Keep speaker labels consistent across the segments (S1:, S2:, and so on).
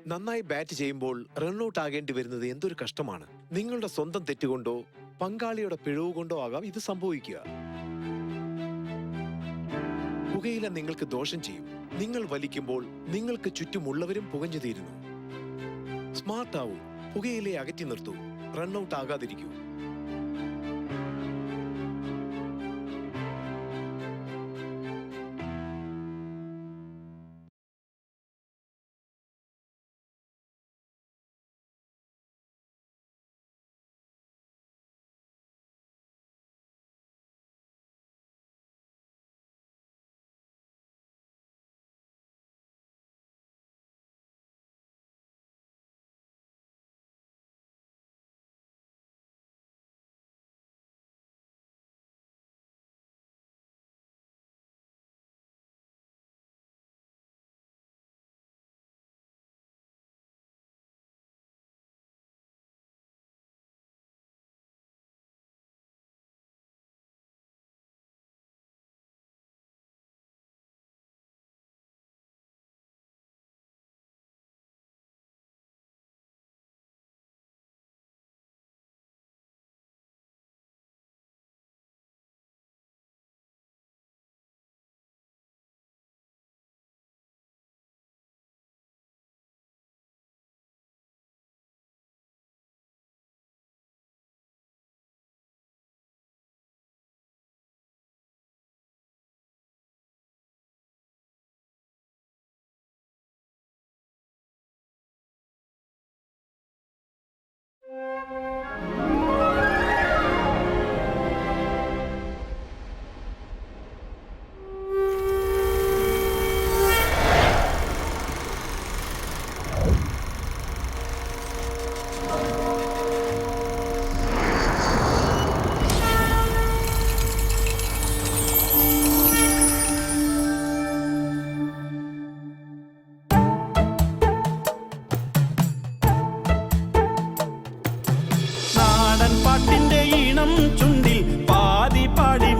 S1: നന്നായി ബാറ്റ് ചെയ്യുമ്പോൾ റൺഔട്ട് ആകേണ്ടി വരുന്നത് എന്തൊരു കഷ്ടമാണ്. നിങ്ങളുടെ സ്വന്തം തെറ്റുകൊണ്ടോ പങ്കാളിയുടെ പിഴവ് കൊണ്ടോ ആകാം ഇത് സംഭവിക്കുക. പുകയില നിങ്ങൾക്ക് ദോഷം ചെയ്യും. നിങ്ങൾ വലിക്കുമ്പോൾ നിങ്ങൾക്ക് ചുറ്റുമുള്ളവരും പുകഞ്ഞു തീരുന്നു. സ്മാർട്ട് ആവൂ, പുകയിലെ അകറ്റി നിർത്തൂ, റൺഔട്ട് ആകാതിരിക്കൂ.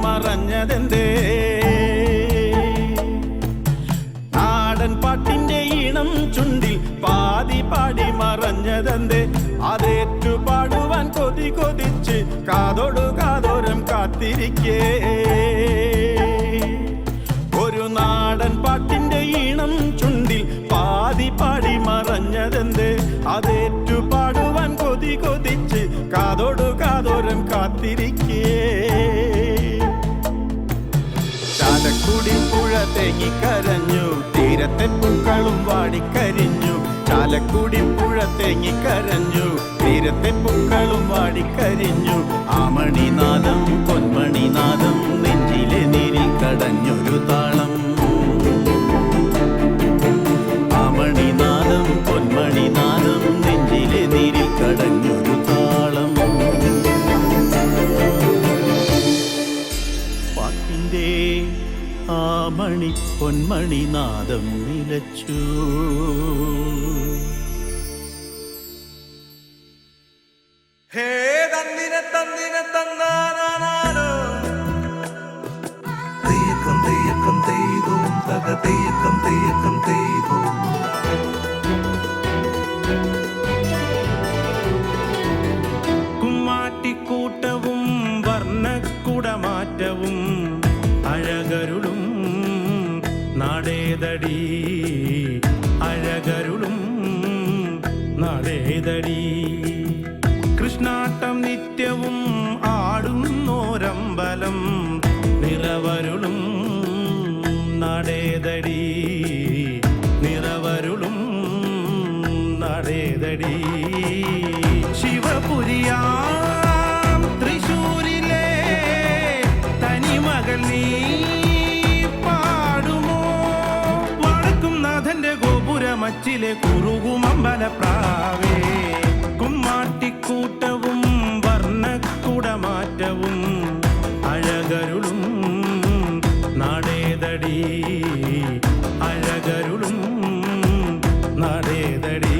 S2: പറഞ്ഞതെന്തേ നാടൻ പാട്ടിന്റെ ഈണം ചുണ്ടിൽ പാതി പാടി മറഞ്ഞതെന്തേ അതേറ്റു പാടുവാൻ കൊതി കൊതിച്ച് കാതോടു കാതോരം കാത്തിരിക്കേ ഒരു നാടൻ പാട്ടിന്റെ ഈണം ചുണ്ടിൽ പാതി പാടി മറഞ്ഞതെന്തേ അതേറ്റു പാടുവാൻ കൊതി കൊതിച്ച് കാതോടു കാതോരം കാത്തിരിക്കേ ചാലക്കുടി പുഴ തേങ്ങിക്കരഞ്ഞു തീരത്തെ പൂക്കളും വാടിക്കരിഞ്ഞു ചാലക്കുടി പുഴ തേങ്ങിക്കരഞ്ഞു തീരത്തെ പൂക്കളും വാടിക്കരിഞ്ഞു ആമണിനാദം പൊന്മണിനാദം നെഞ്ചിലെ നീരിൽ കടഞ്ഞൊരു താളം ആമണിനാദം പൊന്മണിനാദം നെഞ്ചിലെ നീരിൽ കടഞ്ഞൊരു താളം പാട്ടിൻ്റെ ആ മണി പൊന്മണിനാദം നിലച്ചു
S3: ഹേ തന്നിനെ തന്നിനെ തന്നാനാനോ തെയ്യക്കം തെയ്യക്കം തെയ്തോ തക തെയ്യക്കം തെയ്യക്കം തെയ്തോ
S2: കുമ്മാട്ടിക്കൂട്ടവും വർണ്ണക്കുടമാറ്റവും അഴകരുളും നടേതടി അഴകരുളും നടേതടി കൃഷ്ണാട്ടം നിത്യവും ആടുന്നോരമ്പലം നിറവരുളും നടേതടി നിറവരുളും നടേതടി ശിവപുരിയാം തൃശൂരിലെ തനിമകൾ നീ പാടുമോ വടക്കും നാഥന്റെ ഗോപുരമച്ചിലെ കുറുകുമമ്പലപ്രാവേ കുമ്മാട്ടിക്കൂട്ടവും വർണ്ണക്കുടമാറ്റവും അഴകരുളും നടേതടി അഴകരുളും നടേതടി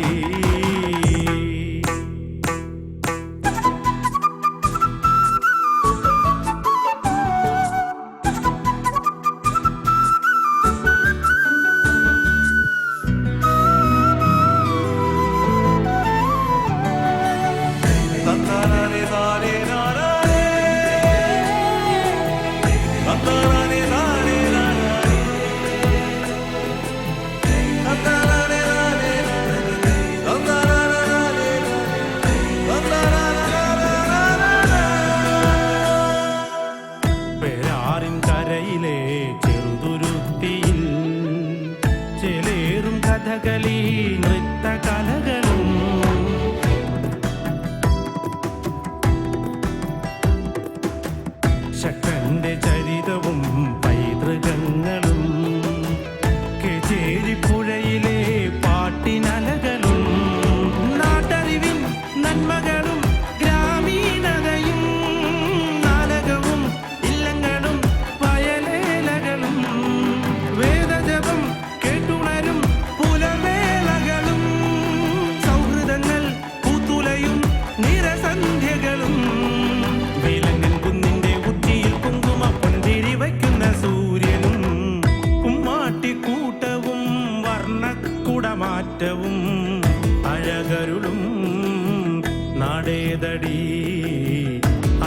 S2: നാടേതടി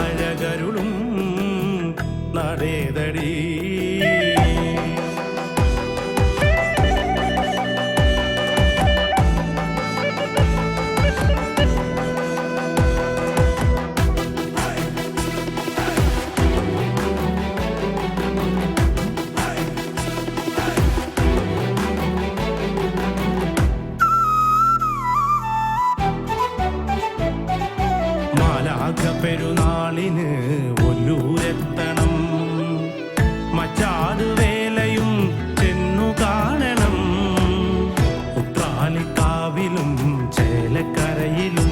S2: അഴകരുളും നടേതടി. പെരുന്നാളിന് ഒല്ലൂരെത്തണം, മച്ചാട് വേലയും ചെന്നു കാണണം. ഉത്രാലിക്കാവിലും ചേലക്കരയിലും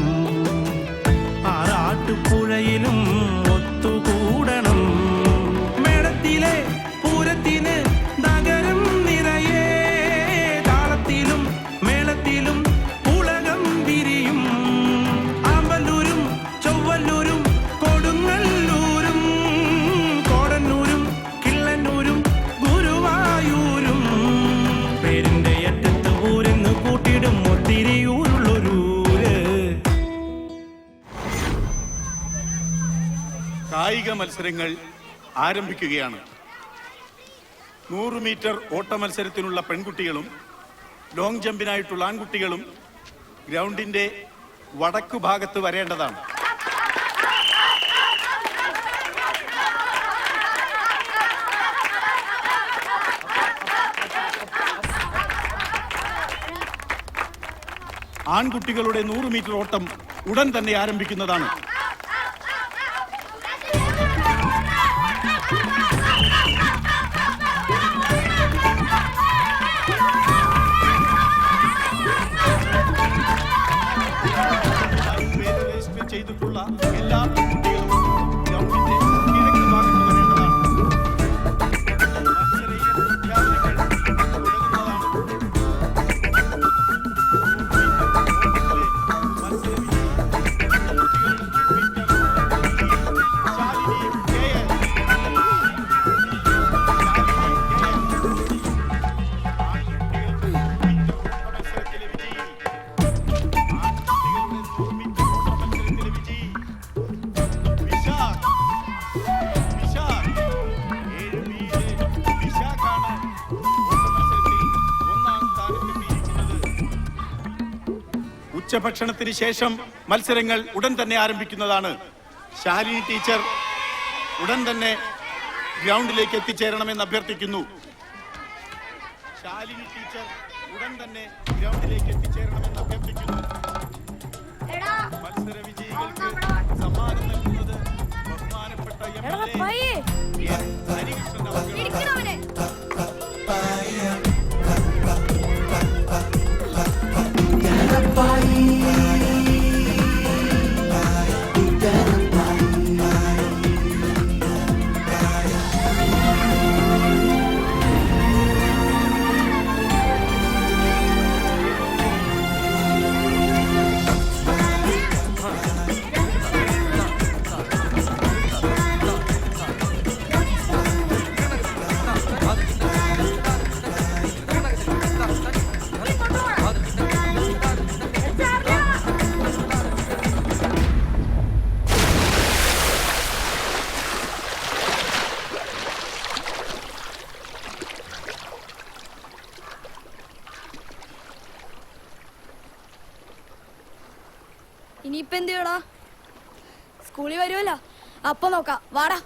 S2: ആറാട്ടുപുഴയിലും ഒത്തുകൂടണം. മേളത്തിലെ പൂരത്തിന് നഗരം നിറയെ താളത്തിലും മേളത്തിലും ഉലകം വിരിയും. ആമ്പല്ലൂരും ചൊവ്വല്ലൂരും കൊടുങ്ങല്ലൂരും കോടന്നൂരും കിള്ളന്നൂരും ഗുരുവായൂരും പേരിന്റെ അറ്റത്ത് ഊരെന്ന് കൂട്ടിടും ഒത്തിരി ഊരുള്ളൊരൂര്.
S4: കായിക മത്സരങ്ങൾ ആരംഭിക്കുകയാണ്. 100 മീറ്റർ ഓട്ട മത്സരത്തിനുള്ള പെൺകുട്ടികളും ലോങ് ജമ്പിനായിട്ടുള്ള ആൺകുട്ടികളും ഗ്രൗണ്ടിന്റെ വടക്കു ഭാഗത്ത് വരേണ്ടതാണ്. ആൺകുട്ടികളുടെ 100 മീറ്റർ ഓട്ടം ഉടൻ തന്നെ ആരംഭിക്കുന്നതാണ്. രജിസ്റ്റർ ചെയ്തിട്ടുള്ള എല്ലാ കുട്ടികളും ഗ്രൗണ്ടിന്റെ കിഴക്ക് ഭാഗത്ത് വരേണ്ടതാണ്. മത്സര വിദ്യാർത്ഥികൾ തുടങ്ങുന്നതാണ്. ഉച്ചഭക്ഷണത്തിന് ശേഷം മത്സരങ്ങൾ ഉടൻ തന്നെ ആരംഭിക്കുന്നതാണ്. ശാലിനി ടീച്ചർ ഉടൻ തന്നെ ഗ്രൗണ്ടിലേക്ക് എത്തിച്ചേരണമെന്ന് അഭ്യർത്ഥിക്കുന്നു. ശാലിനി ടീച്ചർ ഉടൻ തന്നെ ഗ്രൗണ്ടിലേക്ക് എത്തിച്ചേരണമെന്ന് അഭ്യർത്ഥിക്കുന്നു. മത്സര വിജയികൾക്ക് സമ്മാനം നൽകുന്നത് ബഹുമാനപ്പെട്ട എം.എൽ.എ. ഹരികൃഷ്ണൻ അവരുടെ
S5: ഇനിയിപ്പ എന്ത് ചെയ്യടാ? സ്കൂളിൽ വരുമല്ലോ, അപ്പൊ നോക്കാം. വാടാ.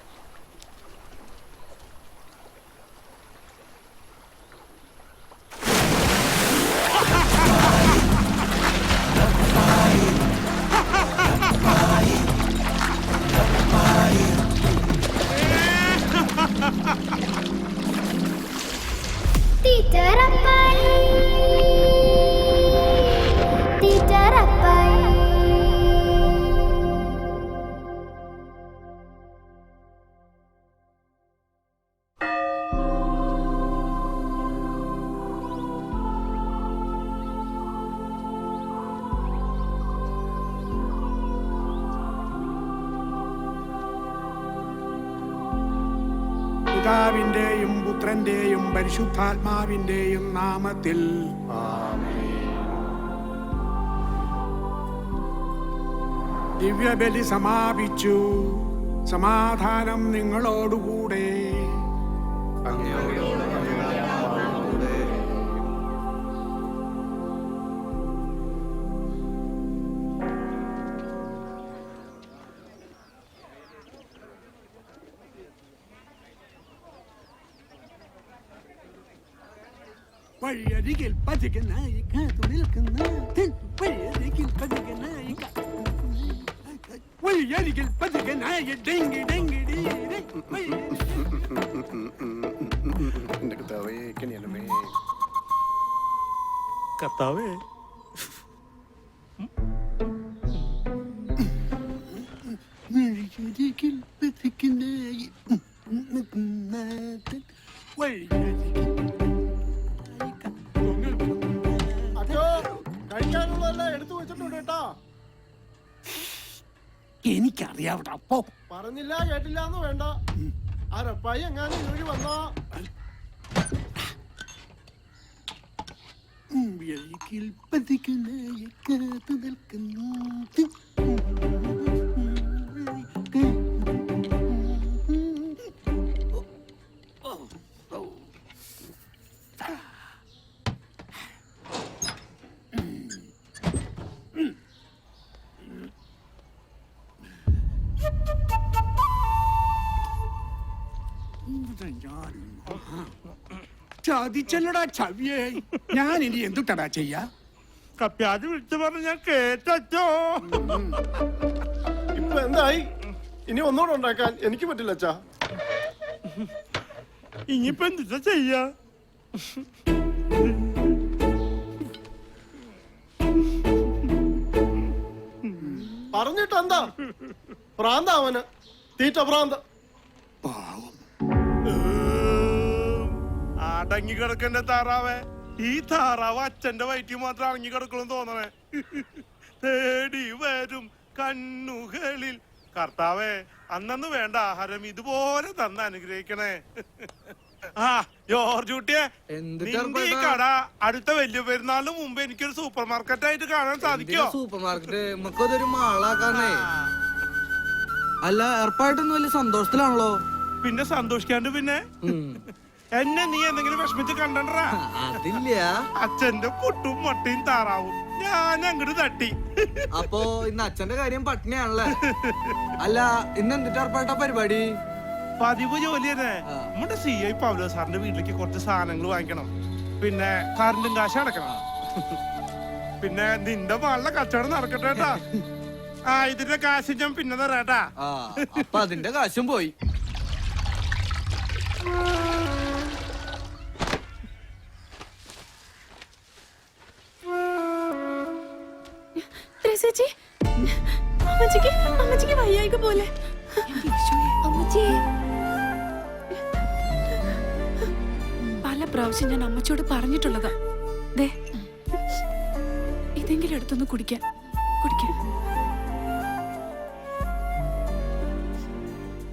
S6: പിതാവിന്റെയും പുത്രന്റെയും പരിശുദ്ധാത്മാവിന്റെയും നാമത്തിൽ ആമേൻ. ദിവ്യബലി സമാപിച്ചു. സമാധാനം നിങ്ങളോടുകൂടെ. വഴിയരികിൽ പതികനായി കാത്തു നിൽക്കുന്ന വഴിയരികിൽ പതികനായി വഴിയരികിൽ പതികനായി ഡെങ്കി ഡെങ്കി
S2: കർത്താവേ
S6: വഴിയരികിൽ പതികനായി വഴിയരികിൽ എനിക്കറിയാവട്ടെ. അപ്പോ
S7: പറഞ്ഞില്ല കേട്ടില്ല എന്ന് വേണ്ട. ആ റപ്പായി എങ്ങാനും ഇഴി വന്നാ
S6: വഴിയിൽ പതികനായി കാത്തു നിൽക്കുന്നു. ചതിച്ചല്ലടാ ചവിയേ. ഞാൻ ഇനി എന്തുട്ടടാ ചെയ്യാ?
S2: കപ്പ്യാജ് വിളിച്ചു പറഞ്ഞ ഞാൻ കേട്ടോ.
S7: ഇപ്പൊ എന്തായി? ഇനി ഒന്നുകൂടെ ഉണ്ടാക്കാൻ എനിക്ക് പറ്റില്ല അച്ഛാ.
S2: ഇനിയിപ്പോ എന്താ ചെയ്യാ?
S7: പറഞ്ഞിട്ട് എന്താ? പ്രാന്ത അവന്, തീറ്റ പ്രാന്ത.
S2: അടങ്ങി കിടക്കണ്ട താറാവേ. ഈ താറാവ് അച്ഛന്റെ വയറ്റിൽ മാത്രം അടങ്ങി കിടക്കണം തോന്നണേ. തേടി വരും കണ്ണുകളിൽ. കർത്താവേ, അന്നു വേണ്ട ആഹാരം ഇതുപോലെ തന്ന് അനുഗ്രഹിക്കണേ. ആ ജോർജ് കുട്ടിയെ, നിന്റെ ഈ കട അടുത്ത വലിയ പെരുന്നാളിന് മുമ്പ് എനിക്കൊരു സൂപ്പർ മാർക്കറ്റ് ആയിട്ട് കാണാൻ സാധിക്കോ?
S8: സൂപ്പർ മാർക്കറ്റ് നമുക്കതൊരു മാളാക്കാന്നേ. അല്ല, ഏർപ്പായിട്ടൊന്നും വലിയ സന്തോഷത്തിലാണല്ലോ.
S2: പിന്നെ സന്തോഷിക്കാണ്ട് പിന്നെ എന്നെ നീ എന്തെങ്കിലും വിഷമിച്ച് കണ്ടണ്ടാ?
S8: അതില്ല.
S2: അച്ഛന്റെ പുട്ടും മട്ടയും താറാവും ഞാൻ അങ്ങോട്ട് തട്ടി.
S8: അപ്പൊ ഇന്ന് അച്ഛന്റെ കാര്യം പട്ടിണിയാണല്ലേ? അല്ല, ഇന്ന് എന്തിട്ട് ഏർപ്പായിട്ട പരിപാടി?
S2: പതിവ് ജോലി തന്നെ. നമ്മുടെ CI പൗലോ സാറിന്റെ വീട്ടിലേക്ക് കുറച്ച് സാധനങ്ങൾ വാങ്ങിക്കണം. പിന്നെ കറണ്ടും കാശ് അടക്കണം. പിന്നെ നിന്റെ മകളുടെ കച്ചവടം നടക്കട്ടെ കേട്ടാ. ആ, ഇതിന്റെ കാശ് ഞാൻ പിന്നെ തരാട്ടാ.
S8: അപ്പൊ അതിന്റെ കാശും പോയി.
S9: ചേച്ചി, അമ്മച്ചിക്ക് വയ്യായിക പോലെ. പല പ്രാവശ്യം ഞാൻ അമ്മച്ചിയോട് പറഞ്ഞിട്ടുള്ളതാ. ദേ, ഇതെങ്കിലും എടുത്തൊന്ന് കുടിക്കാൻ.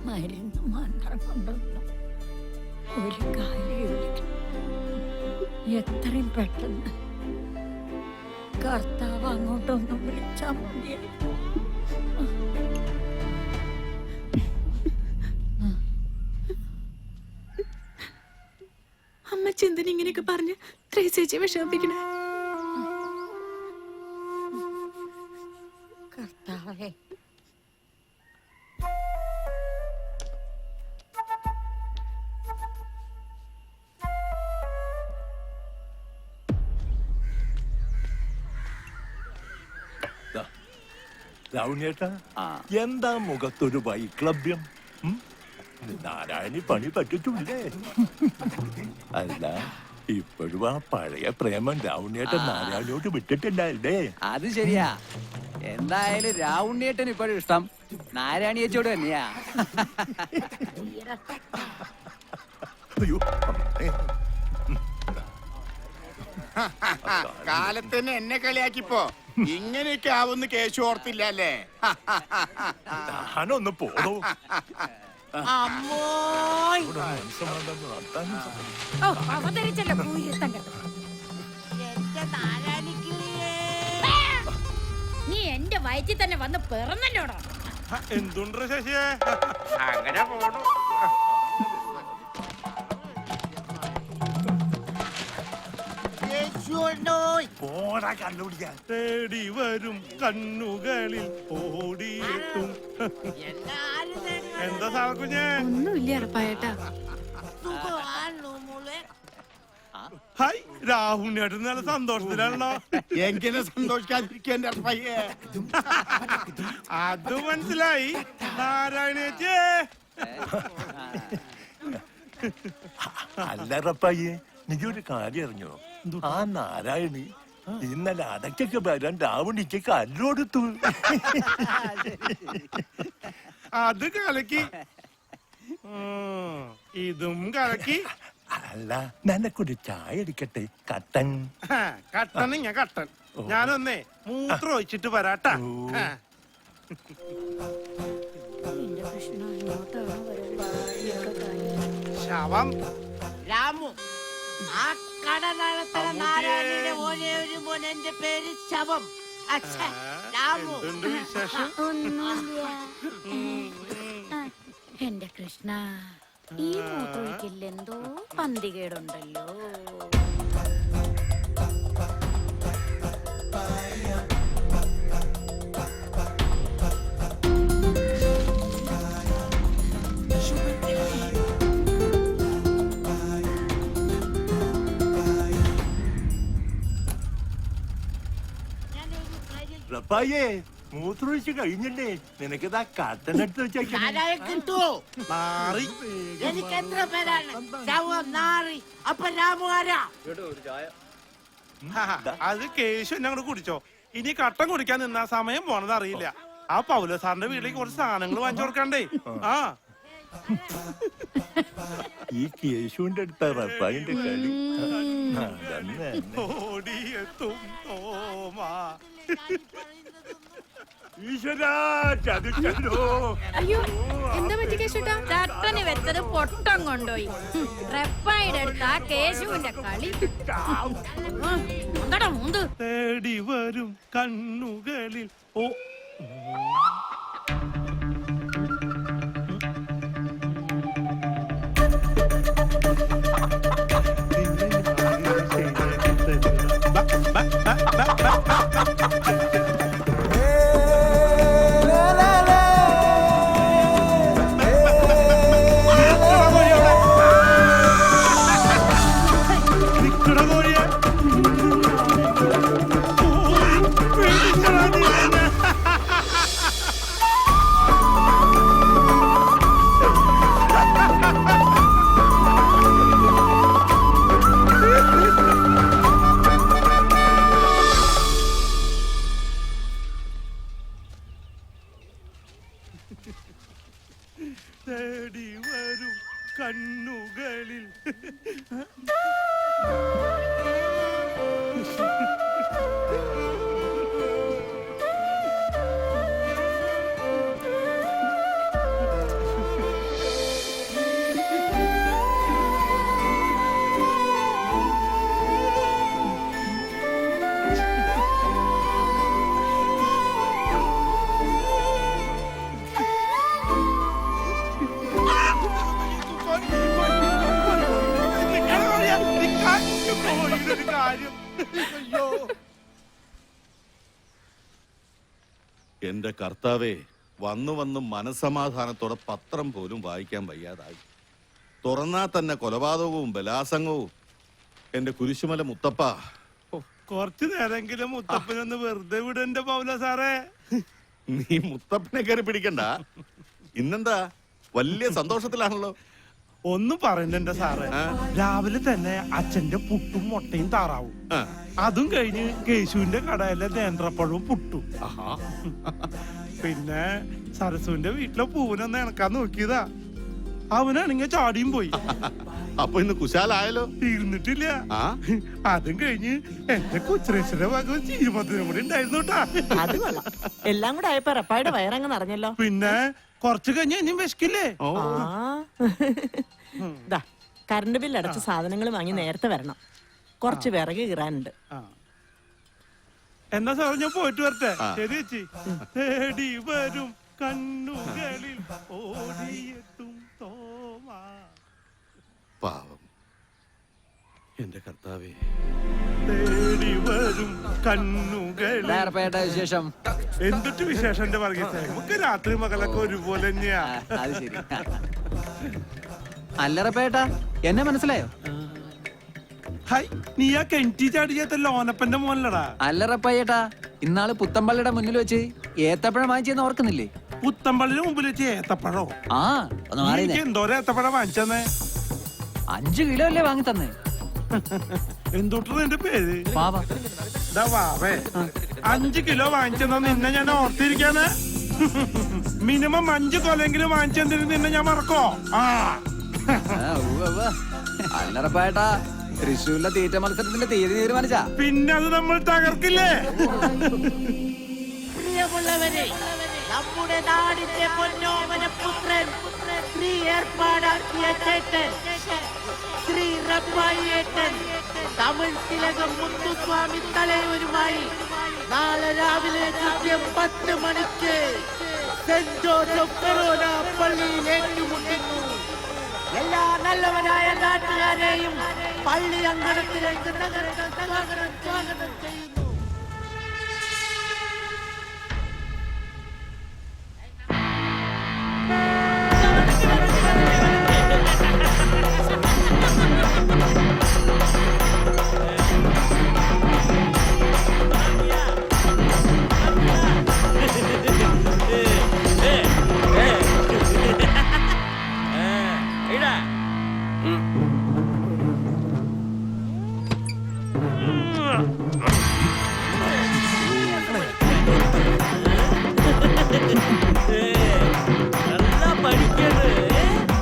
S10: മരുന്ന് മാത്രം കൊണ്ടൊന്നും ഒരു കാര്യമില്ല. എത്രയും പെട്ടെന്ന് കർത്താവ് അങ്ങോട്ടൊന്നും വിളിച്ചാൽ മതിയായി.
S9: അമ്മച്ചി എന്തിനാ ഇങ്ങനെയൊക്കെ പറഞ്ഞ് ത്രേസ്യച്ചി വിഷമിപ്പിക്കണേ?
S10: കർത്താവേ,
S11: രാവുണ്ണേട്ടാ, എന്താ മുഖത്തൊരു വൈക്ലഭ്യം? നാരായണി പണി പറ്റിട്ടില്ലേ? അല്ല, ഇപ്പോഴും ആ പഴയ പ്രേമം രാവുണ്ണേട്ടൻ നാരായണിയോട് വിട്ടിട്ടില്ലേ?
S8: അത് ശരിയാ. എന്തായാലും രാവുണ്ണിയേട്ടൻ ഇപ്പോഴും ഇഷ്ടം നാരായണിയേച്ചോട് തന്നെയാ.
S11: അയ്യോ,
S4: കാലത്തന്നെ എന്നെ കളിയാക്കിപ്പോ ഇങ്ങനെയൊക്കെ ആവുന്ന കേശു ഓർത്തില്ല അല്ലേ?
S11: ഞാനൊന്ന് പോണു.
S10: നീ എന്റെ വയറ്റിൽ തന്നെ വന്ന് പിറന്നല്ലോടോ.
S2: എന്തുണ്ട് ശശിയെ? അങ്ങനെ പോണു.
S11: പോടാ കണ്ടുപിടിക്കാൻ.
S2: തേടി വരും കണ്ണുകളിൽ ഓടിയെത്തും. എന്താ സാറക്കുഞ്ഞേ?
S9: ഒന്നുമില്ല അറപ്പായേട്ടാ.
S2: ഹായ്, രാഹുലിനായിട്ട് നല്ല സന്തോഷത്തിലാണല്ലോ.
S4: എങ്ങനെ സന്തോഷിക്കാതിരിക്കാൻ പയ്യേ?
S2: അത് മനസ്സിലായി. നാരായണേച്ചേ,
S11: അല്ല റപ്പായെ, നീ ഒരു കാര്യം അറിഞ്ഞോ? ആ നാരായണി ഇന്നലെ അടക്കൊക്കെ വരാൻ രാവണിക്ക് കല്ലോടുത്തു.
S2: അത് കലക്കി. ഇതും കലക്കി.
S11: അല്ല, നിനക്കൊരു ചായ എടുക്കട്ടെ? കട്ടൻ.
S2: കട്ടൻ ഞാൻ കട്ടൻ. ഞാനൊന്നേ മൂത്രം ഒഴിച്ചിട്ട് വരാട്ടാ. ശവം
S10: രാമു, ആ കട നടത്തുന്ന നാരായണിയുടെ ഒരേ ഒരു മോൻ, എന്റെ പേര് ശവം. അച്ഛാ, രാമു.
S2: എന്തുണ്ട് വിശേഷം?
S10: എന്റെ കൃഷ്ണ, ഈ മൂത്രമൊഴിക്കൽ എന്തോ പന്തികേടുണ്ടല്ലോ.
S11: റപ്പായെ, മൂത്രമൊഴിച്ച് കഴിഞ്ഞല്ലേ? നിനക്കിതാ കട്ടൻ എടുത്ത് വെച്ചേക്കാം.
S2: മാറി.
S10: എനിക്ക് എത്ര പേരാണ്? ശവം, നാറി, അപ്പൊ രാമുകാരാ.
S2: അത് കേശു എന്നെ അങ്ങോട്ട് കുടിച്ചോ. ഇനി കട്ടൻ കുടിക്കാൻ നിന്നാ സമയം പോണത് അറിയില്ല. ആ പൗല സാറിന്റെ വീട്ടിലേക്ക് കുറച്ച് സാധനങ്ങൾ വാങ്ങിച്ചു കൊടുക്കണ്ടേ? ആ,
S11: ഈ കേശുവിന്റെ അടുത്ത റപ്പായിന്റെ കളി. അതന്നെ.
S2: ഓടിയെത്തും തോമാ.
S11: ഈശ്വരാ, ചതിച്ചല്ലോ.
S9: അയ്യോ, എന്താ പറ്റി കേശുട്ടാ?
S5: ചട്ടന് വെച്ചത് പൊട്ടം കൊണ്ടുപോയി. റെപ്പായുടെ അടുത്ത് ആ കേശുവിന്റെ കളി. എന്താടാ മുന്ത്?
S2: തേടി വരും കണ്ണുകളിൽ ഓ തേടി വരും കണ്ണുകളിൽ.
S4: എന്റെ കർത്താവേ, വന്നു വന്ന് മനസ്സമാധാനത്തോടെ പത്രം പോലും വായിക്കാൻ വയ്യാതായി. തുറന്നാ തന്നെ കൊലപാതകവും ബലാസംഗവും. എന്റെ കുരിശുമല മുത്തപ്പ,
S2: കുറച്ചു നേരെങ്കിലും മുത്തപ്പനൊന്ന് വെറുതെ വിടന്റെ പൗല സാറേ.
S4: നീ മുത്തപ്പനെ കയറി പിടിക്കണ്ട. ഇന്നെന്താ വലിയ സന്തോഷത്തിലാണല്ലോ?
S2: ഒന്നും പറയണ്ട സാറേ. രാവിലെ തന്നെ അച്ഛന്റെ പുട്ടും മുട്ടയും താറാവും. അതും കഴിഞ്ഞ് കേശുവിന്റെ കടയിലെ നേന്ത്രപ്പഴവും പുട്ടും. പിന്നെ സരസുവിന്റെ വീട്ടിലെ പൂവിനൊന്ന് ഇണക്കാൻ നോക്കിയതാ. അവനാണെങ്കിൽ ചാടിയും പോയി.
S4: അപ്പൊ ഇന്ന് കുശാലായല്ലോ.
S2: തീർന്നിട്ടില്ല. അതും കഴിഞ്ഞ് എന്റെ കൊച്ചുരേശ്വര ഭാഗം ചീരുമത്തിനും കൂടി ഉണ്ടായിരുന്നു കേട്ടാ.
S10: അത് കൊള്ളാം. എല്ലാം കൂടെ ആയപ്പോ റപ്പായുടെ വയറങ്ങ് നിറഞ്ഞല്ലോ.
S2: പിന്നെ കൊറച്ചു കഴിഞ്ഞ് ഇനിയും വിശക്കില്ലേ?
S10: കറണ്ട് ബില്ല് അടച്ച സാധനങ്ങൾ വാങ്ങി നേരത്തെ വരണം. കുറച്ച് വിറക് കീറാനുണ്ട്.
S2: എന്നാ സാർ ഞാൻ പോയിട്ട് വരട്ടെ.
S4: ആ.
S2: ശരി ചേച്ചി. തേടി വരും കണ്ണുകളിൽ ഓടിയെത്തും തോമാ.
S4: പാവം എന്റെ കർത്താവേ.
S2: തേടി വരും കണ്ണുകളിൽ.
S8: നേരപ്പേട്ട വിശേഷം.
S2: എന്തൊട്ട് വിശേഷം എന്റെ വർഗീസേ, നമുക്ക് രാത്രി മകളൊക്കെ ഒരുപോലെ തന്നെയാ.
S8: അത് ശരി. അല്ലറപ്പേട്ട എന്നെ മനസ്സിലായോ?
S2: ഹായ്, നീ ആ കെൻറ്റി ചാടിയാത്ത ലോനപ്പന്റെ മോനല്ലടാ.
S8: അല്ലറപ്പയ്യേട്ടാ, ഇന്നാള് പുത്തമ്പള്ളിയുടെ മുന്നിൽ വെച്ച് ഏത്തപ്പഴം വാങ്ങിച്ചെന്ന് ഓർക്കുന്നില്ലേ?
S2: പുത്തമ്പള്ളിന് മുമ്പിൽ വെച്ച് ഏത്തപ്പഴോ?
S8: ആ ഒന്ന് മാറിയതേ.
S2: എന്തോരം ഏത്തപ്പഴം വാങ്ങിച്ചെന്നേ?
S8: 5 കിലോ അല്ലേ വാങ്ങി തന്നെ.
S2: എന്തൊട്ടാ എന്റെ പേര്?
S8: പാവ.
S2: ദാ വാവേ, 5 കിലോ വാങ്ങിച്ചെന്നാ നിന്നെ ഞാൻ ഓർത്തിരിക്കാന്. മിനിമം 5 കൊലെങ്കിലും വാങ്ങിച്ചെന്നിരുന്ന് നിന്നെ ഞാൻ മറക്കോ? ആ
S8: അല്ലറപ്പേട്ടാ, തൃശ്ശൂരിലെ തീറ്റ മത്സരത്തിന്റെ തീയതി തീരുമാനിച്ചാ?
S2: പിന്നെ അത് നമ്മൾ തകർക്കില്ലേ?
S10: പ്രിയമുള്ളവരെ, നമ്മുടെ നാടിന്റെ പൊന്നോമന പുത്രൻ ശ്രീ ഏർപ്പാടാക്കിയ ചേട്ടൻ ശ്രീ റബ്ബായിയേട്ടൻ തമിഴ് തിലകം മുത്തുസ്വാമി തലയൂരുമായി നാളെ രാവിലെ കൃത്യം 10 മണിക്ക് സെന്റ് ജോസഫ് ഫെറോന പള്ളിയിൽ ഏറ്റുമുട്ടുന്നു. എല്ലാ നല്ലവരായ നാട്ടുകാരെയും പള്ളി അങ്കണത്തിലേക്ക് നഗരത്തിൽ സ്വാഗതം ചെയ്യുന്നു.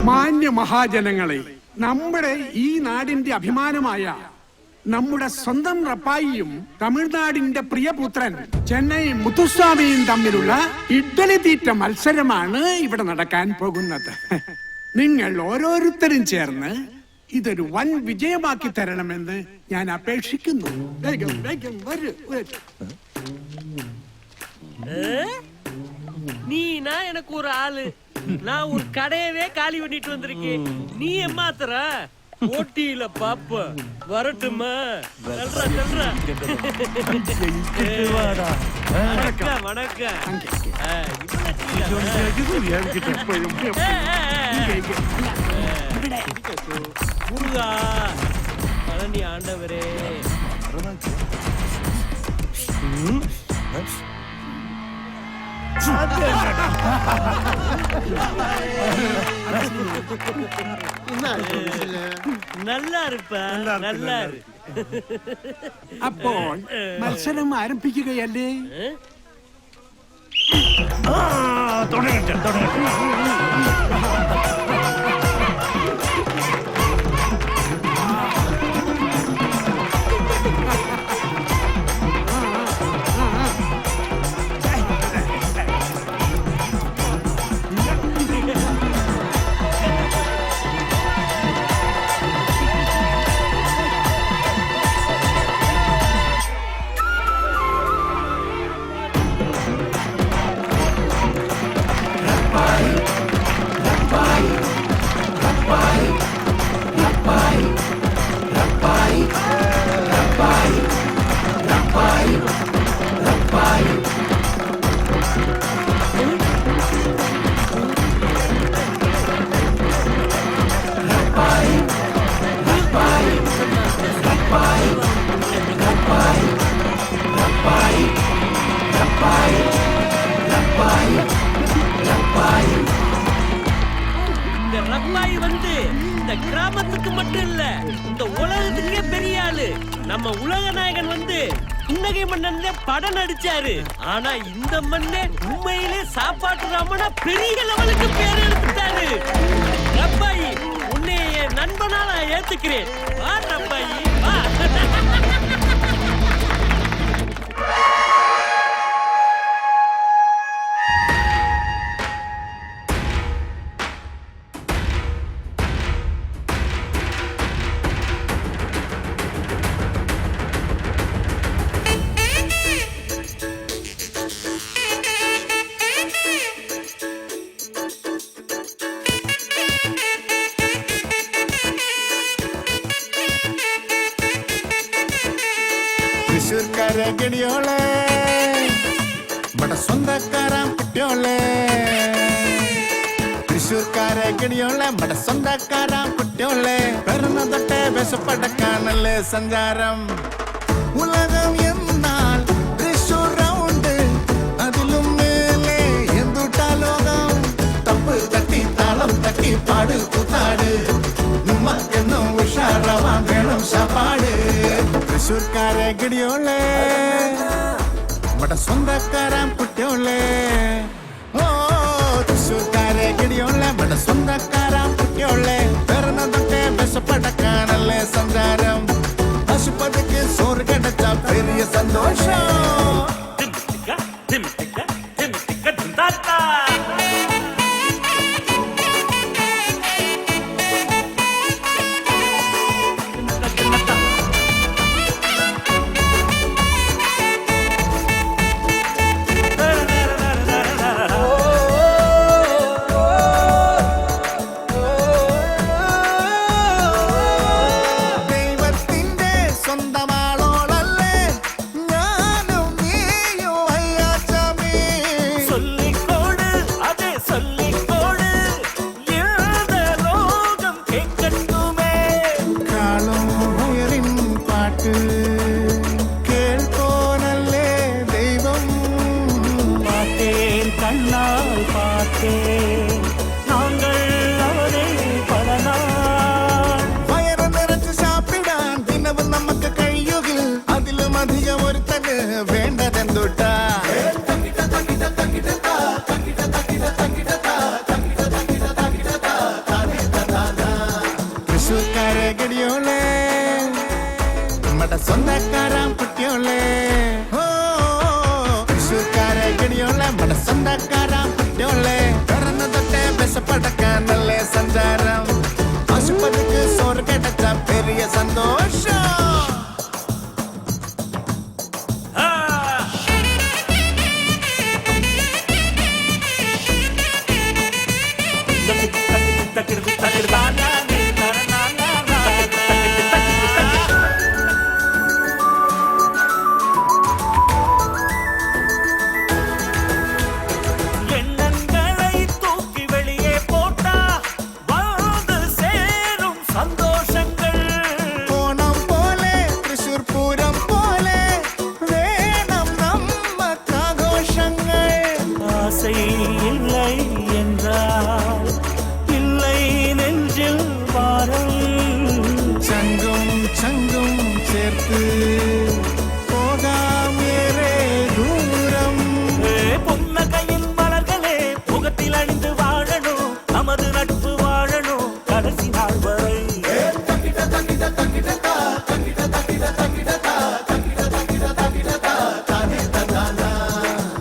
S6: മാന്യ മഹാജനങ്ങളെ, നമ്മുടെ ഈ നാടിന്റെ അഭിമാനമായ നമ്മുടെ സ്വന്തം റപ്പായിയും തമിഴ്നാടിന്റെ പ്രിയപുത്രൻ ചെന്നൈ മുത്തുസ്വാമിയും തമ്മിലുള്ള ഇഡ്ഡലി തീറ്റ മത്സരമാണ് ഇവിടെ നടക്കാൻ പോകുന്നത്. നിങ്ങൾ ഓരോരുത്തരും ചേർന്ന് ഇതൊരു വൻ വിജയമാക്കി തരണമെന്ന് ഞാൻ അപേക്ഷിക്കുന്നു. വേഗം വേഗം വരൂ.
S10: நீனா எனக்கு ஒரு ஆளு, நான் ஒரு கடையவே காலி பண்ணிட்டு வந்திருக்கேன். நீ ஏமாத்துற போட்டியில பாப்ப வரட்டுமா? வணக்கம் வணக்கம். முருகா பழனி ஆண்டவரே. நல்லா இருப்ப, நல்லா இரு.
S6: അപ്പോൾ മത്സരം ആരംഭിക്കുകയല്ലേ? இந்த ரப்பாய் வந்து இந்த கிராமத்துக்கு மட்டும் இல்ல, இந்த உலகத்துக்கே பெரிய ஆளு. நம்ம உலக நாயகன் வந்து புன்னகை மன்னன்ல படம் நடிச்சாரு. ஆனா இந்த மண்ணே உண்மையிலே சாப்பாட்டு ராமனா பெரிய லெவலுக்கு பேர் எடுத்துட்டாரு. ரப்பாய், உன்னை என் நண்பனா நான் ஏத்துக்கிறேன். வா ரப்பாய் வா.
S7: തൃശ്ശൂർക്കാരെ ഗടിയോളെ ഇവിടെ സ്വന്തക്കാരാം കുട്ടിയോളെ തൃശ്ശൂർക്കാരെ ഗടിയോളെ ഇവിടെ സ്വന്തക്കാരാം കുട്ടിയോളെ പിറന്ന തൊട്ടേ വിശപ്പടക്കാനല്ലേ സഞ്ചാരം ഉലകം എന്നാൽ തൃശ്ശൂർ റൗണ്ട് അതിലും മേലെ എന്തുട്ടാ ലോകം തപ്പ് തട്ടി താളം തട്ടി പാട് കൂത്താട് നമ്മക്കെന്നും ഉഷാറാവാൻ വേണം ശാപ്പാട് തൃശ്ശൂർക്കാരെ ഗടിയോളെ ഇവിടെ സ്വന്തക്കാരാം കുട്ടിയോളെ ഓ തൃശ്ശൂർക്കാരെ ഗടിയോളെ ഇവിടെ സ്വന്തക്കാരാം കുട്ടിയോളെ പിറന്ന തൊട്ടേ വിശപ്പടക്കാനല്ലേ സഞ്ചാരം പശുപതിക്ക് സോറ് കിടച്ച പെരിയ സന്തോഷം ദൈവത്തിന്റെ സ്വന്തമാളോളല്ലേ ഞാനും നീയും അയ്യാച്ചമേ
S11: சொல்லிக்கோடு அதே சொல்லிக்கோடு இந்த லோகம் கேட்கட்டுமே
S7: കാളും ഉയരിൻ പാട്ട് കേൾക്കോനല്ലേ ദൈവം
S11: பார்த்தேன் கண்ணால் பார்த்தேன் நாங்கள் அவரை பல நாள்
S7: വയറ് നിറച്ച് സാപ്പിടാൻ ദിനവും നമുക്ക് കഴിയുകിൽ അതിലും അധികം ഒരുത്തന് വേണ്ടതെന്തുട്ടാ തൃശ്ശൂർക്കാരെ ഗടിയോളെ നമ്മുടെ സ്വന്തക്കാരാം കുട്ടിയോളെ ഓ തൃശ്ശൂർക്കാരെ ഗടിയോളെ നമ്മുടെ സ്വന്തക്കാരാം കുട്ടിയോളെ പിറന്ന തൊട്ടേ വിശപ്പടക്കാൻ നല്ല സഞ്ചാരം ആശുപത്രിക്ക് സോറ് കിടച്ച പെരിയ സന്തോഷം
S11: எண்ணங்களை தூக்கி வெளியே போட்டா வாழ்ந்து சேரும் சந்தோஷங்கள்
S7: ഓണം പോലെ തൃശ്ശൂർ പൂരം പോലെ വേണം നമ്മക്കാഘോഷങ്ങൾ
S11: ஆசை இல்லை என்றால் இல்லை நெஞ்சில் பாரம்
S7: ചങ്കും ചങ്കും ചേർത്ത് പോകാം ഏറെ ദൂരം
S11: புன்னகையின் மலர்களே முகத்தில் அணிந்து வாழணும் நமது நட்பு வாழணும் கடைசி நாள் வரை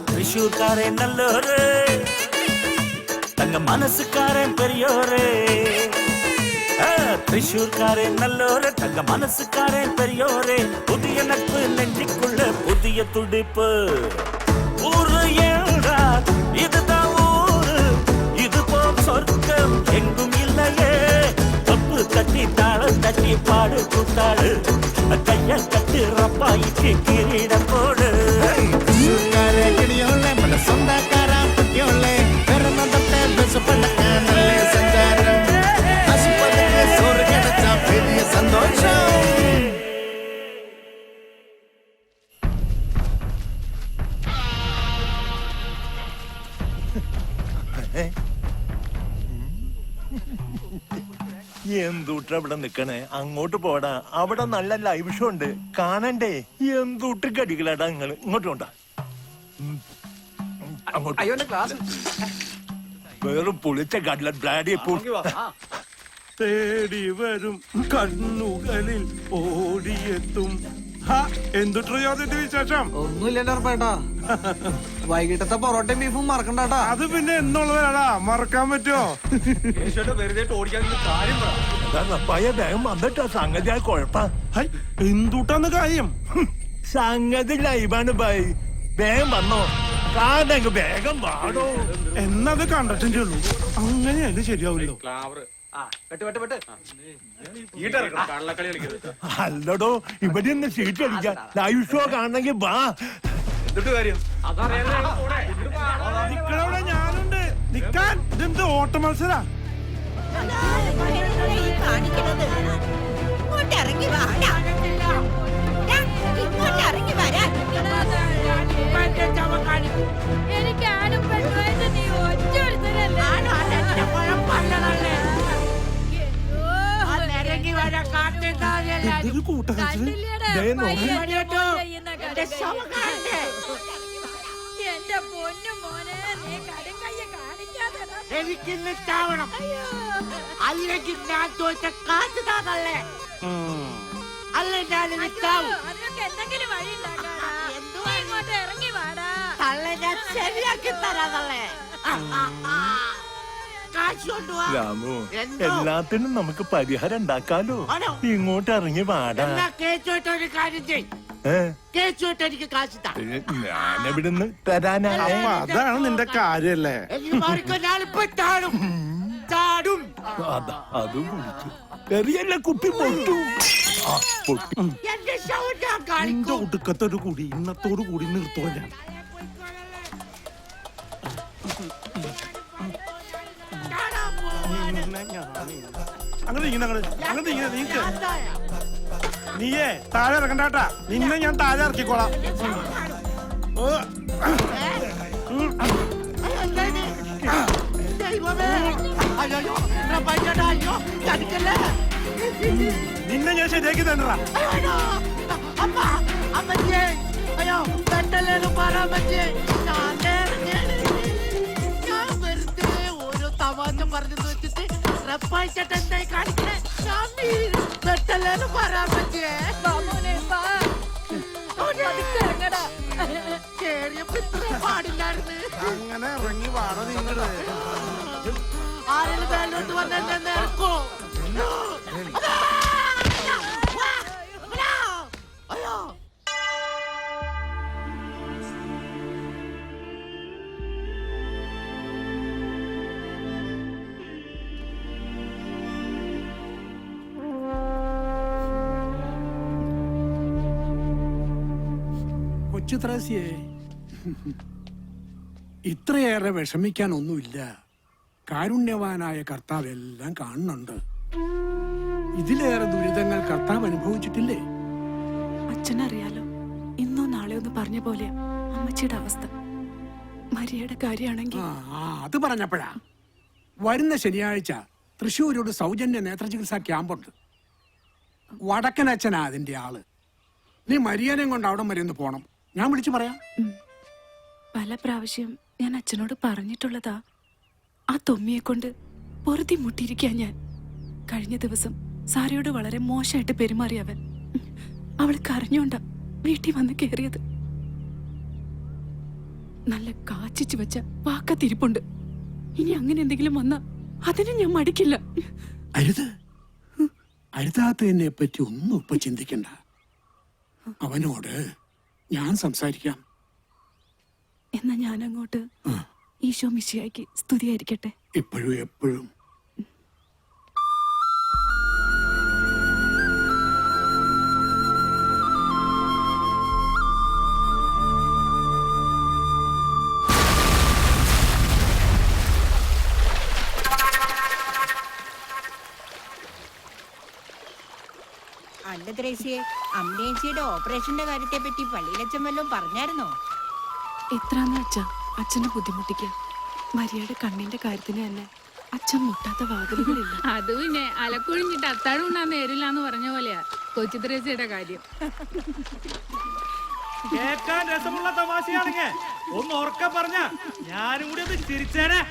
S11: தൃശ്ശൂர்காரன் நல்லோரு தங்க மனசுக்காரன் பெரியோரு தൃശ്ശൂர்காரன் நல்லோரு தங்க மனசுக்காரன் பெரியோரு புதிய நட்பு நெஞ்சுக்குள்ள புதிய துடிப்பு ஊரு என்றால் இதுதான் ஊரு இது போல் சொர்க்கம் எங்கும் இல்லையே தப்பு தட்டி தாளம் தட்டி பாடு கூத்தாடு கைய கட்டு ரப்பாய்க்கு கிரீடம் போடு
S7: തൃശ്ശൂർക്കാരെ ഗടിയോളെ നമ്മുടെ സ്വന്തക്കാരാം കുട്ടിയോളെ പിറന്ന തൊട്ടേ വിശപ്പടക്കാൻ നല്ല സഞ്ചാരം ആശുപത്രിക്ക് സോറ് കിടച്ച പെരിയ സന്തോഷം
S11: എന്തുട്ട് അവിടെ നിക്കണേ അങ്ങോട്ട് പോടാ അവിടെ നല്ല ലൈവ് ഷോ ഉണ്ട് കാണണ്ടേ എന്തുട്ട് കടികളാടാ നിങ്ങൾ ഇങ്ങോട്ട് കൊണ്ടാ അങ്ങോട്ട്
S8: അയ്യോ എന്റെ ക്ലാസ്
S11: വെറും പുളിച്ച കടല ബ്രാഡി
S2: തേടി വരും കണ്ണുകളിൽ ഓടിയെത്തും എന്തുട്ടറിയോ അതിന്റെ വിശേഷം
S8: ഒന്നുമില്ല ഉറപ്പായിട്ടാ വൈകിട്ടത്തെ പൊറോട്ടയും ബീഫും മറക്കണ്ടാട്ടാ
S2: അത് പിന്നെ എന്നുള്ളതാടാ മറക്കാൻ പറ്റുമോ
S11: പയ വേഗം വന്നിട്ടാ സംഗതി ആ കുഴപ്പ
S2: ഹൈ, എന്തുട്ടാന്ന് കാര്യം
S11: സംഗതി ലൈവാണ് ബൈ വേഗം വന്നോ കാതങ്ങ് വേഗം വാടോ.
S2: എന്നത് കണ്ടിട്ടേ ഉള്ളൂ, അങ്ങനെയല്ലേ ശരിയാവില്ലോ.
S11: അല്ലടോ, ഇവിടെ ഒന്ന് സീറ്റ് അടിക്കാം. ലൈവ് ഷോ കാണണമെങ്കിൽ വാ.
S2: നിക്കണവിടെ ഞാനുണ്ട്. നിക്കാൻ ഇതെന്ത് ഓട്ട മത്സര?
S5: എനിക്ക് ആരും പെണ്ണായിട്ട് നീ ഒറ്റ
S2: എന്തൊരു കൂട്ടകച്ചില്.
S5: എന്റെ പൊന്നു മോനെ, നീ കടുങ്കയ്യ കാണിക്കാതെ
S10: എനിക്കിന്ന് ചാവണം, അല്ലെങ്കിൽ ഞാൻ ചോദിച്ച കാറ്റ് താതല്ലേ. അല്ല ഞാൻ ചാവും.
S5: അതിനൊക്കെ എന്തെങ്കിലും വഴി ഉണ്ടാക്കാടാ. ഇങ്ങോട്ട് ഇറങ്ങി വാടാ.
S10: തള്ളെ ഞാൻ ശരിയാക്കി തരാതല്ലേ. കാശ് കൊണ്ടുവാ.
S11: രാമു,
S10: എന്തോ?
S11: എല്ലാത്തിനും നമുക്ക് പരിഹാരം ഉണ്ടാക്കാലോ.
S10: ആണോ?
S11: ഇങ്ങോട്ട് ഇറങ്ങി വാടാ.
S10: എന്നാ കേച്ചോട്ട് ഒരു കാര്യം ചെയ്. കേച്ചോട്ട് എനിക്ക് കാശ് താ.
S11: ഞാനിവിടുന്ന് തരാനാ.
S2: അപ്പൊ അതാണ് നിന്റെ കാര്യല്ലേ?
S10: എനിക്ക് മാറിക്കോ, ഞാനിപ്പോ ചാടും. ചാടും.
S11: അതും കുടിച്ചു. എറിയല്ല, കുപ്പി പൊട്ടു. പൊട്ടി.
S10: എന്റെ ശവം ഞാൻ
S2: നിന്റെ
S10: കാണിക്കും.
S2: ഒടുക്കത്തൊരു കൂടി ഇന്നത്തോടു കൂടി നിർത്തോ ഞാൻ.
S10: ചാടാൻ പോവാണ്.
S2: അങ്ങനെ ഇങ്ങനെ നീക്ക്.
S10: എന്തായ?
S2: നീയേ താഴെ ഇറക്കണ്ടാട്ടാ, നിന്നെ ഞാൻ താഴെ ഇറക്കിക്കോളാം. ഓ,
S10: എന്തായത്? ദൈവമേ. അയ്യോ, പ്രപഞ്ചടാ, അയ്യോ, ചതിക്കല്ലേ.
S2: നിന്നെ ഞാൻ ശരിയാക്കി തന്നടാ.
S10: അയ്യോ, അമ്മ, അമ്മച്ചിയെ. അയ്യോ, പെട്ടല്ലേന്ന് പറ അമ്മച്ചിയെ. ഞാൻ വെറുതെ ഓരോ തമാശ പറഞ്ഞെന്ന് വെച്ചിട്ട് റപ്പായിച്ചിട്ട് എന്തായി കാണിക്കണേ? പെട്ടല്ലേന്ന് പറ അമ്മച്ചിയെ. കേറിയപ്പോ ഇത്രയും പാടില്ലായിരുന്നു.
S2: അങ്ങനെ ഇറങ്ങി വാട നിങ്ങള്.
S10: ആരെങ്കിലും മേലോട്ട് വന്നെന്നെ നേർക്കോ? അയ്യോ.
S7: കൊച്ചു ത്രേസ്യേ, ഇത്രയേറെ വിഷമിക്കാനൊന്നുമില്ല. കാരുണ്യവാനായ കർത്താവ് എല്ലാം കാണുന്നുണ്ട്. ഇതിലേറെ ദുരിതങ്ങൾ കർത്താവ് അനുഭവിച്ചിട്ടില്ലേ?
S9: അച്ഛനറിയാലോ, ഇന്നോ നാളെയോ ഒന്ന് പറഞ്ഞ പോലെ അമ്മച്ചിയുടെ അവസ്ഥ. മരിയയുടെ കാര്യമാണെങ്കിൽ
S7: അത് പറഞ്ഞപ്പോഴാ. വരുന്ന ശനിയാഴ്ച തൃശ്ശൂരോട് സൗജന്യ നേത്രചികിത്സാ ക്യാമ്പുണ്ട്. വടക്കനച്ഛനാ അതിന്റെ ആള്. നീ മരിയനെയും കൊണ്ട് അവിടം വരെ ഒന്ന് പോണം. ഞാൻ വിളിച്ചു പറയാം.
S9: പല പ്രാവശ്യം ഞാൻ അച്ഛനോട് പറഞ്ഞിട്ടുള്ളതാ. ആ തൊമ്മിയെ കൊണ്ട് പൊറുതി മുട്ടിയിരിക്കാൻ ഞാൻ. കഴിഞ്ഞ ദിവസം സാരയോട് വളരെ മോശമായിട്ട് പെരുമാറിയവൻ. അവള് കരഞ്ഞോണ്ടാ വീട്ടിൽ വന്ന് കേറിയത്. നല്ല കാച്ചിച്ചു വെച്ച വാക്കത്തിരിപ്പുണ്ട്. ഇനി അങ്ങനെ എന്തെങ്കിലും വന്നാ അതിന് ഞാൻ മടിക്കില്ല.
S7: അരുത്, അരുതാത്തതിനെ പറ്റി ഒന്നും ഇപ്പൊ ചിന്തിക്കണ്ട. അവനോട് ഞാൻ സംസാരിക്കാം.
S9: എന്നാ ഞാൻ അങ്ങോട്ട്. ഈശോ മിശിഹായ്ക്ക് സ്തുതിയായിരിക്കട്ടെ.
S7: ഇപ്പോഴും എപ്പോഴും.
S5: അല്ല ത്രേസ്യേ, അമ്മേച്ചിയുടെ ഓപ്പറേഷന്റെ കാര്യത്തെ പറ്റി പള്ളിയിലച്ഛൻ വല്ലതും പറഞ്ഞായിരുന്നോ?
S9: എത്രാന്ന് വെച്ചാ അച്ഛനെ ബുദ്ധിമുട്ടിക്കാം. മരിയയുടെ കണ്ണിന്റെ കാര്യത്തിന് തന്നെ അച്ഛൻ മുട്ടാത്ത വാതിലുകളില്ല.
S5: അത് പിന്നെ അലക്കുഴിഞ്ഞിട്ട് അത്താഴം ഉണ്ണാൻ നേരില്ലാന്ന് പറഞ്ഞ പോലെയാ കൊച്ചു ത്രേസ്യയുടെ കാര്യം.
S6: കേൾക്കാൻ രസമുള്ള തമാശയാണെങ്കിൽ ഒന്ന് ഉറക്ക പറഞ്ഞ ഞാനും കൂടി ഒന്ന് ചിരിച്ചേനെ.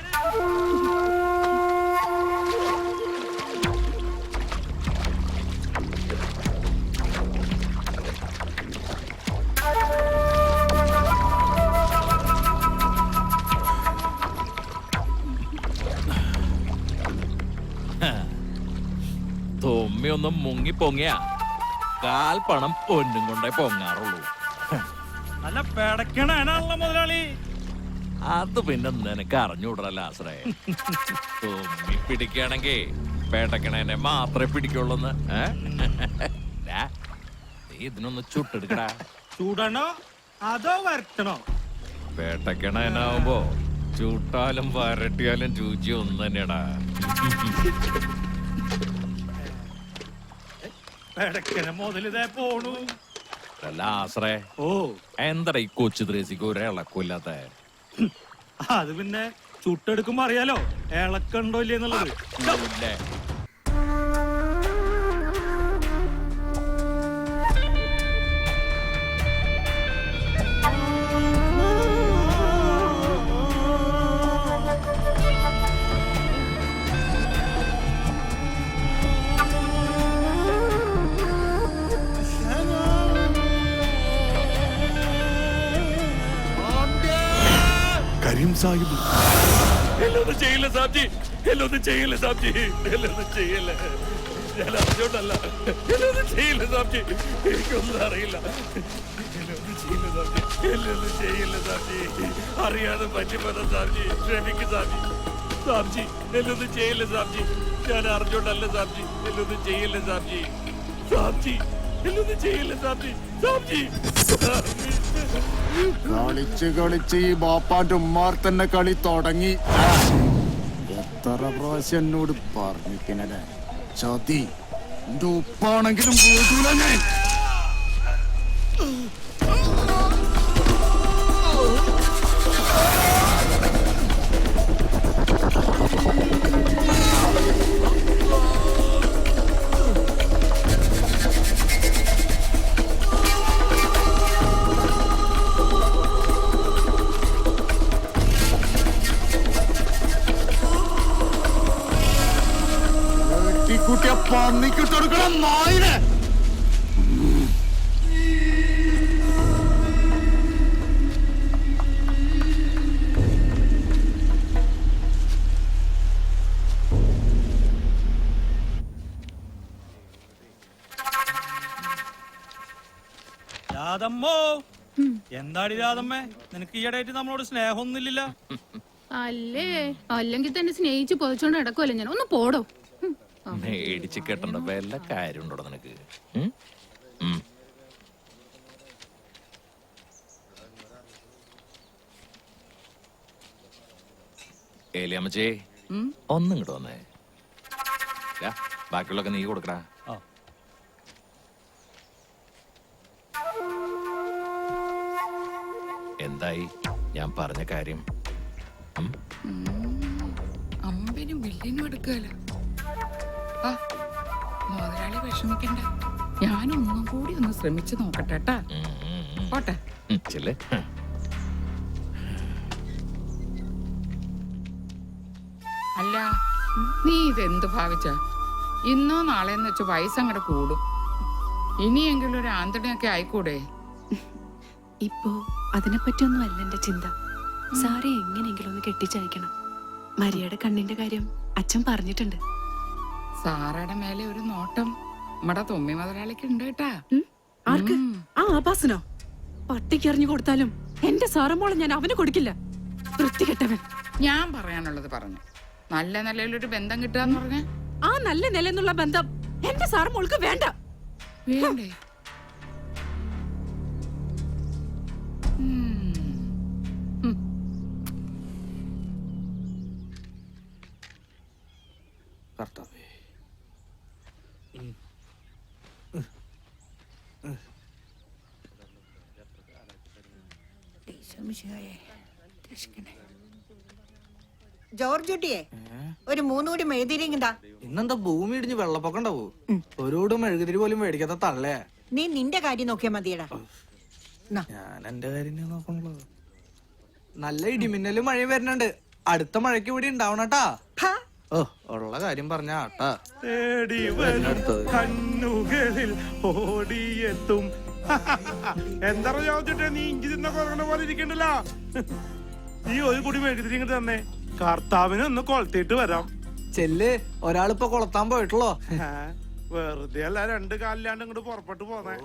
S12: തൊമ്മിയൊന്നും മുങ്ങി പൊങ്ങിയ കാൽപ്പണം പൊന്നും കൊണ്ടേ പൊങ്ങാറുള്ളൂ.
S6: നല്ല പെടക്കണാണല്ലോ മുതലാളി.
S12: അത് പിന്നെ നിനക്ക് അറിഞ്ഞൂടല്ല ആശ്രയ. തുമ്മി പിടിക്കുകയാണെങ്കി പേട്ടക്കണേനെ മാത്രമേ പിടിക്കുള്ളൂന്ന്. നീ ഇതിനൊന്ന് ചുട്ടെടുക്കടാ.
S2: ചൂടണോ അതോ വരട്ടണോ?
S12: പേട്ടക്കണേനാവുമ്പോ ചൂട്ടാലും വരട്ടിയാലും രുചി ഒന്ന് തന്നെയാടാ.
S2: പേടക്കനെ മുതലിതേ പോണു.
S12: അല്ല ആശ്രയ,
S2: ഓ
S12: എന്താടാ ഈ കൊച്ചു ദ്രേസിക്ക് ഒരു ഇളക്കില്ലാത്ത?
S2: അത് പിന്നെ ചുട്ടെടുക്കുമ്പോ അറിയാലോ ഇളക്കണ്ടോ ഇല്ലേ എന്നുള്ളത്.
S1: കരീം സാഹിബ്,
S12: എന്നൊന്നും ചെയ്യില്ല സാബ്ജി, എന്നൊന്നും ചെയ്യില്ല സാബ്ജി, എന്നൊന്നും ചെയ്യില്ല. ഞാൻ അറിഞ്ഞോണ്ടല്ല, എന്നൊന്നും ചെയ്യില്ല സാബ്ജി, എനിക്കൊന്നും അറിയില്ല. എന്നൊന്നും ചെയ്യില്ല സാബ്ജി, എന്നൊന്നും ചെയ്യില്ല സാബ്ജി, അറിയാതെ പറ്റിപ്പോന്ന സാബ്ജി, ക്ഷമിക്കും സാബ്ജി. സാബ്ജി എന്നൊന്നും ചെയ്യില്ല സാബ്ജി, ഞാൻ അറിഞ്ഞോണ്ടല്ല സാബ്ജി, എന്നൊന്നും ചെയ്യില്ല സാബ്ജി. സാബ്ജി എന്നൊന്നും ചെയ്യില്ല സാബ്ജി, സാബ്ജി.
S7: കളിച്ച് ഈ ബാപ്പാന്റെ ഉമ്മാർ തന്നെ കളി തുടങ്ങി. എത്ര പ്രാവശ്യം എന്നോട് പറഞ്ഞിക്കണല്ലേ ചതി. എന്റെ ഉപ്പാണെങ്കിലും പോകൂല ഞാൻ. കുട്ടിയെ പന്നിക്കിട്ടെടുക്കണം നായിനെ.
S2: രാധമ്മോ, എന്താടി രാധമ്മേ, നിനക്ക് ഈയിടെയായിട്ട് നമ്മളോട് സ്നേഹമൊന്നുമില്ല.
S9: അല്ലേ, അല്ലെങ്കിൽ തന്നെ സ്നേഹിച്ച് പൊതിച്ചോണ്ട് നടക്കുമല്ലോ ഞാൻ. ഒന്ന് പോടോ.
S12: മേടിച്ച് കെട്ടണ്ട വല്ല കാര്യം ഉണ്ടോ നിനക്ക്? ഏലിയമ്മച്ചേ, ഒന്നും ഇങ്ങോട്ട് വന്നേ. ബാക്കിയുള്ളൊക്കെ നീ കൊടുക്കടാ. എന്തായി ഞാൻ പറഞ്ഞ കാര്യം?
S9: അമ്പനും ബില്ലിനും എടുക്കാലോ. മുതലാളി വിഷമിക്കണ്ട, ഞാനൊന്നും കൂടി ഒന്ന് ശ്രമിച്ചു നോക്കട്ടെ. പോട്ടെ.
S13: അല്ല, നീ ഇതെന്ത് ഭാവിച്ച? ഇന്നോ നാളെന്ന് വെച്ച് വയസ്സങ്ങടെ കൂടും. ഇനിയെങ്കിലും ഒരു ആന്തണിയൊക്കെ ആയിക്കൂടെ?
S9: ഇപ്പോ അതിനെപ്പറ്റിയൊന്നും അല്ല എന്റെ ചിന്ത. സാറെ എങ്ങനെയെങ്കിലും ഒന്ന് കെട്ടിച്ചയക്കണം. മരിയയുടെ കണ്ണിന്റെ കാര്യം അച്ഛൻ പറഞ്ഞിട്ടുണ്ട്.
S13: സാറയുടെ മേലെ ഒരു നോട്ടം നമ്മടെ തൊമ്മി മുതലാളിക്ക് ഉണ്ട് കേട്ടാ.
S9: ആർക്ക്? ആ ആഭാസനോ? പട്ടിക്ക് എറിഞ്ഞു കൊടുത്താലും എന്റെ സാറമ്മോളെ ഞാൻ അവന് കൊടുക്കില്ല. വൃത്തികെട്ടവൻ.
S13: ഞാൻ പറയാനുള്ളത് പറഞ്ഞു. നല്ല നിലയിലൊരു ബന്ധം കിട്ടുകയെന്ന് പറഞ്ഞ
S9: ആ നല്ല നിലന്നുള്ള ബന്ധം എന്റെ സാറമ്മോൾക്ക് വേണ്ട.
S13: വേണ്ടേ?
S5: ജോർജ് കുട്ടിയെ ഒരു 3 കൂടി മെഴുതിരിങ്ങതാ.
S14: ഇന്നെന്താ ഭൂമി ഇടിഞ്ഞ് വെള്ളപ്പൊക്കം ഉണ്ടാവൂ? ഒരോട് മെഴുകുതിരി പോലും മേടിക്കാത്ത തള്ളേ.
S5: നീ നിന്റെ കാര്യം നോക്കിയാ മതിയടാ.
S14: ഞാൻ എന്റെ കാര്യം നോക്കണല്ലോ. നല്ല ഇടിമിന്നലും മഴയും വരുന്നുണ്ട്. അടുത്ത മഴയ്ക്ക് ഇവിടെ ഉണ്ടാവണട്ടാ. ഓ, ഉള്ള കാര്യം പറഞ്ഞ ആട്ടാ.
S2: കണ്ണുകളിൽ ഓടിയെത്തും. എന്താ ചോദിച്ചിട്ട് നീ ഇഞ്ചി തിന്ന കുറങ്ങണ പോലെ ഇരിക്കണ്ടല്ലോ. നീ ഒരു കൂടി മെഴുകുതിരി ഇങ്ങോട്ട് തന്നെ. കർത്താവിനെ ഒന്ന് കൊളത്തിട്ട് വരാം.
S14: ചെല്ല്, ഒരാളിപ്പോ കൊളത്താൻ പോയിട്ടുള്ളോ?
S2: വെറുതെ അല്ല, 2 കാലിലാണ്ട് ഇങ്ങോട്ട് പുറപ്പെട്ടു പോന്നെ.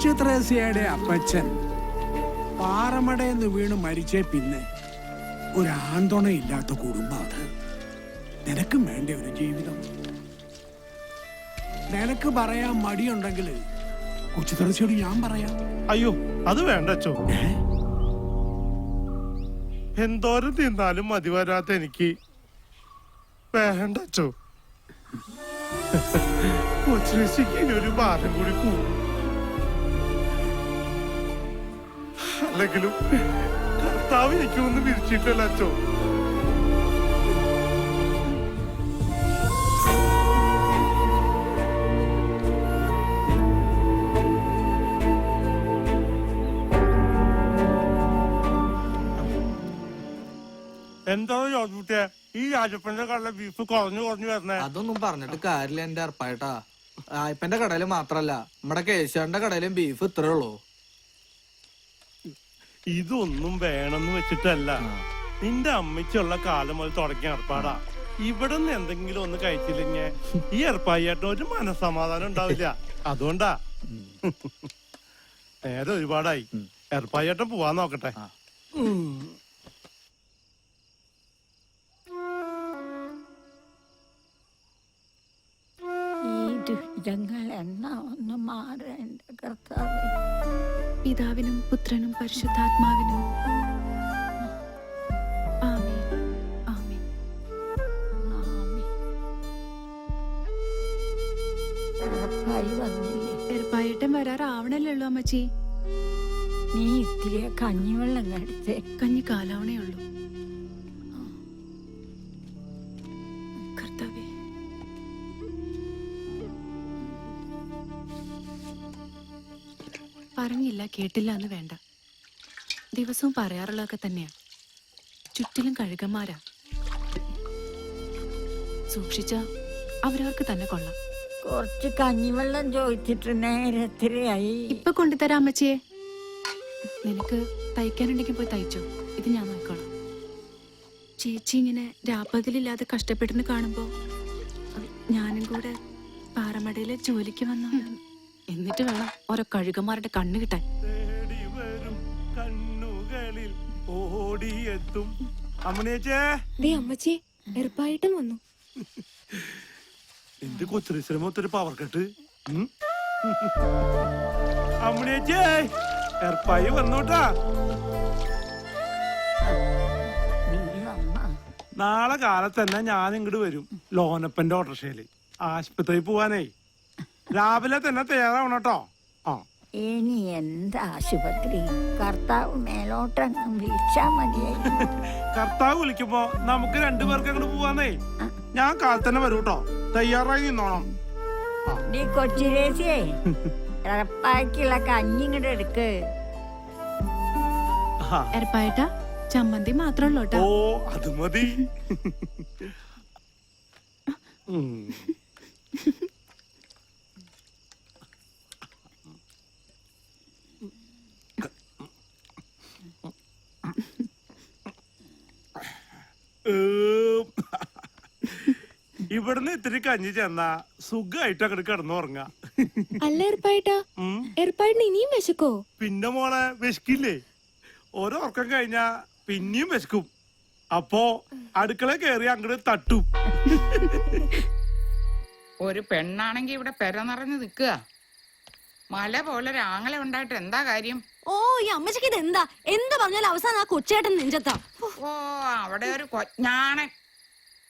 S15: കൊച്ചുത്രേസ്യയുടെ അപ്പച്ചൻ പാറമടയെന്ന് വീണ് മരിച്ചേ പിന്നെ ഒരു ആന്തോണയില്ലാത്ത കുടുംബം അത്. നിനക്കും വേണ്ട ഒരു ജീവിതം. നിനക്ക് പറയാൻ മടിയുണ്ടെങ്കിൽ കൊച്ചുത്രേസ്യയോട് ഞാൻ പറയാം.
S2: അയ്യോ അത് വേണ്ട അച്ചോ. എന്തോരം തിന്നാലും മതി വരാത്ത എനിക്ക് വേണ്ട അച്ചോ. കൊച്ചുരശിക്ക് ഇനി ഒരു ഭാരം കൂടി കൂടും. അല്ലെങ്കിലും കർത്താവ് എനിക്കൊന്നും വിരിച്ചിട്ടല്ല അച്ചോ. എന്താ ചോദിച്ചേ ഈ രാജപ്പന്റെ കടല ബീഫ് കുറഞ്ഞു വരണേ?
S14: അതൊന്നും പറഞ്ഞിട്ട് കാര്യമില്ല എന്റെ അർപ്പായിട്ടാ. ആയപ്പന്റെ കടയില് മാത്രല്ല നമ്മുടെ കേശവന്റെ കടയിലും ബീഫ് ഇത്രേ ഉള്ളൂ.
S2: ഇതൊന്നും വേണമെന്ന് വെച്ചിട്ടല്ല, നിന്റെ അമ്മയ്ക്കുള്ള കാലം മുതൽ തുടങ്ങിയ ഏർപ്പാടാ. ഇവിടെ നിന്ന് എന്തെങ്കിലും ഒന്ന് കഴിച്ചില്ലെങ്കിൽ ഈ ഏർപ്പായിട്ട് ഒരു മനസ്സമാധാനം ഉണ്ടാവില്ല. അതുകൊണ്ടാ. നേരെ ഒരുപാടായി. ഏർപ്പായിട്ട് പോവാൻ നോക്കട്ടെ.
S5: ദുരിതങ്ങൾ എന്നാ ഒന്ന് മാറേണ്ട കർത്താവേ.
S9: പിതാവിനും പുത്രനും പരിശുദ്ധാത്മാവിനും ആമേൻ. ആമേൻ. ഏർപ്പായേട്ടൻ വരാറാവണല്ലോ അമ്മച്ചി.
S5: നീ ഇത്തിരി കഞ്ഞിവെള്ളം കടിച്ചേ.
S9: കഞ്ഞി കാലാവണേ ഉള്ളൂ. കർത്താവേ, പറഞ്ഞില്ല കേട്ടില്ല എന്ന് വേണ്ട. ദിവസവും പറയാറുള്ളതൊക്കെ തന്നെയാ. ചുറ്റിലും കഴുകന്മാരാ. സൂക്ഷിച്ച അവരവർക്ക് തന്നെ കൊള്ളാം.
S5: കുറച്ച് കഞ്ഞിവെള്ളം ചോദിച്ചിട്ട് നേരത്തിലായി.
S9: ഇപ്പൊ കൊണ്ടുതരാം അമ്മച്ചിയെ. നിനക്ക് തയ്ക്കാനുണ്ടെങ്കിൽ പോയി തയ്ച്ചോ. ഇത് ഞാൻ നോക്കോളാം. ചേച്ചി ഇങ്ങനെ രാപ്പകലില്ലാതെ കഷ്ടപ്പെടുന്ന കാണുമ്പോ ഞാനും കൂടെ പാറമടയിലെ ജോലിക്ക് വന്നു. എന്നിട്ട് വേണം ഓരോ കഴുകന്മാരുടെ കണ്ണ് കിട്ടാൻ.
S2: കണ്ണുകളിൽ ഓടിയെത്തും
S9: അമ്മച്ചി എറുപ്പായിട്ടും വന്നു.
S2: എന്റെ കൊച്ചുശ്രമ ഒത്തൊരു പവർ കെട്ട്. അമ്മണിയച്ചേ ഏർപ്പായി വന്നോട്ടാ. നാളെ കാലത്ത് തന്നെ ഞാൻ ഇങ്ങോട്ട് വരും. ലോനപ്പന്റെ ഓട്ടോറിക്ഷയില് ആശുപത്രി പോവാനേ. രാവിലെ തന്നെ തയ്യാറാവണം കേട്ടോ.
S5: ഇനി എന്താ ആശുപത്രി? കർത്താവ് മേലോട്ടങ്ങ് വിളിച്ചാ മതിയായി.
S2: കർത്താവ് വിളിക്കുമ്പോ നമുക്ക് രണ്ടുപേർക്ക് അങ്ങോട്ട് പോവാന്നേ. ഞാൻ കാലത്ത് തന്നെ വരൂ കേട്ടോ. തയ്യാറായി നിന്നോണം.
S5: നീ കൊച്ചിരേശിയേ എറപ്പാക്കുള്ള കഞ്ഞി ഇങ്ങോട്ട് എടുക്ക്.
S9: എറപ്പായിട്ടാ ചമ്മന്തി മാത്രമല്ലോ.
S2: ഓ അത് മതി. ഇവിടുന്ന് ഇത്തിരി കഞ്ഞി ചെന്നാ സുഖമായിട്ട് അങ്ങോട്ട് കിടന്നുറങ്ങാ.
S9: അല്ല എറപ്പായിട്ടാ, എറപ്പായിട്ടിന് ഇനിയും വിശക്കോ?
S2: പിന്നെ മോളെ വിശക്കില്ലേ? ഓരോ ഉറക്കം കഴിഞ്ഞാ പിന്നെയും വിശക്കും. അപ്പോ അടുക്കള കയറി അങ്ങോട്ട് തട്ടും.
S13: ഒരു പെണ്ണാണെങ്കി ഇവിടെ പെര നിറഞ്ഞു നിക്കുക. മല പോലെ ഒരാങ്ങളെ ഉണ്ടായിട്ട് എന്താ കാര്യം?
S9: ഓ ഈ അമ്മച്ചിക്ക് ഇത് എന്താ എന്ത് പറഞ്ഞാലും അവസാനം ആ കൊച്ചേട്ടൻ നെഞ്ചത്താ.
S13: ഓ അവിടെ ഒരു കൊഞ്ഞാണൻ.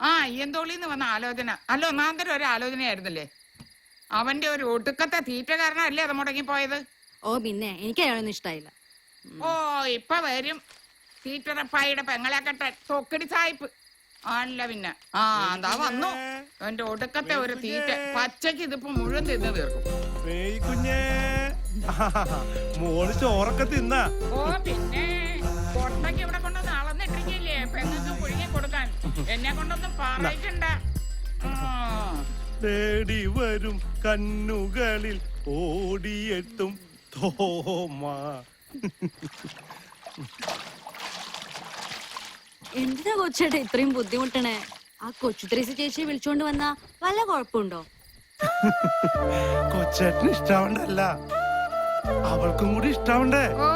S13: ആ അയ്യന്തോളിന്ന് വന്ന ആലോചന അല്ല ഒന്നാന്തരം ഒരു ആലോചനയായിരുന്നല്ലേ. അവന്റെ ഒരു ഒടുക്കത്തെ തീറ്റ കാരണമല്ലേ അത് മുടങ്ങിപ്പോയത്.
S9: ഓ പിന്നെ എനിക്ക് അയാളൊന്നും ഇഷ്ടായില്ല.
S13: ഓ ഇപ്പൊ വരും തീറ്ററപ്പായുടെ പെങ്ങളെ കെട്ടാൻ തൊക്കടി സായിപ്പ്. അല്ല പിന്നെ ആ എന്താ വന്നു അവന്റെ ഒടുക്കത്തെ ഒരു തീറ്റ. പച്ചക്ക് ഇതിപ്പോ മുഴുവൻ തിന്ന് തീർക്കും.
S2: കുഞ്ഞേ മോള് ചോറൊക്കെ തിന്ന.
S13: ഓ പിന്നെ കൊട്ടയ്ക്ക് ഇവിടെ കൊണ്ടൊന്ന് അളന്നിട്ടിരിക്കില്ലേ പെങ്ങൾക്ക് പുഴുങ്ങി കൊടുക്കാൻ. എന്നെ കൊണ്ടൊന്നും പറയിക്കണ്ട.
S2: തേടി വരും കണ്ണുകളിൽ ഓടിയെത്തും തോമ.
S9: എന്തിനാ കൊച്ചേട്ടാ ഇത്രയും ബുദ്ധിമുട്ടണേ? ആ കൊച്ചുത്രേസി ചേച്ചിയെ വിളിച്ചോണ്ട് വന്നാ വല്ല കുഴപ്പമുണ്ടോ?
S2: കൊച്ചേട്ടന് ഇഷ്ടാവണ്ടല്ല. അവൾക്കും കൂടി ഇഷ്ടാവണ്ടേ?
S13: ഓ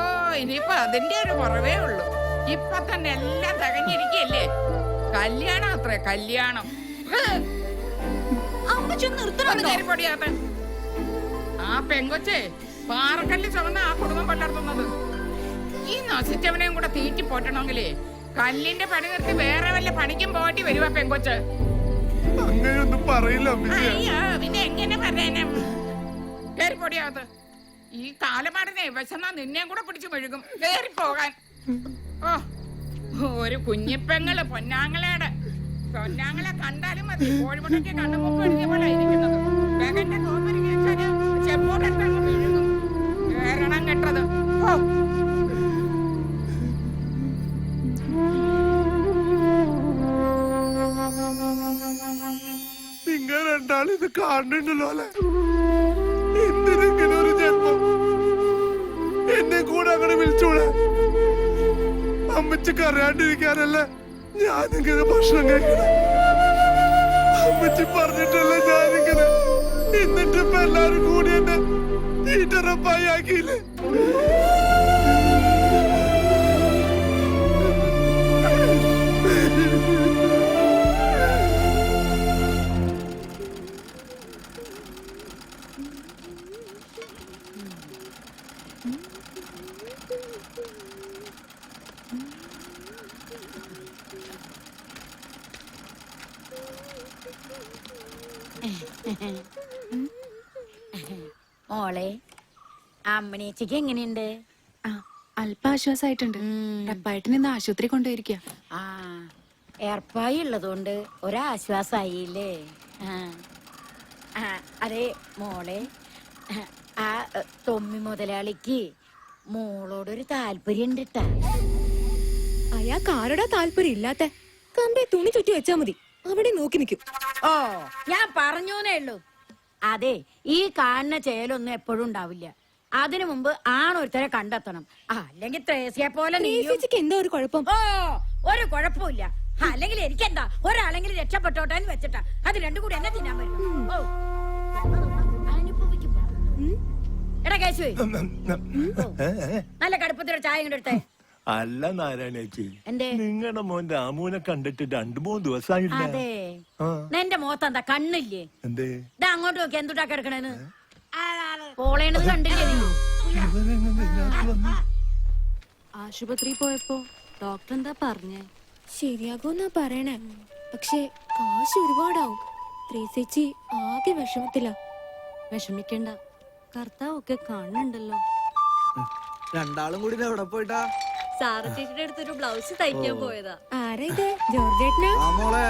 S13: ഇനിയിപ്പൊ അതിന്റെ ഒരു കുറവേ ഉള്ളൂ. ഇപ്പൊ തന്നെ എല്ലാം തികഞ്ഞിരിക്കല്ലേ. കല്യാണം അത്രേ, കല്യാണം. പൊടിയാത്ത ആ പെങ്കൊച്ചേ പാറക്കല്ല് ചുമന്ന ആ കുടുംബം പലർത്തുന്നത്. ഈ നശിച്ചവനെയും കൂടെ തീറ്റി പോറ്റണമെങ്കിലേ കല്ലിന്റെ പണി നിർത്തി വേറെ വല്ല പണിക്കും പോറ്റി വരുവാ പെങ്കൊച്ച്.
S2: അങ്ങനെയൊന്നും പറയില്ല.
S13: അയ്യോ പിന്നെ എങ്ങനെ പറയാനാ? കേറി പൊടിയാത്ത ഈ കാലമാടനെ വിശന്നാ നിന്നെയും കൂടെ പിടിച്ചു മെഴുകും. കേറി പോകാൻ. ഓ ഒരു കുഞ്ഞിപ്പെങ്ങള് പൊന്നാങ്ങളയുടെ പൊന്നാങ്ങളെ കണ്ടാലും മതി. കോഴിമുട്ടയ്ക്ക് കണ്ണുമുപ്പ് എഴുതിയ പോലെ ഇരിക്കുന്നത്. വേഗന്റെ നോമ്പരിക്ക് വെച്ചാല് ചെപ്പോട്ടെടുത്തങ്ങ് മെഴുകും. കേരണം കെട്ടത്. ഓ
S2: നിങ്ങൾ രണ്ടാളും ഇത് കാണുന്നുണ്ടല്ലോ അല്ലെ? എന്തിനെങ്കിലും ഒരു ജന്മം എന്നെ കൂടെ അങ്ങനെ വിളിച്ചൂടെ? അമ്മച്ചിക്ക് അറിയാണ്ടിരിക്കാനല്ലേ ഞാനിങ്ങനെ ഭക്ഷണം കഴിക്കണം? അമ്മച്ചി പറഞ്ഞിട്ടല്ലേ ഞാനിങ്ങനെ. എന്നിട്ട് ഇപ്പൊ എല്ലാരും കൂടി എന്നെ തീറ്ററപ്പായി ആക്കിയില്ലേ?
S5: മോളെ അമ്മനേച്ചിക്ക് എങ്ങനെയുണ്ട്?
S9: അല്പം ആശ്വാസമായിട്ടുണ്ട്. റപ്പായിട്ടിന് ഇന്ന് ആശുപത്രി കൊണ്ടുപോയിരിക്കുക.
S5: ആ ഏർപ്പായി ഉള്ളതുകൊണ്ട് ഒരാശ്വാസായില്ലേ? അതെ മോളെ, ആ തൊമ്മി മുതലാളിക്ക് മോളോടൊരു താല്പര്യം ഉണ്ട് ട്ടാ.
S9: അയാൾക്ക് ആരോടാ താല്പര്യം ഇല്ലാത്ത? കമ്പെ തുണി ചുറ്റി വെച്ചാ മതി, അവിടെ നോക്കി നിൽക്കും.
S5: ഓ ഞാൻ പറഞ്ഞൂന്നേ ഉള്ളൂ. അതെ ഈ കാണുന്ന ചേലൊന്നും എപ്പോഴും ഉണ്ടാവില്ല. അതിനു മുമ്പ് ആണൊരുത്തരെ കണ്ടെത്തണം. അല്ലെങ്കിൽ ത്രേസ്യെ പോലെ
S9: എന്താ ഒരു കുഴപ്പം?
S5: ഓ ഒരു കുഴപ്പമില്ല. അല്ലെങ്കിൽ എനിക്കെന്താ, ഒരാളെങ്കിലും രക്ഷപ്പെട്ടോട്ടെ എന്ന് വെച്ചിട്ടാ. അത് രണ്ടും കൂടി എന്നെ തിന്നാൻ പറ്റും. ഓ അനുഭവിക്കും. എടാ കേശുവേ, നല്ല കടുപ്പത്തിലൊരു ചായ ഇങ്ങോട്ട് എടുത്തേ.
S11: അല്ല നാരായണേച്ചി,
S5: എന്തേ?
S11: നിങ്ങളുടെ മോൻ രാമുവിനെ കണ്ടിട്ട് 2-3 ദിവസമായില്ല.
S5: അതെ നിന്റെ മുഖത്ത് എന്താ കണ്ണില്ലേ?
S11: എന്തേ
S5: ഇതാ അങ്ങോട്ട് നോക്കി എന്തുട്ടാ കിടക്കണേന്ന്. പോളേണത് കണ്ടില്ലേ നീ?
S9: ആശുപത്രി പോയപ്പോ ഡോക്ടർ എന്താ പറഞ്ഞേ? ശരിയാകുമെന്നാ പറയണേ, പക്ഷെ കാശ് ഒരുപാടാവും. ത്രേസ്യേച്ചി ആകെ വിഷമത്തില. വിഷമിക്കണ്ട, കർത്താവൊക്കെ കാണുന്നുണ്ടല്ലോ.
S14: രണ്ടാളും കൂടി എവിടെ പോയിട്ടാ?
S9: സാറ ചേച്ചിയുടെ അടുത്തൊരു ബ്ലൗസ് തയ്ക്കാൻ പോയതാ. ആരാ ഇത്? ജോർജേട്ടനാ?
S14: ആ മോളെ,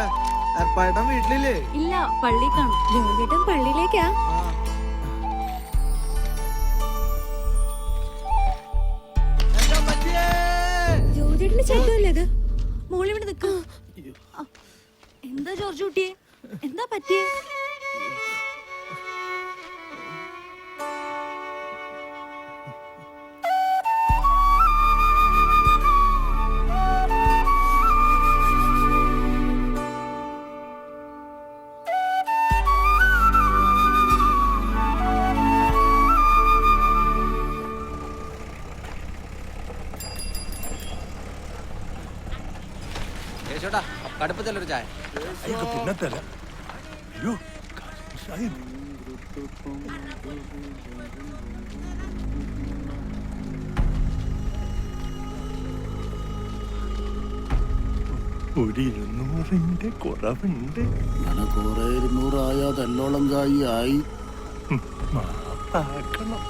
S14: ഏർപ്പായിട്ടൻ വീട്ടിലില്ലേ?
S9: ഇല്ല, പള്ളി കാണും. ജോർജേട്ടൻ പള്ളിയിലേക്കാ? ജോർജേട്ടന് ചേട്ടല്ലേ ഇത്? മോളിവിടെ നിൽക്ക. എന്താ ജോർജ് കുട്ടിയെ, എന്താ പറ്റിയേ?
S14: ചേട്ടാ കടുപ്പത്തിലൊരു ചായ.
S11: പിന്നെ തരാം. അയ്യോ ഒരു 200ന്റെ കുറവുണ്ട്.
S12: അങ്ങനെ കുറെ 200 ആയാ തന്നോളം കായി ആയി.
S11: മാപ്പാക്കണം.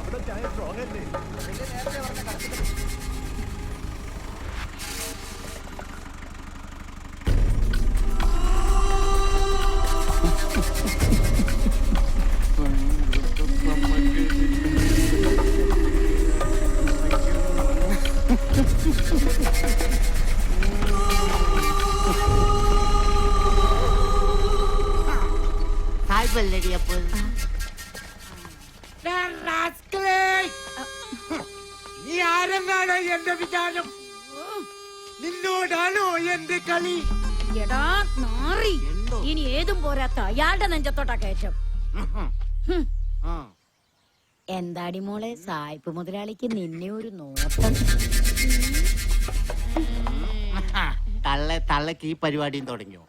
S11: അവിടെ ചായ സ്ട്രോങ് അല്ലേ?
S10: താല്പര്യടി അപ്പോൾ നീ ആരെന്നാണ് എന്റെ വിചാരം? നിന്നോടാണോ എന്റെ കളി?
S5: എടാ നാറി, ഇനി ഏതും പോരാത്ത അയാളുടെ നെഞ്ചത്തോട്ടാ കയറ്റം. എന്താടി മോളെ സായിപ്പ് മുതലാളിക്ക് നിന്നെ ഒരു നോട്ടം.
S10: തള്ളക്ക് ഈ പരിപാടിയും തുടങ്ങിയോ?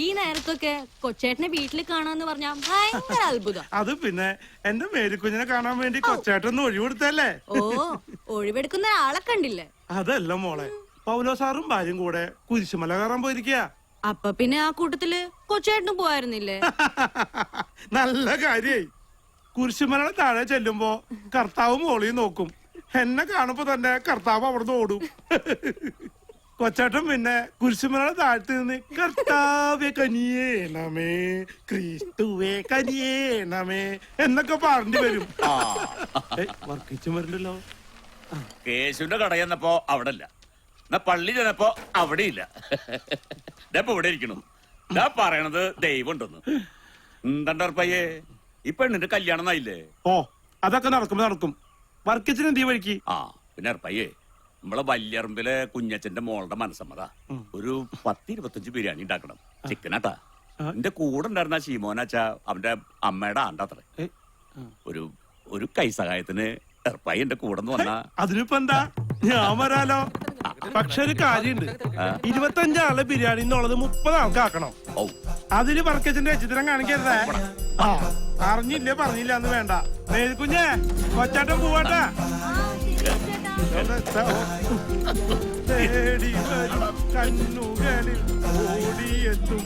S9: ഈ നേരത്തൊക്കെ കൊച്ചേട്ടനെ വീട്ടിൽ കാണാന്ന് പറഞ്ഞാ ഭയങ്കര അത്ഭുതം.
S2: അത് പിന്നെ എന്റെ മേരിക്കുഞ്ഞിനെ കാണാൻ വേണ്ടി കൊച്ചേട്ടൊന്ന് ഒഴിവെടുത്തല്ലേ?
S9: ഓ, ഒഴിവെടുക്കുന്ന ആളെ കണ്ടില്ലേ?
S2: അതല്ല മോളെ, പൗലോ സാറും ഭാര്യയും കൂടെ കുരിശുമല കയറാൻ പോയിരിക്കുക.
S9: അപ്പൊ പിന്നെ ആ കൂട്ടത്തില് കൊച്ചേട്ടനും പോയായിരുന്നില്ലേ?
S2: നല്ല കാര്യായി. കുരിശുമലയുടെ താഴെ ചെല്ലുമ്പോ കർത്താവ് മോളിയും നോക്കും. എന്നെ കാണുമ്പോ തന്നെ കർത്താവ് അവിടുന്ന് ഓടും. കൊച്ചേട്ടൻ പിന്നെ കുരിശുമലയുടെ താഴത്ത് നിന്ന് കർത്താവെ കനിയേണമേ, ക്രിസ്തുവേ കനിയേണമേ എന്നൊക്കെ പാടേണ്ടി വരും. വർക്കിച്ചും വരണ്ടല്ലോ.
S12: കേശുവിന്റെ കട ചെന്നപ്പോ അവിടെ ഇല്ല, എന്നാ പള്ളി ചെന്നപ്പോ അവിടെ ഇല്ല. ഇപ്പൊ ഇവിടെ ഇരിക്കണു. ഞാൻ പറയണത് ദൈവം ഉണ്ടെന്ന്. എന്താണ്ടർപ്പയ്യേ, ഈ പെണ്ണിന്റെ കല്യാണം ആയില്ലേ?
S2: ഓ, അതൊക്കെ നടക്കും. വർക്കിച്ചിന് എന്ത് വഴിക്ക്?
S12: ആ പിന്നെ അർപ്പയ്യേ, നമ്മളെ വല്യറമ്പിലെ കുഞ്ഞച്ചന്റെ മോളുടെ മനസ്സമ്മത ഒരു 10-25 ബിരിയാണി ഉണ്ടാക്കണം. ചിക്കനാട്ടാ. എന്റെ കൂടെ ഉണ്ടായിരുന്ന ശീമോനാച്ചാ അവന്റെ അമ്മയുടെ ആണ്ടാത്രേ. ഒരു കൈസഹായത്തിന് എർപ്പായി എന്റെ കൂടെ വന്നാ.
S2: അതിനിപ്പോ എന്താ, ഞാൻ വരാലോ. പക്ഷെ ഒരു കാര്യണ്ട്, 25 ആളെ ബിരിയാണി എന്നുള്ളത് 30 ആൾക്ക് ആക്കണം. അതിന് വർക്കച്ചിന്റെ ചിത്രം കാണിക്കരുതേ. ആ, അറിഞ്ഞില്ലേ പറഞ്ഞില്ല എന്ന് വേണ്ട. കുഞ്ഞേ, കൊച്ചാട്ടം പോവാട്ടാ. തേടി വരും കണ്ണുകളിൽ ഓടിയെത്തും.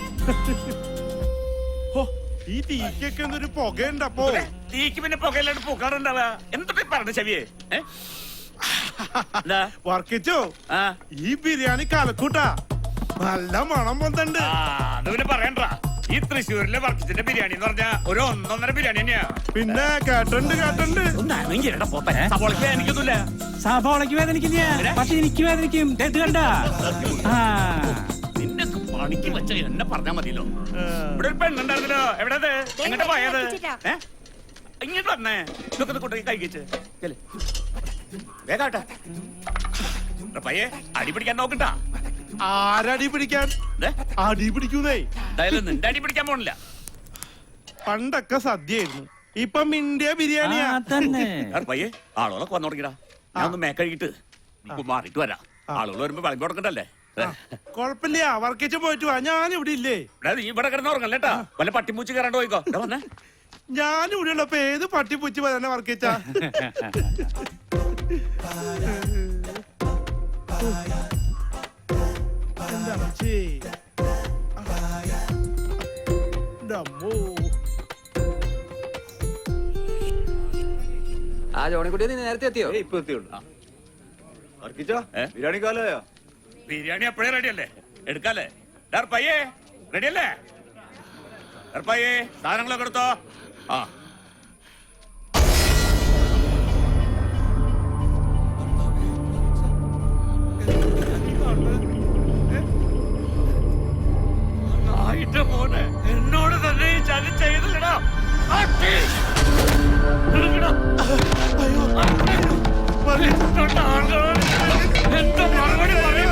S2: ഈ തീക്കൊക്കെ എന്തൊരു പുകയുണ്ടപ്പോ.
S12: തീക്ക് പിന്നെ പുകയില്ലാണ്ട് പൂക്കാറുണ്ടാവുക. എന്തൊക്കെ പറഞ്ഞു ചെവിയെ?
S2: വർക്കിച്ചോ, ഈ ബിരിയാണി കലക്കൂട്ടാ. നല്ല മണം വന്നിട്ടുണ്ട്.
S12: അത് പിന്നെ പറയണ്ട. ഈ തൃശ്ശൂരിലെ വർക്കിച്ചിന്റെ ബിരിയാണി എന്ന് പറഞ്ഞാ ഒരു 1.5 ബിരിയാണി തന്നെയാ.
S2: പിന്നെ കേട്ടുണ്ട്.
S12: സവോളയ്ക്ക് വേദനിക്കൊന്നുമില്ല.
S6: സഭോളയ്ക്ക് വേദനിക്കില്ല, പക്ഷെ എനിക്ക് വേദനിക്കും. കണ്ട
S12: നിന്നെ പണിക്ക് വെച്ച എന്നെ പറഞ്ഞാ മതിയല്ലോ. ഇവിടെ ഒരു പെണ്ണുണ്ടായിരുന്നല്ലോ, എവിടെ എങ്ങോട്ട് പോയത്? ഇങ്ങോട്ട് വന്നേ, ഇതൊക്കെ കൊണ്ടുപോയി കഴിക്കിച്ച് വേഗാട്ടെ. പയ്യെ അടി പിടിക്കാൻ നോക്കണ്ട.
S2: ആരടി പിടിക്കാൻ? അടി പിടിക്കുന്നേ.
S12: നിന്റെ അടി പിടിക്കാൻ പോണില്ല.
S2: പണ്ടൊക്കെ സദ്യയായിരുന്നു, ഇപ്പം ഇന്ത്യ ബിരിയാണിയാ.
S12: പയ്യെ ആളുകളൊക്കെ വന്നു തുടങ്ങിടാ. ഞാൻ ഒന്ന് മേക്കഴിട്ട് മാറിയിട്ട് വരാം. ആളുകൾ വരുമ്പോ വിളമ്പി കൊടുക്കണ്ടല്ലേ?
S2: കൊഴപ്പില്ല, വർക്കിച്ച് പോയിട്ട് വാ. ഞാൻ ഇവിടെ ഇല്ലേ?
S12: നീ ഇവിടെ കിടന്ന് ഉറങ്ങല്ലേട്ടാ. വല്ല പട്ടിമൂച്ച് കയറാണ്ട് പോയിക്കോ. വന്നേ,
S2: ഞാൻ ഇവിടെ ഉള്ളപ്പോ ഏത് പട്ടിപ്പൂച്ചി തന്നെ വർക്കിച്ച.
S8: ആ ജോണിക്കുട്ടി, നീ നേരത്തെ എത്തിയോ?
S4: ഇപ്പൊ എത്തിയുള്ളൂ. ബിരിയാണി കാലോ?
S12: ബിരിയാണി എപ്പോഴേ റെഡിയല്ലേ? എടുക്കാല്ലേ? പയ്യേ റെഡിയല്ലേ? പയ്യേ സാധനങ്ങളൊക്കെ എടുത്തോ. ആ മോനെ, എന്നോട് തന്നെ ഈ ചതി ചെയ്തില്ലടാ. എന്താ മറുപടി പറയും?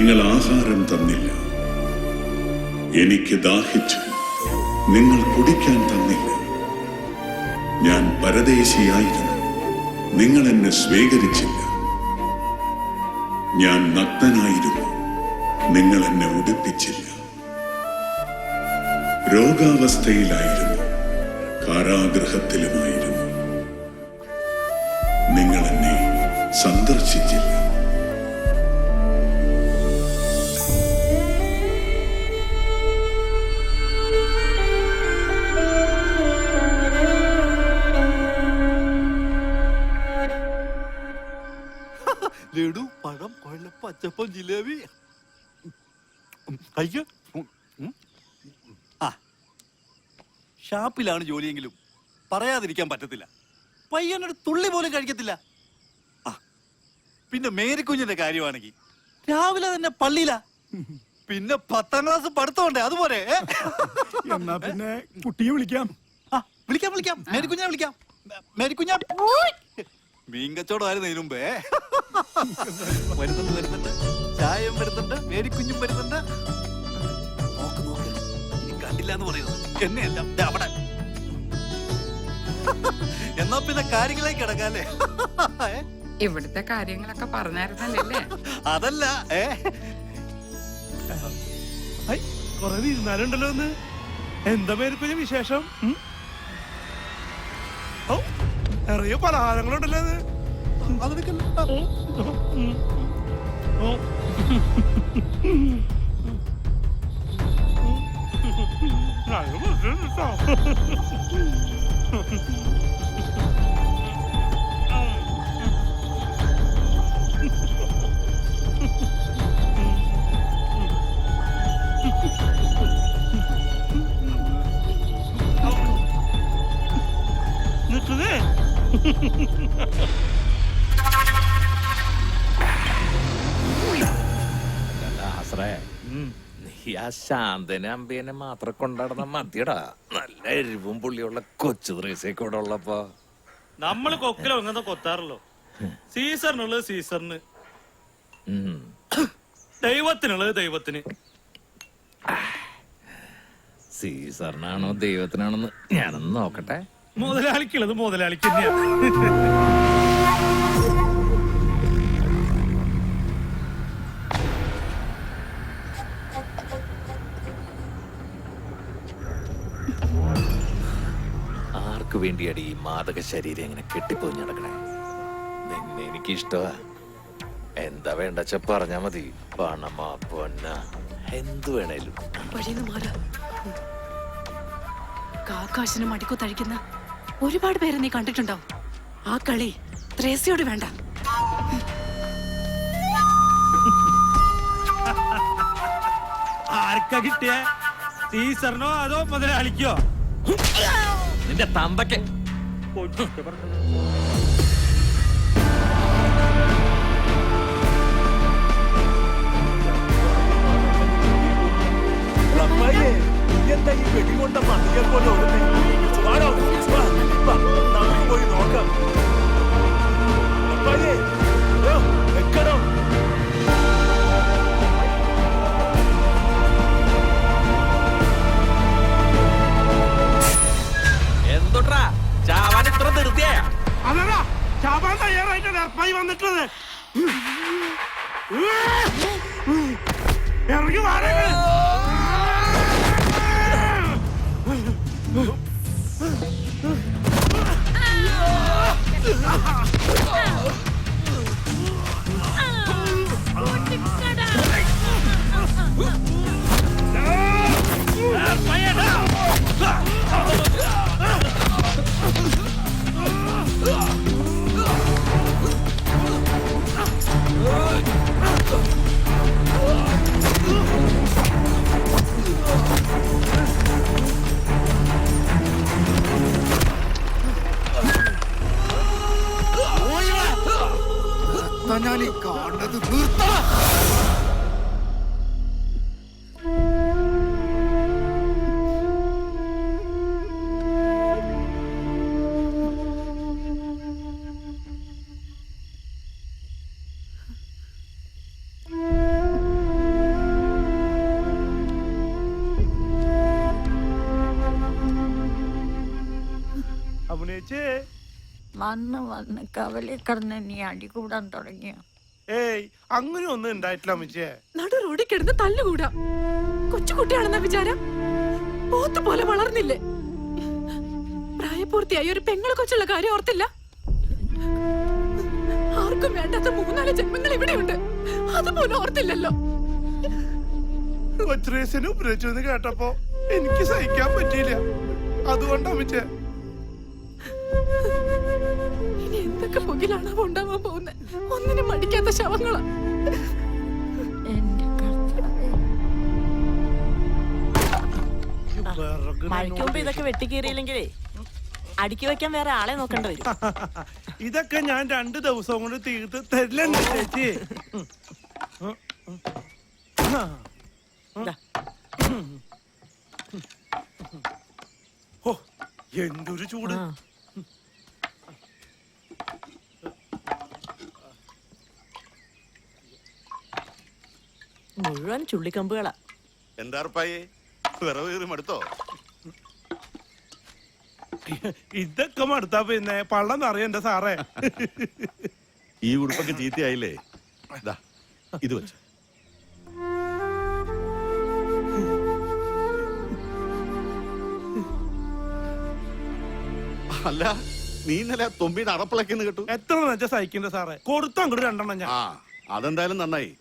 S16: നിങ്ങൾ ആഹാരം തന്നില്ല. എനിക്ക് ദാഹിച്ചു, നിങ്ങൾ കുടിക്കാൻ തന്നില്ല. ഞാൻ പരദേശിയായിരുന്നു, നിങ്ങൾ എന്നെ സ്വീകരിച്ചില്ല. ഞാൻ നഗ്നനായിരുന്നു, നിങ്ങൾ എന്നെ ഉടുപ്പിച്ചില്ല. രോഗാവസ്ഥയിലായിരുന്നു, കാരാഗൃഹത്തിലുമായിരുന്നു, നിങ്ങൾ എന്നെ സന്ദർശിച്ചില്ല.
S11: ലഡു, പഴം, കൊഴലപ്പം, അച്ചപ്പം, ജിലേബി. അയ്യോ, ആ ഷാപ്പിലാണ് ജോലിയെങ്കിലും പറയാതിരിക്കാൻ പറ്റത്തില്ല. പയ്യനൊരു തുള്ളി പോലും കഴിക്കത്തില്ല. ആ പിന്നെ മേരിക്കുഞ്ഞിന്റെ കാര്യമാണെങ്കിൽ രാവിലെ തന്നെ പള്ളിയിലാ. പിന്നെ 10ാം ക്ലാസ് പഠിത്തമുണ്ടേ, അതുപോലെ.
S15: എന്നാ പിന്നെ കുട്ടിയെ വിളിക്കാം.
S11: വിളിക്കാം വിളിക്കാം, മേരിക്കുഞ്ഞിനെ വിളിക്കാം. മേരിക്കുഞ്ഞ മീൻ കച്ചവടമായിരുന്നു ഇതിനു മുമ്പേ. വരുന്നുണ്ട് വരുന്നുണ്ട്, ചായയും വരുന്നുണ്ട്, മേരിക്കുഞ്ഞും വരുന്നുണ്ട്. നോക്ക് നോക്ക്, ഇനി കണ്ടില്ല എന്ന് പറയുന്നത് എന്നെയല്ല, അവിടെ. എന്നാ പിന്നെ കാര്യങ്ങളിലേക്ക് കിടക്കാല്ലേ?
S13: ഇവിടുത്തെ കാര്യങ്ങളൊക്കെ പറഞ്ഞായിരുന്നല്ലേ?
S11: അതല്ല,
S2: കൊറേ ഇരുന്നാലുണ്ടല്ലോ ഒന്ന്. എന്താ പേരിപ്പോ വിശേഷം? ഓ, നിറയെ പലഹാരങ്ങളുണ്ടല്ലോ അത്. നിൽക്കുന്നേ.
S12: നീ ആ ശാന്തനെ അമ്പേനെ മാത്രം കൊണ്ടാടുന്ന മതിയടാ. നല്ല എരിവും പുള്ളിയുള്ള കൊച്ചു ദ്രേസൊക്കെ ഇവിടെ ഉള്ളപ്പോ
S2: നമ്മള് കൊക്കിലോ അങ്ങനെ കൊത്താറല്ലോ. സീസറിനുള്ളത് സീസറിന്, ദൈവത്തിനുള്ളത് ദൈവത്തിന്.
S12: സീസറിനാണോ ദൈവത്തിനാണെന്ന് ഞാനൊന്ന് നോക്കട്ടെ.
S2: മുതലാളിക്കുള്ളത് മുതലാളിക്ക് തന്നെയാ.
S12: ആർക്ക് വേണ്ടിയാണ് ഈ മാദക ശരീരം ഇങ്ങനെ കെട്ടിപ്പോയി നടക്കണേ? നിന്നെ എനിക്ക് ഇഷ്ടമാ. എന്താ വേണ്ടച്ച പറഞ്ഞാ മതി. പണമാ പൊന്ന എന്തു വേണേലും.
S9: കാക്കാശിന് മടിക്കുത്തഴിക്കുന്ന ഒരുപാട് പേരെ നീ കണ്ടിട്ടുണ്ടാവും. ആ കളി ത്രേസ്യോട് വേണ്ട.
S2: ആർക്കാ കിട്ടിയ? സീസറിനോ അതോ മുതലാളിക്കോ?
S12: നിന്റെ തന്തയ്ക്ക്.
S11: എന്താ ഈ വെടികൊണ്ട മതികൾ പോലെ ഓടുന്നേ? നമുക്ക് പോയി നോക്കാം. വെക്കണം.
S12: എന്തൊട്ടാ ചാവാൻ ഇത്ര ധൃതിയാ?
S2: അതല്ല, ചാവാൻ തയ്യാറായിട്ട് നേർപ്പായി വന്നിട്ടുള്ളത്. ഇറങ്ങി മാറി.
S7: ഞാൻ ഈ കാണുന്നത് നിർത്ത.
S2: യമുനേച്ചേ.
S5: വന്ന് കവലെ കിടന്ന് നീ അടി കൂടാൻ തുടങ്ങിയ.
S2: ഏയ് അങ്ങനെ ഒന്നും ഉണ്ടായിട്ടില്ല അമ്മച്ചേ.
S9: നടു റോഡിൽ കിടന്ന് തല്ലുകൂടാ. കൊച്ചുകുട്ടിയാണെന്ന വിചാരം? പോത്ത് പോലെ വളർന്നില്ലേ? പ്രായപൂർത്തിയായി ഒരു പെങ്ങളെ കൊച്ചുള്ള കാര്യം ഓർത്തില്ല? ആർക്കും വേണ്ടാത്ത 3-4 ജന്മങ്ങൾ ഇവിടെയുണ്ട്, അതുപോലെ ഓർത്തില്ലല്ലോ.
S2: കൊച്ചുറേസിനെ ഉപയോഗിച്ചു എന്ന് കേട്ടപ്പോ എനിക്ക് സഹിക്കാൻ പറ്റിയില്ല. അതുകൊണ്ട് അമ്മച്ചേ.
S9: ഇനി എന്തൊക്കെ പുകിലാണോ ഉണ്ടാവാൻ പോകുന്നത്? ഒന്നിനും മടിക്കാത്ത ശവങ്ങളാ.
S10: മഴയ്ക്ക് മുമ്പ് ഇതൊക്കെ വെട്ടിക്കീറിയില്ലെങ്കിലേ അടുക്കി വെക്കാൻ വേറെ ആളെ നോക്കേണ്ടി വരും.
S2: ഇതൊക്കെ ഞാൻ 2 ദിവസം കൊണ്ട് തീർത്ത് തരില്ലേ ചേച്ചി? ഓ എന്തൊരു ചൂട്.
S10: മുഴുവൻ ചുള്ളിക്കമ്പുകളാ.
S4: എന്താ ഉറപ്പായേ, വിറവ് കയറി മടുത്തോ?
S2: ഇതൊക്കെ മടുത്താ പിന്നെ പള്ളം നിറയണ്ട സാറേ.
S4: ഈ ഉടുപ്പൊക്കെ ചീത്തയായില്ലേ? ദാ, ഇത് വെച്ച്. അല്ല, നീ ഇന്നലെ തൊമ്പിയുടെ അടപ്പിളക്കെന്ന് കേട്ടു.
S2: എത്ര വെച്ചാ സഹിക്കണ്ട സാറേ? കൊടുത്തു അങ്ങോട്ട് 2 ഞാൻ.
S4: ആ, അതെന്തായാലും നന്നായി.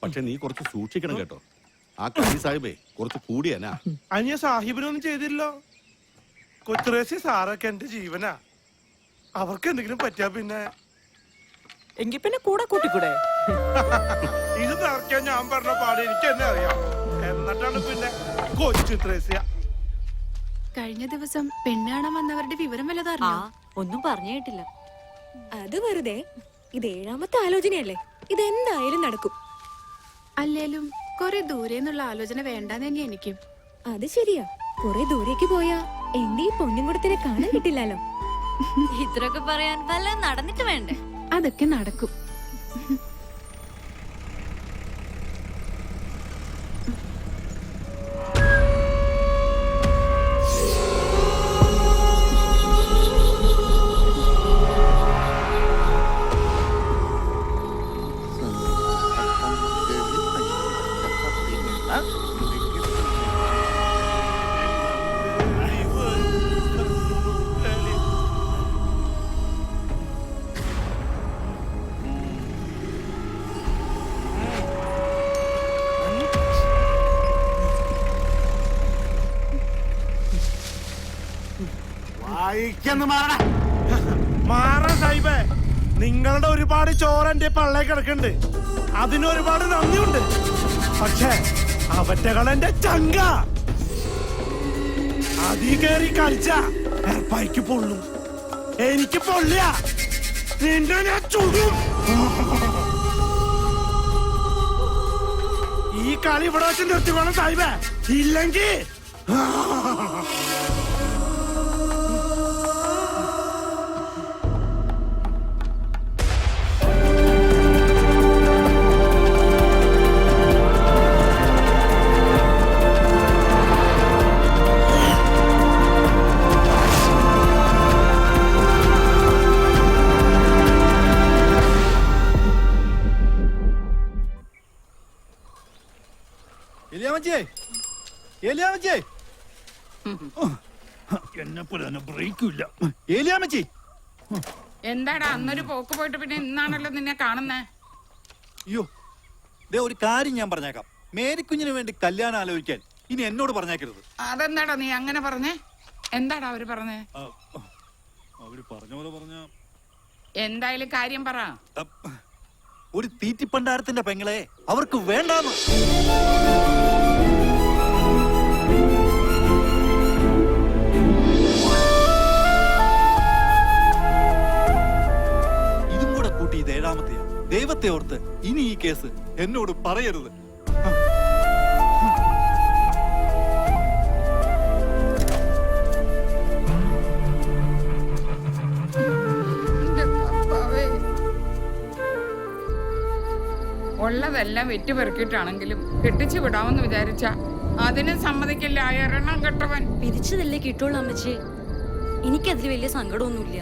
S4: പക്ഷെ നീ കുറച്ച് സൂക്ഷിക്കണം കേട്ടോ. ആ കലി സാഹിബേ കുറച്ച് കൂടിയാനാ.
S2: അനിയ സാഹിബിനൊന്നും ചെയ്തില്ലോ. കൊച്ചുറേസി സാറൊക്കെ എന്റെ ജീവനാ. അവർക്ക് എന്തെങ്കിലും പറ്റിയാ പിന്നെ
S10: എങ്കിൽ പിന്നെ കൂടെ കൂട്ടിക്കൂടെ?
S2: ഇത് നിറയ്ക്കാൻ ഞാൻ പറഞ്ഞ പാട് എനിക്ക് തന്നെ അറിയാം. എന്നിട്ടാണ് പിന്നെ കൊച്ചുത്രേസ്യ.
S9: കഴിഞ്ഞ ദിവസം പെണ്ണ് കാണാൻ വന്നവരുടെ വിവരം വല്ലതറിഞ്ഞോ?
S5: ഒന്നും പറഞ്ഞു കേട്ടില്ല. അത് വെറുതെ. ഇത് 7ാമത്തെ ആലോചനയല്ലേ, ഇതെന്തായാലും നടക്കും.
S9: അല്ലേലും കുറെ ദൂരെ നിന്നുള്ള ആലോചന വേണ്ടാന്ന് തന്നെ എനിക്കും.
S5: അത് ശരിയാ. കുറെ ദൂരേക്ക് പോയാ എന്റെ ഈ പൊന്നുംകുടത്തിനെ കാണാൻ കിട്ടില്ലല്ലോ. ഇത്രയൊക്കെ പറയാൻ വല്ല നടന്നിട്ട് വേണ്ടേ?
S9: അതൊക്കെ നടക്കും.
S2: മാറാ സാഹിബേ, നിങ്ങളുടെ ഒരുപാട് ചോറ് എന്റെ പള്ളേ കിടക്കുന്നുണ്ട്. അതിനൊരുപാട് നന്ദിയുണ്ട്. പക്ഷേ അവറ്റകളെന്റെ ചങ്ക അതീ കയറി കളിച്ച എർപ്പായിക്ക് പൊള്ളും. എനിക്ക് പൊള്ളിയ നിന്റെ ഞാൻ ചുടും. ഈ കളി ഇവിടെ വെച്ച് നിർത്തിക്കോണം സാഹിബേ, ഇല്ലെങ്കിൽ
S13: എന്താടാ അന്നൊരു പോക്ക് പോയിട്ട് പിന്നെ ഇന്നാണല്ലോ നിന്നെ കാണുന്നേ?
S11: അയ്യോ, ദേ ഒരു കാര്യം ഞാൻ പറഞ്ഞേക്കാം. മേരിക്കുഞ്ഞിന് വേണ്ടി കല്യാണം ആലോചിക്കാൻ ഇനി എന്നോട് പറഞ്ഞേക്കരുത്.
S13: അതെന്താടാ നീ അങ്ങനെ പറഞ്ഞേ? എന്താടാ അവര് പറഞ്ഞേ?
S11: അവര് പറഞ്ഞ പോലെ പറഞ്ഞ
S13: എന്തായാലും കാര്യം പറ.
S11: ഒരു തീറ്റിപ്പണ്ടാരത്തിന്റെ പെങ്ങളെ അവർക്ക് വേണ്ടാന്ന്. ഇതും കൂടെ കൂട്ടി ഇത് 7ാമത്തെയാ. ദൈവത്തെ ഓർത്ത് ഇനി ഈ കേസ് എന്നോട് പറയരുത്.
S13: ഉള്ളതെല്ലാം വെറ്റുപെറുക്കിയിട്ടാണെങ്കിലും കെട്ടിച്ചു വിടാമെന്ന് വിചാരിച്ച അതിനും സമ്മതിക്കില്ല. എണ്ണം കെട്ടവൻ.
S5: പിരിച്ചതല്ലേ കിട്ടുള്ളൂ അമ്മച്ചി. എനിക്കതിൽ വലിയ സങ്കടമൊന്നുമില്ല.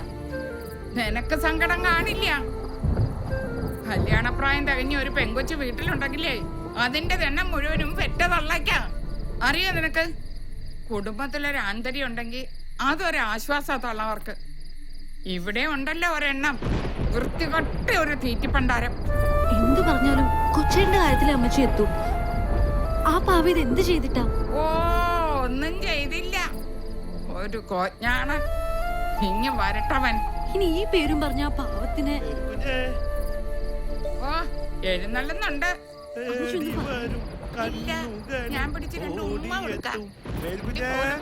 S13: നിനക്ക് സങ്കടം കാണില്ല. കല്യാണപ്രായം തികഞ്ഞ ഒരു പെങ്കൊച്ച് വീട്ടിലുണ്ടെങ്കിലേ അതിന്റെ എണ്ണം മുഴുവനും പെറ്റതള്ളയ്ക്ക. അറിയോ നിനക്ക്? കുടുംബത്തിലൊരു ആന്തര്യം ഉണ്ടെങ്കിൽ അതൊരാശ്വാസത്തുള്ളവർക്ക്. ഇവിടെ ഉണ്ടല്ലോ ഒരെണ്ണം, വൃത്തികെട്ട ഒരു തീറ്റിപ്പണ്ടാരം.
S9: എന്ത് പറഞ്ഞാലും കൊച്ചേന്റെ കാര്യത്തിൽ അമ്മച്ചി എത്തും. ആ പാവ ഇത് എന്ത് ചെയ്തിട്ടാ?
S13: ഓ, ഒന്നും ചെയ്തില്ല. ഒരു കോജ്ഞാണ്. ഇങ്ങ് വരട്ടവൻ.
S9: ഇനി ഈ പേരും പറഞ്ഞ ആ പാവത്തിനെ
S13: ഓ, എഴുന്നള്ളുന്നുണ്ട്. ഇല്ല, ഞാൻ പിടിച്ച് 2 ഉമ്മ കൊടുക്കാം.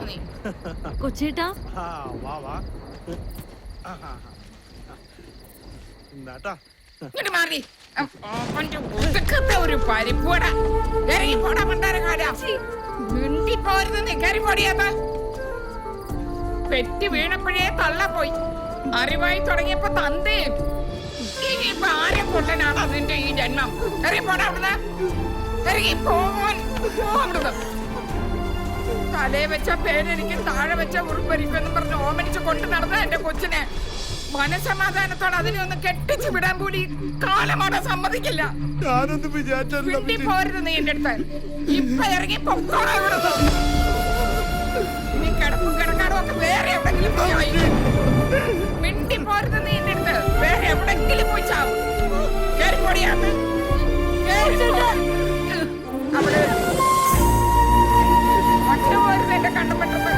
S13: നീ.
S9: കൊച്ചേട്ടാ,
S13: ഇങ്ങോട്ട് മാറി. അവന്റെ ഒതുക്കത്തെ ഒരു പരിപ്പൂട. ഇറങ്ങി പോടാ പണ്ടാരക്കാരാ. മിണ്ടിപ്പോരുന്ന് നീ കയറി പോടിയാത്ത. പെറ്റി വീണപ്പോഴേ തള്ളപ്പോയി. അറിവായി തുടങ്ങിയപ്പോ തന്തേ. ഇനിയിപ്പൊ ആരെ കൊണ്ടനാണ് അതിന്റെ ഈ ജന്മം? ഇറങ്ങി പോടാ അവിടുന്ന്. ഇറങ്ങി പോവാൻ അവിടുന്ന്. തലേ വെച്ച പേരെനിക്ക് താഴെ വെച്ച ഉറുപ്പരിക്കെന്ന് പറഞ്ഞ് ഓമനിച്ച് കൊണ്ടു നടന്ന എന്റെ കൊച്ചിനെ മനസമാധാനത്തോടെ അതിനെ ഒന്ന് കെട്ടിച്ചു വിടാൻ കൂടി കാലമാണ് സമ്മതിക്കില്ല.
S2: ഞാനൊന്നും വിചാരിച്ചല്ല.
S13: പോരുത് നീ എന്റെ അടുത്ത്. ഇപ്പൊ ഇറങ്ങി പൊക്കോളാം ഇവിടുന്ന്. നീ കിടപ്പും കിടക്കാടും ഒക്കെ വേറെ എവിടെങ്കിലും പോയി. മിണ്ടി പോരുത് നീ എന്റെ അടുത്ത്. വേറെ എവിടെങ്കിലും പോയി ചാവും. കേറി പൊടിയാന്ന്. അവിടെ ഒറ്റ പോരുത് എന്റെ കണ്ണുപെട്ടത്.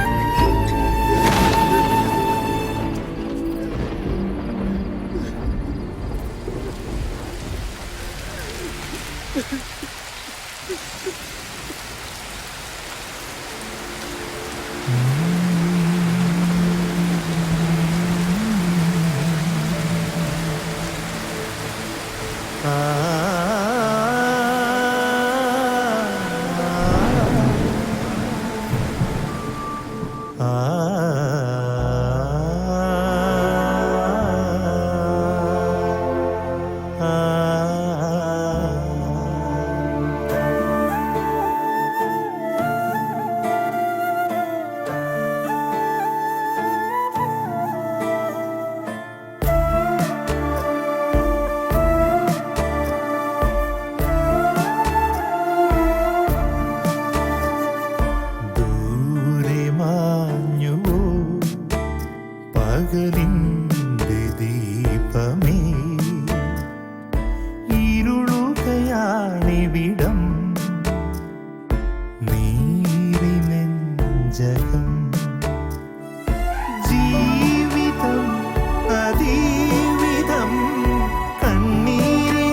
S3: പകലിന്റെ ദീപമേ ഇരുളുകയാണിവിടം നീരിനെഞ്ചകം ജീവിതം അതീവിധം കണ്ണീരിലാഴ്ത്തുവതാരോ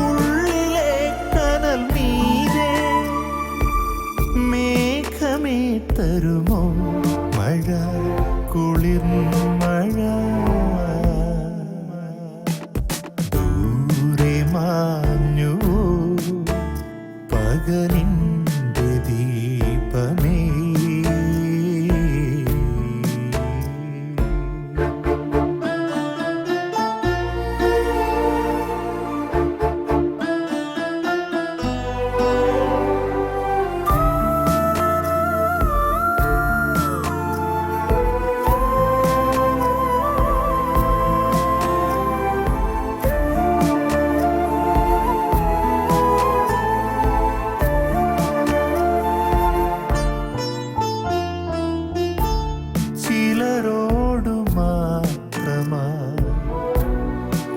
S3: ഉള്ളിലെ കനൽ മീതെ മേഘമേ തരുമോ മഴ കുളിർ മഴ ദൂരെ മാഞ്ഞു പകലിന്റെ ദീപമേ ചിലരോടു മാത്രമാ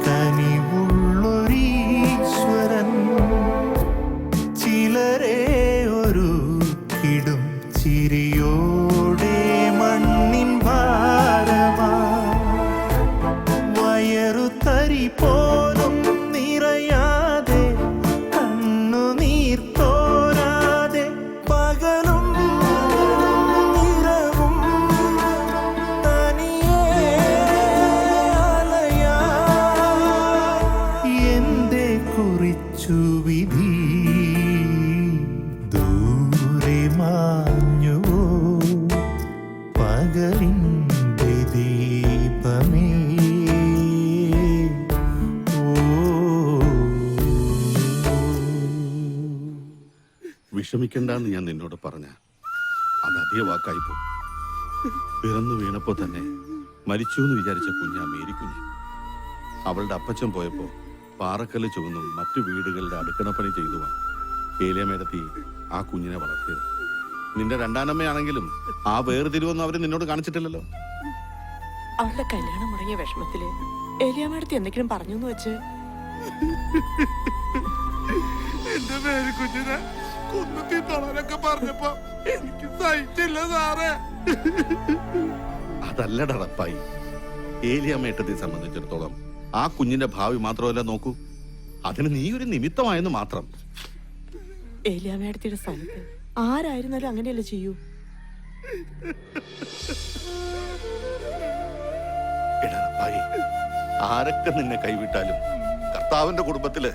S3: കനിവുള്ളൊരീശ്വരൻ ചിലരെ ഒരു കിടും ചിരിയോടെ മണ്ണിൻ ഭാരമാ വയറു തരി പോലും നിറയാതെ കണ്ണുനീർ തോരാതെ പകലും നിറവും തനിയെ അലയാൻ എന്റെ കുറിച്ചു വിധി ദൂരെ മാഞ്ഞു പകലിന്റെ ദീപമേ
S4: വിഷമിക്കണ്ടെന്ന് ഞാൻ നിന്നോട് പറഞ്ഞ അത് അതേ വാക്കായിപ്പോ. പിറന്നു വീണപ്പോ തന്നെ മരിച്ചു എന്ന് വിചാരിച്ച കുഞ്ഞാ മേരിക്കുഞ്ഞ്. അവളുടെ അപ്പച്ചൻ പോയപ്പോ പാറക്കല്ല് ചുവന്നും മറ്റു വീടുകളുടെ അടുക്കളപ്പണി ചെയ്തുവാണ് ഏലിയമേടത്തി ആ കുഞ്ഞിനെ വളർത്തിയത്. നിന്റെ രണ്ടാനമ്മയാണെങ്കിലും ആ വേർതിരിവൊന്നും അവര് നിന്നോട് കാണിച്ചിട്ടില്ലല്ലോ.
S9: അവളുടെ കല്യാണം മുടങ്ങിയ വിഷമത്തില് ഏലിയാമ്മടുത്ത് എന്തെങ്കിലും പറഞ്ഞു എന്ന് വെച്ച്
S2: എന്റെ പേര് കുഞ്ഞിനെ കുന്നത്തി തൊളാനൊക്കെ പറഞ്ഞപ്പോ എനിക്ക് സഹിച്ചില്ല സാറേ.
S4: അതല്ലട റപ്പായി. ഏലിയമ്മേട്ടത്തെ സംബന്ധിച്ചിടത്തോളം ആ കുഞ്ഞിന്റെ ഭാവി മാത്രമല്ല നോക്കൂ, അതിന് നീ ഒരു നിമിത്തമായെന്ന് മാത്രം.
S9: ഏലിയാമ്മയുടെ സ്ഥാനത്ത് ആരായിരുന്നാലും അങ്ങനെയല്ലേ ചെയ്യൂ.
S4: എടാ റപ്പായി, ആരൊക്കെ നിന്നെ കൈവിട്ടാലും കർത്താവിന്റെ കുടുംബത്തില്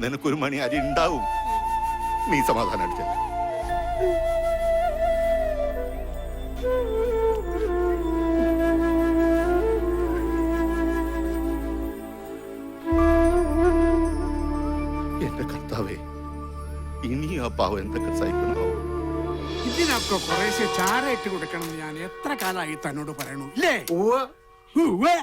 S4: നിനക്കൊരു മണി അരി ഉണ്ടാവും. നീ സമാധാനം അടിച്ചല്ല. എന്റെ കർത്താവേ, ഇനി ആ പാവം എന്തൊക്കെ സഹിക്കണോ.
S15: ഇതിനൊക്കെ കുറേശ്ശെ ചാരയിട്ട് കൊടുക്കണം എന്ന് ഞാൻ എത്ര കാലമായി തന്നോട് പറയണു ഇല്ലേ? ഉവ്വ്.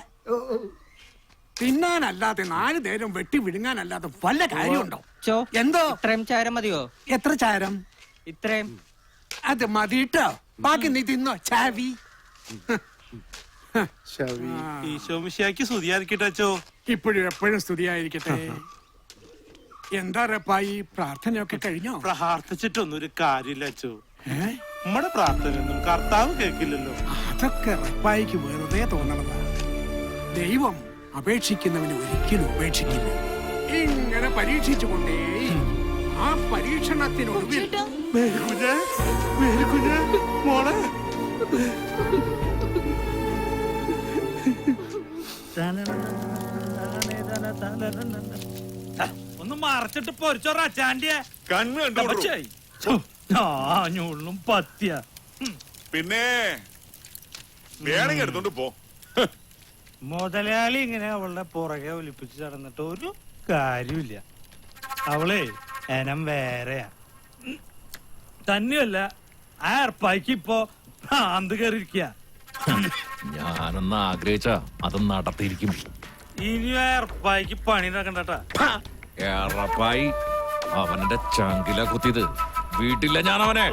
S15: തിന്നാനല്ലാതെ 4 നേരം വെട്ടി വിഴുങ്ങാനല്ലാതെ വല്ല കാര്യമുണ്ടോ? എന്തോ
S6: ഇത്രയും ചാരം മതിയോ?
S15: എത്ര ചാരം?
S6: ഇത്രയും
S15: അത് മതിട്ടോ. ബാക്കി നീ തിന്നോ. ചാവി
S2: ഈശോമിശിയാക്കി സ്തുതിയായിരിക്കട്ടെ അച്ചോ.
S15: ഇപ്പോഴും എപ്പോഴും സ്തുതിയായിരിക്കട്ടെ. എന്താ റപ്പായി, പ്രാർത്ഥനയൊക്കെ കഴിഞ്ഞോ?
S2: പ്രാർത്ഥിച്ചിട്ടൊന്നും ഒരു കാര്യമില്ല അച്ചോ. നമ്മുടെ പ്രാർത്ഥനയൊന്നും കർത്താവ് കേൾക്കില്ലല്ലോ.
S15: അതൊക്കെ റപ്പായിക്ക് വെറുതെ തോന്നണതാ. ദൈവം അപേക്ഷിക്കുന്നവന് ഒരിക്കലും ഉപേക്ഷിക്കില്ല. ഇങ്ങനെ പരീക്ഷിച്ചുകൊണ്ടേ ആ പരീക്ഷണത്തിനൊടുവിൽ
S2: മോളെ
S6: ഒന്ന് മറച്ചിട്ട് പൊരിച്ചോറാ ചാണ്ടിയ
S4: കണ്ണ്
S6: ഞാഞ്ഞുള്ളും പത്തിയ.
S4: പിന്നെ വേണമെങ്കിൽ എടുത്തോണ്ട് പോ.
S6: മുതലാളി ഇങ്ങനെ അവളുടെ പുറകെ ഒലിപ്പിച്ച് നടന്നിട്ട് ഒരു കാര്യമില്ല. അവളെ എനം വേറെയാ. തന്നെയല്ല, ആ ഏർപ്പായ്ക്ക് ഇപ്പൊ ഭ്രാന്ത് കയറിയിരിക്കുക.
S12: ഞാനൊന്ന് ആഗ്രഹിച്ച അത് നടത്തിയിരിക്കും.
S6: ഇനി ആ ഏർപ്പായ്ക്ക് പണി നടക്കണ്ടട്ടാ.
S12: ഏറപ്പായി അവന്റെ ചങ്കില കുത്തിയത് വീട്ടില്ല ഞാൻ അവനെ.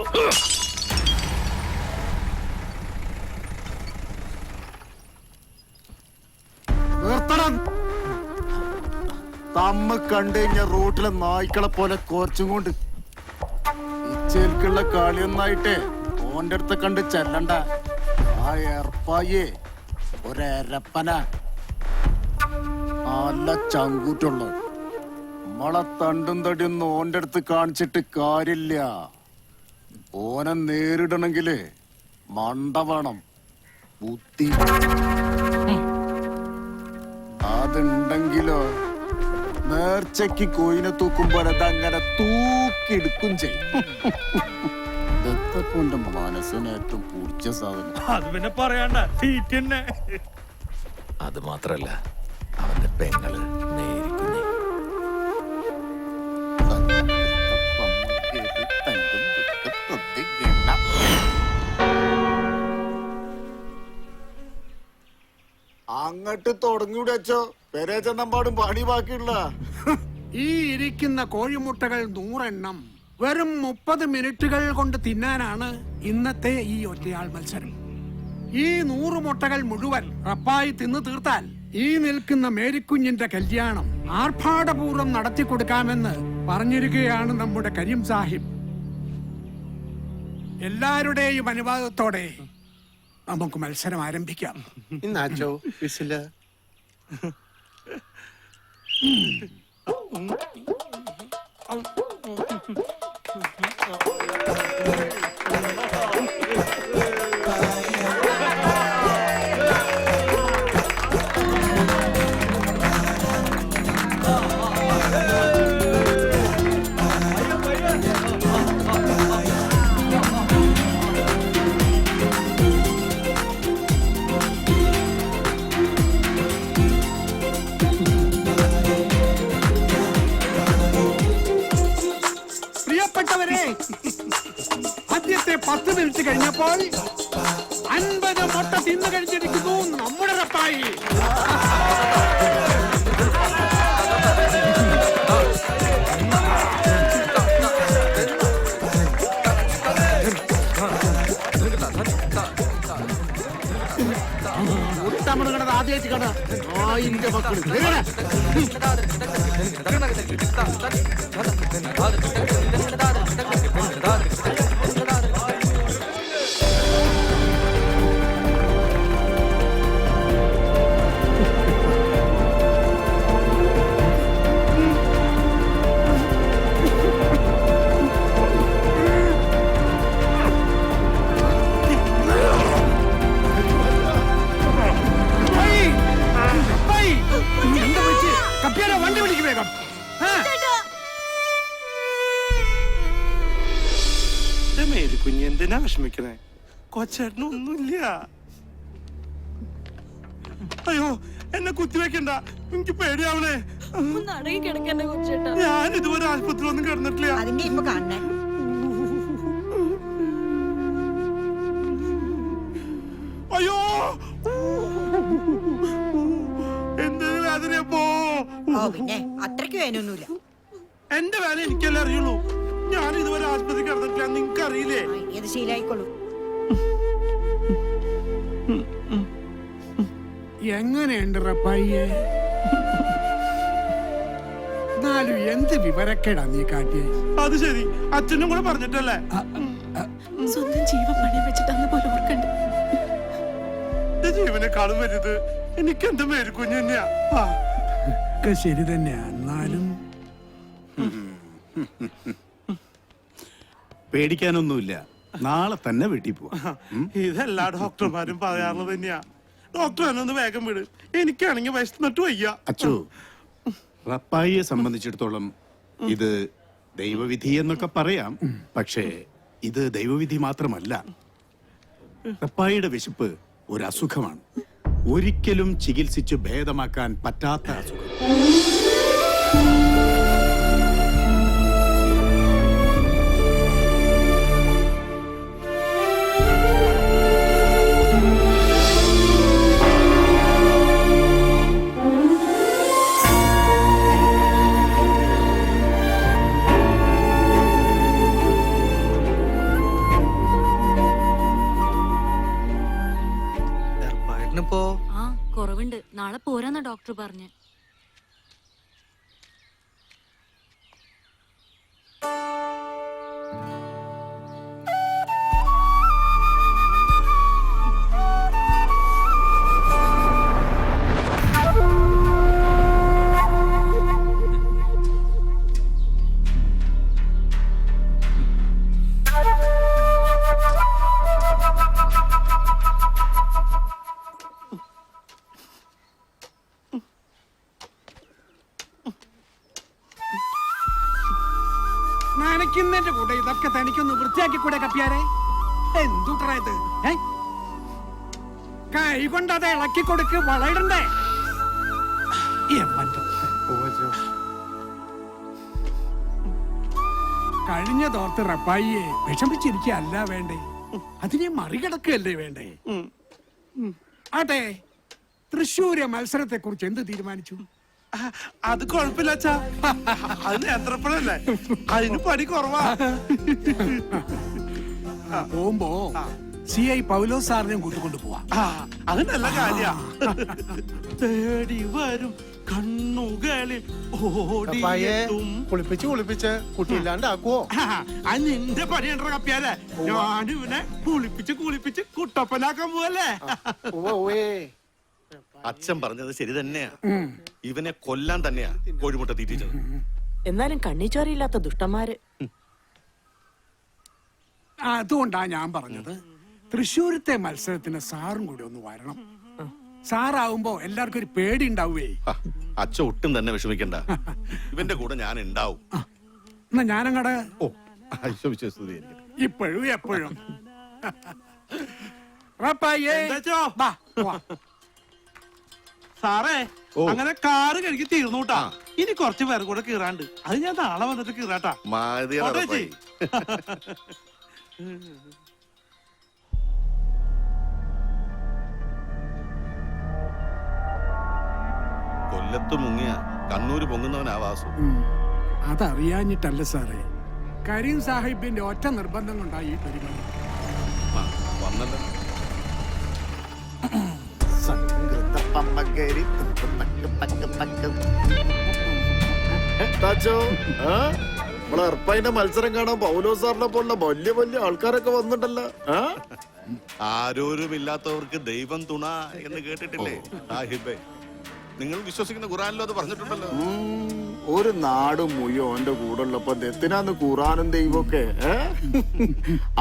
S7: തമ്മ കണ്ടു കഴിഞ്ഞ റോട്ടിലെ നായ്ക്കളെ പോലെ കോർച്ചും കൊണ്ട് ഇച്ചേൽക്കുള്ള കളിയൊന്നായിട്ടേ ഓന്റെ അടുത്ത് കണ്ട് ചെല്ലണ്ട. ആ ഏർപ്പായേ ഒരപ്പന നല്ല ചങ്കൂറ്റുള്ള നമ്മളെ തണ്ടും തടിയൊന്നും ഓന്റെ അടുത്ത് കാണിച്ചിട്ട് കാര്യമില്ല. ഓനെ നേരിടണെങ്കില് മണ്ട വേണം, ബുദ്ധി. അതുണ്ടെങ്കിലോ നേർച്ചയ്ക്ക് കോയിനെ തൂക്കുമ്പോൾ അതങ്ങനെ തൂക്കിയെടുക്കും ചെയ്യും. ഇതൊക്കെ എന്റെ മനസ്സിന് ഏറ്റവും പൂച്ച സാധനം.
S6: അത് പിന്നെ പറയണ്ട, സീറ്റ് തന്നെ.
S12: അത് മാത്രല്ല, അവന്റെ പെങ്ങള് നേരിക്കുന്നേ.
S7: അങ്ങട്ട് തുടങ്ങിയൂടെ അച്ചോ. പെരേ ചെന്നമ്പാടും പണി ബാക്കിയുള്ള.
S15: ഈ ഇരിക്കുന്ന കോഴിമുട്ടകൾ 100 എണ്ണം വെറും 30 മിനിറ്റുകൾ കൊണ്ട് തിന്നാനാണ് ഇന്നത്തെ ഈ ഒറ്റയാൾ മത്സരം. ഈ 100 മുട്ടകൾ മുഴുവൻ റപ്പായി തിന്നു തീർത്താൽ ഈ നിൽക്കുന്ന മേരിക്കുഞ്ഞിന്റെ കല്യാണം ആർഭാടപൂർവ്വം നടത്തി കൊടുക്കാമെന്ന് പറഞ്ഞിരിക്കുകയാണ് നമ്മുടെ കരീം സാഹിബ്. എല്ലാവരുടെയും അനുവാദത്തോടെ നമുക്ക് മത്സരം ആരംഭിക്കാം.
S7: ഇന്നാച്ചോ വിസില്
S15: 10 മിനിറ്റ് കഴിഞ്ഞപ്പോൾ 50 മുട്ട തിന്നു കഴിഞ്ഞിരിക്കുന്നു നമ്മുടെ റപ്പായി. മുട്ടമണങ്ങണത് ആദ്യമായിട്ട് കാണാ. ആയിന്റെ മക്കൾ വണ്ടി വിളിക്ക് വേഗം.
S2: മേരിക്കുഞ്ഞ് എന്തിനാ വിഷമിക്കണേ? കൊച്ചേട്ടനൊന്നുമില്ല. അയ്യോ എന്നെ കുത്തിവെക്കണ്ട, എനിക്ക് പേടിയാവണേ. ഞാൻ ഇതുവരെ ആശുപത്രി ഒന്നും കിടന്നിട്ടില്ല.
S5: അതിന്റെ ഇപ്പൊ കാണണേ.
S2: അയ്യോ എന്തൊരു വേദനയപ്പോ.
S5: പിന്നെ അത്രയ്ക്ക് വേനൊന്നുമില്ല.
S2: എന്റെ വേല എനിക്കല്ലേ അറിയുള്ളൂ. ഞാൻ ഇതുവരെ ആശുപത്രി കിടന്നിട്ടില്ല, നിങ്ങക്ക് അറിയില്ലേ?
S5: ഇത് ശീലായിക്കോളൂ.
S15: എങ്ങനെയുണ്ട് റപ്പായിയെ? എന്നാലും എന്ത് വിവരക്കേടാ നീ കാട്ടിയേ?
S2: അത് ശരി, അച്ഛനും കൂടെ പറഞ്ഞിട്ടല്ലേ?
S9: സ്വന്തം ജീവൻ പണയം വെച്ചിട്ടാന്ന് പോലും ഓർക്കണ്ട.
S2: ജീവനെക്കാളും വലുത് എനിക്ക് എന്റെ മേരിക്കുഞ്ഞ് തന്നെയാ.
S15: ഒക്കെ ശരി തന്നെയാ. എന്നാലും
S11: പേടിക്കാനൊന്നുമില്ല, നാളെ തന്നെ വീട്ടിൽ പോവാ.
S2: ഇതെല്ലാ ഡോക്ടർമാരും പറയാറുള്ളത് തന്നെയാ. ഡോക്ടർ എന്നെ ഒന്ന് വേഗം വിട്, എനിക്കാണെങ്കിൽ വിശന്നിട്ട് വയ്യ.
S11: അച്ചു, റപ്പായിയെ സംബന്ധിച്ചിടത്തോളം ഇത് ദൈവവിധി എന്നൊക്കെ പറയാം. പക്ഷേ ഇത് ദൈവവിധി മാത്രമല്ല. റപ്പായിയുടെ വിശപ്പ് ഒരു അസുഖമാണ്, ഒരിക്കലും ചികിത്സിച്ച് ഭേദമാക്കാൻ പറ്റാത്ത അസുഖം.
S9: കുറവുണ്ട്, നാളെ പോരാന്ന ഡോക്ടർ പറഞ്ഞു.
S15: നനയ്ക്കുന്നതിന്റെ കൂടെ ഇതൊക്കെ തനിക്കൊന്ന് വൃത്തിയാക്കി കൂടെ കപ്പിയാരെ? എന്തുട്രാ ഇത്? കൈ കൊണ്ട് അത് ഇളക്കി കൊടുക്ക്, വളയിടണ്ടേ? കഴിഞ്ഞ തോർത്ത് റപ്പായിയെ വിഷമിച്ചിരിക്കല്ല വേണ്ടേ, അതിനെ മറികടക്കുകയല്ലേ വേണ്ടേ? ആട്ടെ, തൃശ്ശൂര് മത്സരത്തെ കുറിച്ച് എന്ത് തീരുമാനിച്ചു?
S2: അത് കുഴപ്പമില്ല അച്ഛാ, അത് നേത്രപ്പഴല്ലേ, അതിന് പണി കുറവാ.
S15: പോകുമ്പോ CI പൗലോസ് സാറിനെയും കൂട്ടിക്കൊണ്ട് പോവാ.
S2: അത് നല്ല കാര്യ. തേടി വരും കണ്ണുകളിൽ ഓടിയെത്തും.
S7: കുളിപ്പിച്ച് കുട്ടിയില്ലാണ്ടാക്കുവോ?
S2: അത് നിന്റെ പണിയണ്ട കപ്പിയാലേ. ഞാനിവനെ കുളിപ്പിച്ച് കുട്ടപ്പനാക്കാൻ പോവല്ലേ.
S4: അച്ഛൻ പറഞ്ഞത് ശരി തന്നെയാ. ഇവനെ കൊല്ലാൻ തന്നെയാ കോഴിമുട്ട തീറ്റിച്ചത്.
S10: എന്നാലും കണ്ണിച്ചോരയില്ലാത്ത ദുഷ്ടന്മാര്.
S15: അതുകൊണ്ടാ ഞാൻ പറഞ്ഞത് തൃശ്ശൂരത്തെ മത്സരത്തിന് സാറും കൂടി ഒന്ന് വരണം. സാറാവുമ്പോ എല്ലാവർക്കും ഒരു പേടി ഉണ്ടാവുവേ.
S4: അച്ഛൻ ഒട്ടും തന്നെ വിഷമിക്കണ്ട, ഇവന്റെ കൂടെ ഞാൻ ഉണ്ടാവും.
S15: എന്നാ ഞാനങ്ങടെ
S4: ഇപ്പോഴും
S15: എപ്പോഴും
S2: സാറേ, അങ്ങനെ കാറ് കഴുകി തീർന്നുട്ടാ. ഇനി കുറച്ച് പേർ കൂടെ കീറാണ്ട്, അത് ഞാൻ നാളെ വന്നിട്ട് കീറാട്ടാ.
S4: കൊല്ലത്ത് മുങ്ങിയ കണ്ണൂര് പൊങ്ങുന്നവനാ വാസു.
S15: അതറിയാഞ്ഞിട്ടല്ല സാറേ, കരീം സാഹിബിന്റെ ഒറ്റ നിർബന്ധം കൊണ്ടായി ഈ പരിപാടി.
S4: വന്നല്ലോ.
S7: നമ്മളെ മത്സരം കാണാൻ പൗലോ സാറിനെ പോലുള്ള വലിയ വലിയ ആൾക്കാരൊക്കെ വന്നിട്ടല്ലോ.
S4: ആരോരുമില്ലാത്തവർക്ക് ദൈവം തുണ എന്ന് കേട്ടിട്ടില്ലേ സാഹിബേ? നിങ്ങൾ വിശ്വസിക്കുന്ന ഖുറാനിലും അത് പറഞ്ഞിട്ടുണ്ടല്ലോ.
S7: ഒരു നാടും മുയ്യോ ഓന്റെ കൂടെ ഉള്ളപ്പോ എന്തിനാന്ന് ഖുറാനും ദൈവമൊക്കെ.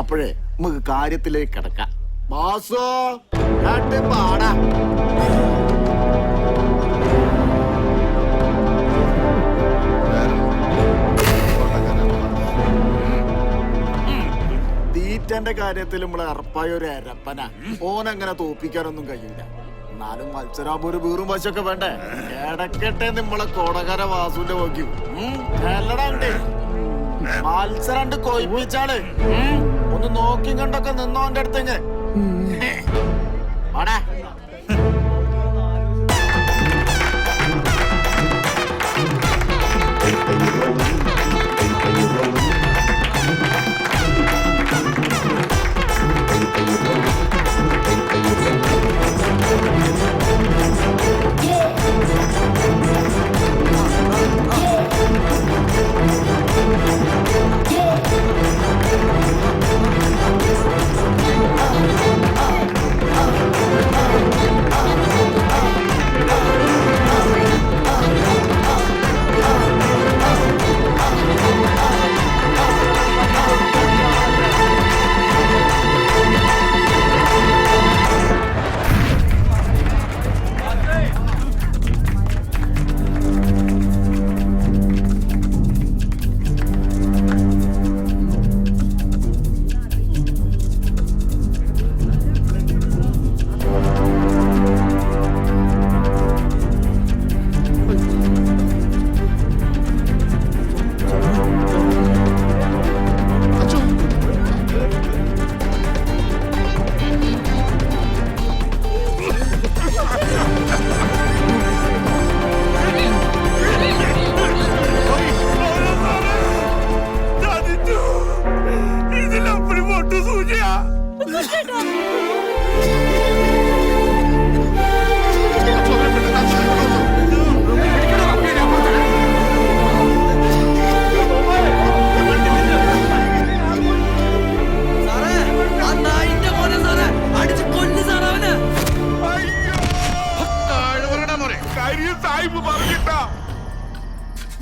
S7: അപ്പോഴേ നമുക്ക് കാര്യത്തിലേക്ക് കിടക്കാം. ബാസോ പാടാ. തീറ്റന്റെ കാര്യത്തിൽ നമ്മളെ അറപ്പായ ഒരു അരപ്പന. ഓനങ്ങനെ തോപ്പിക്കാനൊന്നും കഴിയില്ല. എന്നാലും മത്സരാകുമ്പോ ഒരു വീറും വശമൊക്കെ വേണ്ടേ? കിടക്കട്ടെ നമ്മളെ കോടകര വാസുവിന്റെ നോക്കി നല്ലടാണ്ട് മത്സരം കൊയ്പ്പിച്ചാള്. ഒന്ന് നോക്കി കണ്ടൊക്കെ നിന്നോന്റെ അടുത്തേക്ക് വാടാ.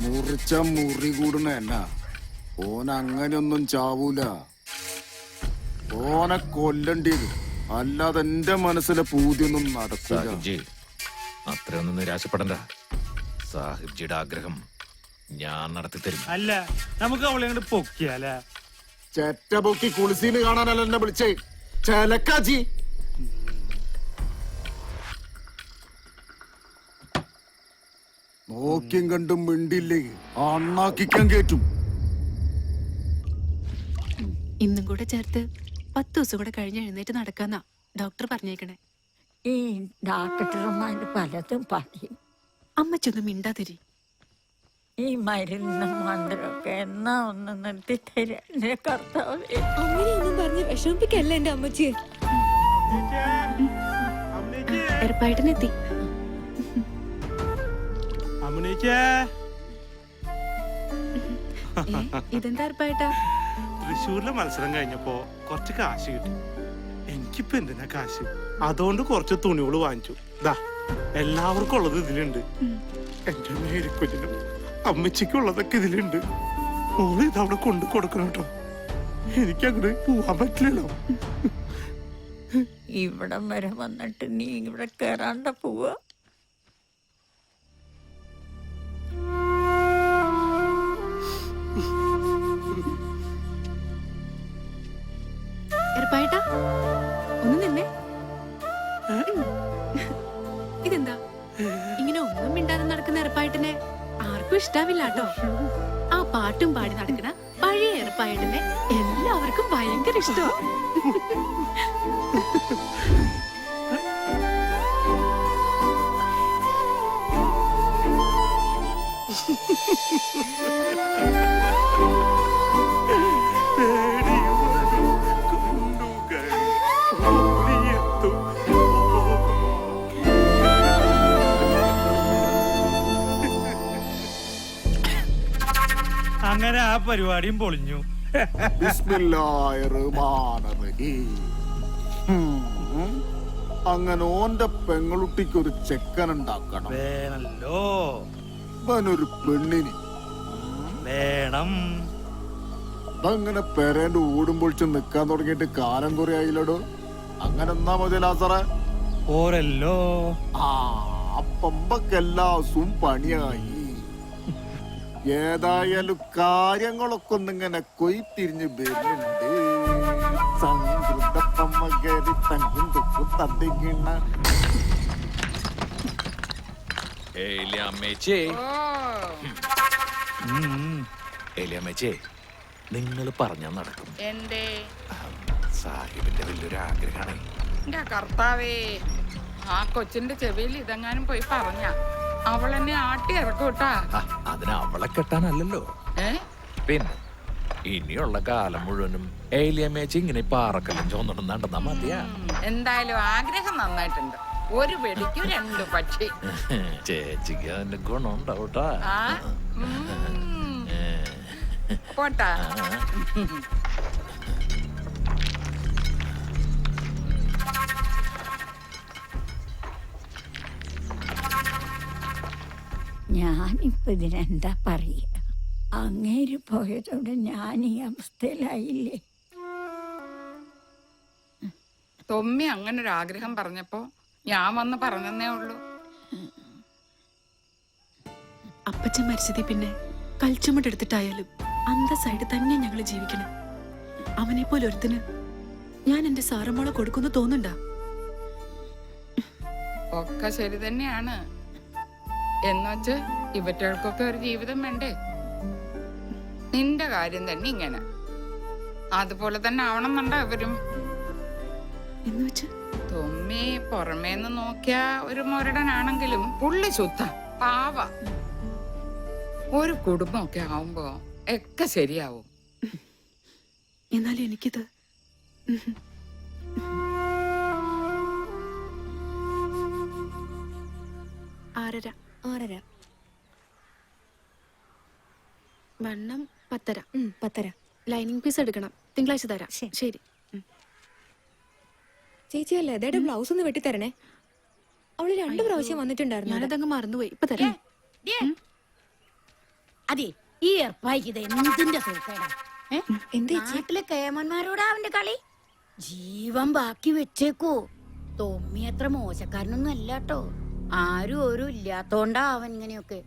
S7: മുറിച്ച മുറി കൂടണ എന്നാ ഓൻ അങ്ങനെയൊന്നും ചാവൂല. ഓനെ കൊല്ലണ്ടിയത് അല്ലാതെ എന്റെ മനസ്സിലെ പൂതിയൊന്നും നടക്കില്ല.
S12: അത്രയൊന്നും നിരാശപ്പെടണ്ട. സാഹിബ്ജിയുടെ ആഗ്രഹം ഞാൻ നടത്തിത്തരും.
S2: അല്ല നമുക്ക് അവളെ അങ്ങോട്ട് പൊക്കിയാല.
S7: ചെറ്റ പൊക്കി കുളിസീന് കാണാനല്ല എന്നെ വിളിച്ചേ. ചെലക്കാച്ചി നോക്കിയും കണ്ടും മിണ്ടില്ലേ അണ്ണാക്കിക്കാൻ കേറ്റും.
S9: ഇന്നും കൂടെ ചേർത്ത് 10 ദിവസം കൂടെ കഴിഞ്ഞ് എഴുന്നേറ്റ് നടക്കാന്നാ ഡോക്ടർ പറഞ്ഞേക്കണേ.
S5: ഈ ഡോക്ടർമാര് പലതും പറയും.
S9: അമ്മച്ചൊന്നും മിണ്ടാതിരി.
S5: ഈ മരുന്ന് മന്ത്രമൊക്കെ എന്നാ ഒന്ന് നിർത്തി തരാ കർത്താവേ.
S9: അങ്ങനെയൊന്നും പറഞ്ഞ് വിഷമിപ്പിക്കല്ല എന്റെ അമ്മച്ചിയെ. എറപ്പായിട്ടെത്തി. ഇതെന്താ എറപ്പായിട്ടാ?
S2: തൃശ്ശൂരിലെ മത്സരം കഴിഞ്ഞപ്പോ കുറച്ച് കാശ് കിട്ടി. എനിക്കിപ്പോ എന്തിനാ കാശ്? അതുകൊണ്ട് കുറച്ച് തുണികൾ വാങ്ങിച്ചു. ദാ എല്ലാവർക്കും ഉള്ളത് ഇതിലുണ്ട്. എന്റെ മേരിക്കുഞ്ഞിനും അമ്മച്ചിക്കുള്ളതൊക്കെ ഇതിലുണ്ട്. മോള് ഇതവിടെ കൊണ്ടു കൊടുക്കണം കേട്ടോ. എനിക്കങ്ങോട്ട് പോവാൻ പറ്റില്ലല്ലോ.
S5: ഇവിടം വരെ വന്നിട്ട് നീ ഇവിടെ കേറാണ്ട പോവാ.
S9: എറപ്പായിട്ടാ ഒന്ന് നിന്നേ. ഇതെന്താ ഇങ്ങനെ ഒന്നും മിണ്ടാതെ നടക്കുന്ന എറപ്പായിട്ടിനെ ആർക്കും ഇഷ്ടാവില്ല കേട്ടോ. ആ പാട്ടും പാടി നടക്കുന്ന പഴയ എറപ്പായിട്ടിനെ എല്ലാവർക്കും ഭയങ്കര ഇഷ്ടമാണ്.
S2: തേടി വരും കണ്ണുകൾ ഓടിയെത്തും.
S12: അങ്ങനെ ആ പരിപാടിയും പൊളിഞ്ഞു.
S7: ബിസ്മില്ലാഹിർറഹ്മാനിർറഹീം. അങ്ങനെ ഓന്റെ പെങ്ങളുട്ടിക്ക് ഒരു ചെക്കനുണ്ടാക്കണം.
S12: വേണല്ലോ,
S7: അവനൊരു പെണ്ണിന്
S12: വേണം.
S7: അതങ്ങനെ പെരേന്റെ ഓടുമ്പോൾ നിക്കാൻ തുടങ്ങിയിട്ട് കാലം കുറെ ആയില്ലടോ. അങ്ങനെ എന്നാ മതി ലാസറേ.
S12: ഓരല്ലോ
S7: ആ പമ്പക്കെല്ലാ ദിവസവും പണിയായി. ഏതായാലും കാര്യങ്ങളൊക്കെ ഒന്നിങ്ങനെ കൊയ്ത്തിരിഞ്ഞ് വരുന്നുണ്ട്. സംഘൃത പമ്മകേരി തങ്കും തുക്കും തന്നിങ്ങണ.
S1: ഏലിയമ്മേച്ചേ,
S13: ഓ
S1: ഏലിയമ്മേച്ചേ, നിങ്ങൾ പറഞ്ഞാ നടക്കും.
S13: എന്തേ
S1: സാഹിബിന്റെ വലിയൊരു ആഗ്രഹമാണ്.
S13: എന്റെ കർത്താവേ, ആ കൊച്ചിന്റെ ചെവിയിൽ ഇതെങ്ങാനും പോയി പറഞ്ഞ അവളെന്നെ ആട്ടി ഇറക്കൂട്ടാ.
S1: അതിന് അവളെ കെട്ടാനല്ലല്ലോ,
S13: ഏ
S1: പിന്നെ ഇനിയുള്ള കാലം മുഴുവനും ഏലിയമ്മേച്ചി ഇങ്ങനെ പാറക്കല്ലും ചോന്നിടും നടന്നാ മതിയാ.
S13: എന്തായാലും ആഗ്രഹം നന്നായിട്ടുണ്ട്. ഒരു വെടിക്ക് രണ്ട് പക്ഷി.
S1: ചേച്ചിക്ക് അതിന്റെ ഗുണം ഉണ്ടാവൂട്ടാ.
S13: ആ പോട്ടാ.
S5: ഞാനിപ്പോ ഇതിനെന്താ പറയുക? അങ്ങേര് പോയതോടെ ഞാൻ ഈ അവസ്ഥയിലായില്ലേ.
S13: തൊമ്മി അങ്ങനെ ഒരു ആഗ്രഹം പറഞ്ഞപ്പോ ഞാൻ വന്ന് പറഞ്ഞതേ ഉള്ളൂ.
S9: അപ്പച്ചൻ മരിച്ചതി പിന്നെ കൽച്ചുമട്ടെടുത്തിട്ടായാലും അന്തസ്സായിട്ട് തന്നെ ഞങ്ങള് ജീവിക്കണം. അവനെ പോലെ ഒരുത്തിന് ഞാൻ എന്റെ സാറമ്മോളെ കൊടുക്കുന്നു തോന്നുന്നുണ്ടാ?
S13: ഒക്കെ ശരി തന്നെയാണ്. എന്നുവെച്ച് ഇവറ്റകൾക്കൊക്കെ ഒരു ജീവിതം വേണ്ടേ? നിന്റെ കാര്യം തന്നെ ഇങ്ങനെ, അതുപോലെ തന്നെ ആവണമെന്നുണ്ടോ ഇവരും? തൊമ്മി പുറമേന്ന് നോക്കിയ ഒരു മുരടനാണെങ്കിലും പുള്ളി ശുദ്ധ പാവ. ഒരു കുടുംബമൊക്കെ ആവുമ്പോ ഒക്കെ ശരിയാവും.
S9: എന്നാലും എനിക്കിത് ആറര വണ്ണം 10:30 ലൈനിങ് പീസ് എടുക്കണം. തിങ്കളാഴ്ച തരാം. ശരി
S5: ചേച്ചി അല്ലേ അതേടെ ബ്ലൗസ് ഒന്ന് വെട്ടിത്തരണേ. അവള് 2 പ്രാവശ്യം വന്നിട്ടുണ്ടായിരുന്നു.
S9: ഞാനതങ്ങ് മറന്നുപോയി. ഇപ്പൊ തരാം.
S5: അതെ, ഈ ഏർപ്പായിക്ക് ഇത് എന്തിന്റെ സൂക്കേടാ? നാട്ടിലെ കേമന്മാരോടാ അവന്റെ കളി. ജീവൻ ബാക്കി വെച്ചേക്കോ. തൊമ്മി അത്ര മോശക്കാരനൊന്നും അല്ലാട്ടോ. ആരും ഒരു ഇല്ലാത്തോണ്ടാ അവൻ ഇങ്ങനെയൊക്കെ.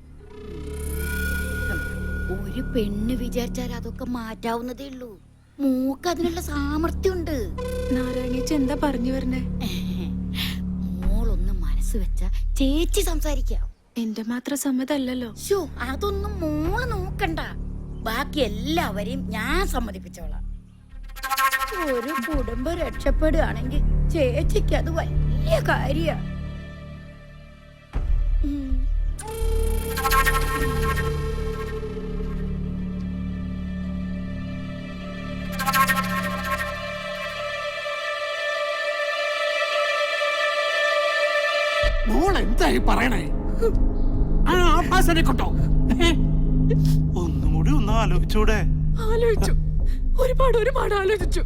S5: ഒരു പെണ്ണ് വിചാരിച്ചാൽ അതൊക്കെ മാറ്റാവുന്നതേ ഉള്ളൂ. മൂക്ക് അതിനുള്ള സാമർത്ഥ്യമുണ്ട്.
S9: നാരായണീച്ച എന്താ പറഞ്ഞു വരണേ?
S5: മോളൊന്ന് മനസ്സ് വെച്ച ചേച്ചി സംസാരിക്കാം.
S9: എന്റെ മാത്രം സമ്മതല്ലല്ലോ.
S5: അതൊന്നും മോള് നോക്കണ്ട. ബാക്കി എല്ലാവരെയും ഞാൻ സമ്മതിപ്പിച്ചോളാം. ഒരു കുടുംബം രക്ഷപ്പെടുകയാണെങ്കിൽ ചേച്ചിക്ക് അത് വലിയ കാര്യ.
S15: മോൾ എന്തായി പറയണേ? ആ ആഭാസനെ കൊണ്ടോ?
S2: ഒന്നും കൂടി ഒന്ന് ആലോചിച്ചൂടെ?
S9: ആലോചിച്ചു, ഒരുപാട് ആലോചിച്ചു.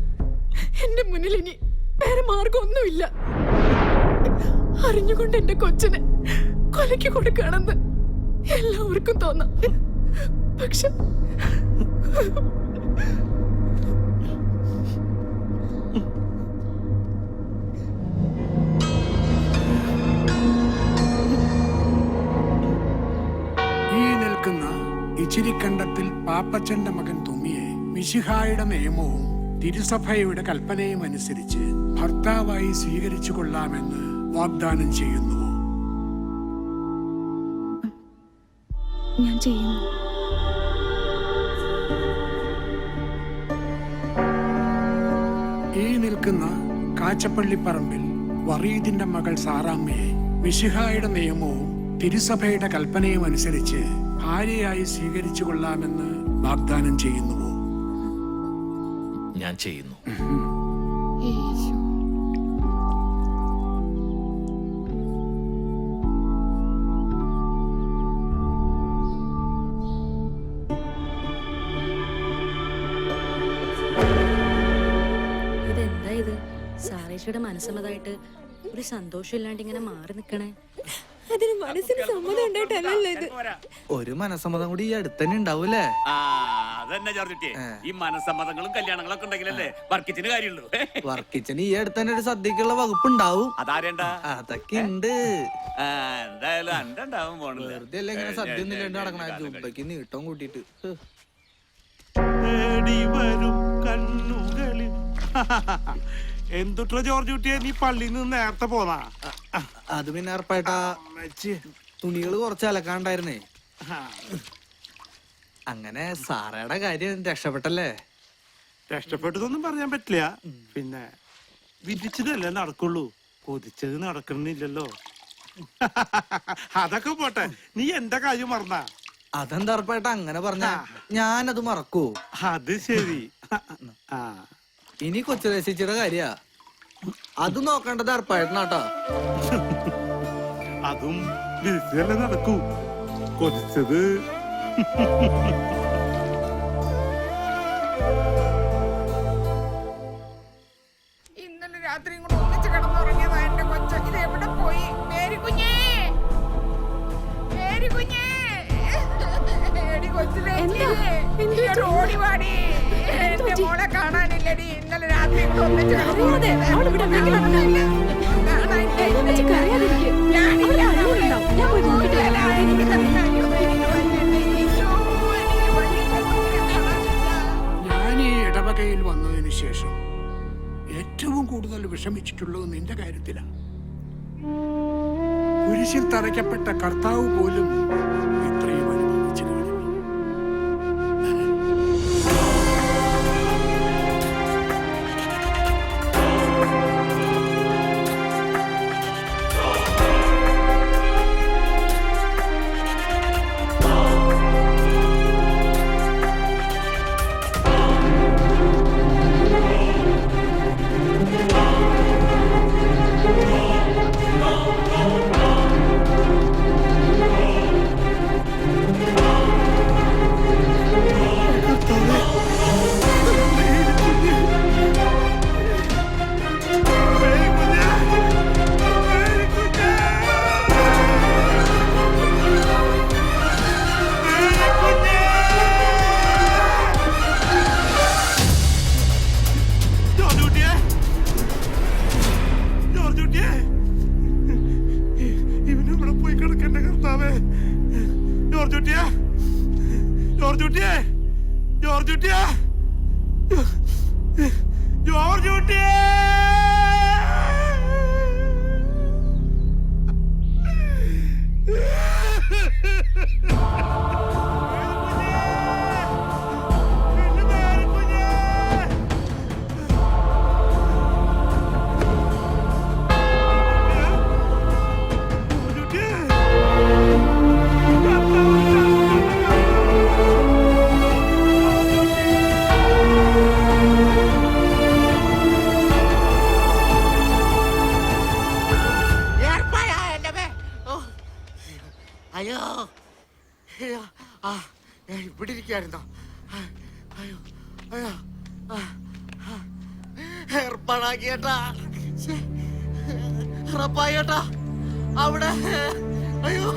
S9: എന്റെ മുന്നിൽ ഇനി വേറെ മാർഗമൊന്നുമില്ല. അറിഞ്ഞുകൊണ്ട് എന്റെ കൊച്ചിനെ കൊലയ്ക്ക് കൊടുക്കുകയാണെന്ന് എല്ലാവർക്കും തോന്നാം. പക്ഷെ
S15: ഇച്ചിരിക്കണ്ടത്തിൽ പാപ്പച്ചന്റെ മകൻ തുമ്മിയെ മിശിഹായുടെ നിയമവും തിരുസഭയുടെ കൽപ്പനയും അനുസരിച്ച് ഭർത്താവായി സ്വീകരിച്ചു കൊള്ളാമെന്ന് വാഗ്ദാനം ചെയ്യുന്നു.
S9: ഞാൻ ചെയ്യുന്നു.
S15: ഈ നിൽക്കുന്ന കാച്ചപ്പള്ളിപ്പറമ്പിൽ വറീദിന്റെ മകൾ സാറാമ്മയെ മിശിഹായുടെ നിയമവും തിരുസഭയുടെ കൽപ്പനയും അനുസരിച്ച് ഭാര്യയായി സ്വീകരിച്ചു കൊള്ളാമെന്ന് വാഗ്ദാനം ചെയ്യുന്നുവോ?
S12: ഞാൻ ചെയ്യുന്നു.
S5: ഇതെന്താ ഇത്? സാറേച്ചിയുടെ മനസ്സുള്ളതായിട്ട് ഒരു സന്തോഷം ഇല്ലാണ്ട് ഇങ്ങനെ മാറി നിക്കണേ. അതിന് മനസ്സിന് സമ്മതം ഉണ്ടായിട്ടല്ലല്ലോ ഇത്.
S14: ഒരു മനസ്സമ്മതം കൂടി ഈ അടുത്ത് തന്നെ ഉണ്ടാവൂലേ?
S11: അതന്നെ ജോർജുട്ടിയെ, ഈ മനസ്സമ്മതങ്ങളും കല്യാണങ്ങളൊക്കെ ഉണ്ടെങ്കിലല്ലേ വർക്കിച്ചിന് കാര്യമുള്ളൂ.
S14: വർക്കിച്ചന് ഈ അടുത്ത് തന്നെ ഒരു സദ്യക്കുള്ള വകുപ്പ് ഉണ്ടാവും.
S11: അതാരേണ്ട?
S14: അതൊക്കെ ഉണ്ട്.
S11: എന്തായാലും അന്റെ ഉണ്ടാവും പോണില്ല.
S14: വെറുതെ അല്ല ഇങ്ങനെ സദ്യ ഒന്നും ഇല്ലാണ്ട് നടക്കണ ജുബയ്ക്ക് നീട്ടം കൂട്ടിട്ട്.
S2: തേടി വരും കണ്ണുകളിൽ. എന്തുട്ര ജോർജ് കുട്ടിയെ, നീ പള്ളിയിൽ നിന്ന് നേരത്തെ പോന്നാ?
S14: അത് പിന്നെ ഉറപ്പായിട്ടാ തുണികള് കുറച്ച് അലക്കാണ്ടായിരുന്നേ. അങ്ങനെ സാറയുടെ കാര്യം രക്ഷപ്പെട്ടല്ലേ?
S2: രക്ഷപ്പെട്ടതൊന്നും പറയാൻ പറ്റില്ല. പിന്നെ വിധിച്ചതല്ലേ നടക്കുള്ളൂ, കൊതിച്ചത് നടക്കണില്ലല്ലോ. അതൊക്കെ പോട്ടെ, നീ എന്റെ കാര്യം മറന്നാ?
S14: അതെന്താ ഉറപ്പായിട്ടാ അങ്ങനെ പറഞ്ഞ? ഞാനത് മറക്കൂ?
S2: അത് ശരി.
S14: ഇനി കൊച്ചുദേശിച്ചിയുടെ കാര്യ അത് നോക്കേണ്ടത് ഉറപ്പായിട്ടാട്ടോ.
S2: അതും വിധിച്ചതല്ലേ നടക്കൂ, കൊതിച്ചത്.
S13: ഇന്നലെ രാത്രി കൂടെ ഒന്നിച്ച് കിടന്നുറങ്ങിയതാ എന്റെ കൊച്ച. ഇത് എവിടെ പോയി? മേരിക്കുഞ്ഞേ, മേരിക്കുഞ്ഞേ, എടി കൊച്ചിലേ, ഇങ്ങോട്ട് ഓടി വാടി. എന്റെ മോളെ കാണാനില്ലടി. ഇന്നലെ രാത്രി കൂടെ ഒന്നിച്ച്
S15: ഞാൻ ഈ ഇടവകയിൽ വന്നതിന് ശേഷം ഏറ്റവും കൂടുതൽ വിഷമിച്ചിട്ടുള്ളത് നിന്റെ കാര്യത്തിലാണ്. കുരിശിൽ തറയ്ക്കപ്പെട്ട കർത്താവ് പോലും ഇത്രയും അനുഭവിച്ചു കാണില്ല.
S10: അയ്യോ, ഇവിടെ ഇരിക്കായിരുന്നോ? അയ്യോ, അയ്യോ, ഏർപ്പാടാക്കിയേട്ടാ, ഉറപ്പായേട്ടാ അവിടെ. അയ്യോ,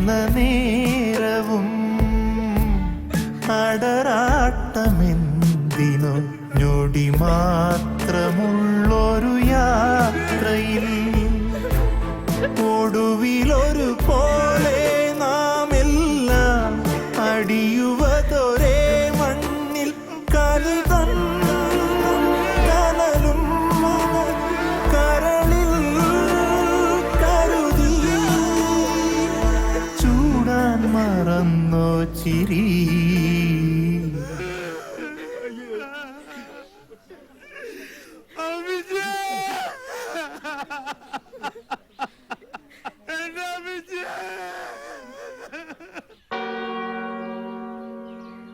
S3: വരുന്ന നേരവും അടരാട്ടമെന്തിനോ ഞൊടി മാത്രമുള്ളൊരു യാത്രയിൽ ഒടുവിലൊരു പോലെ നാം എല്ലാം അടിയുവതൊരേ മണ്ണിൽ കരുതം കനലും കരളിൽ കരുതി ചൂടാൻ മറന്നോ ചിരി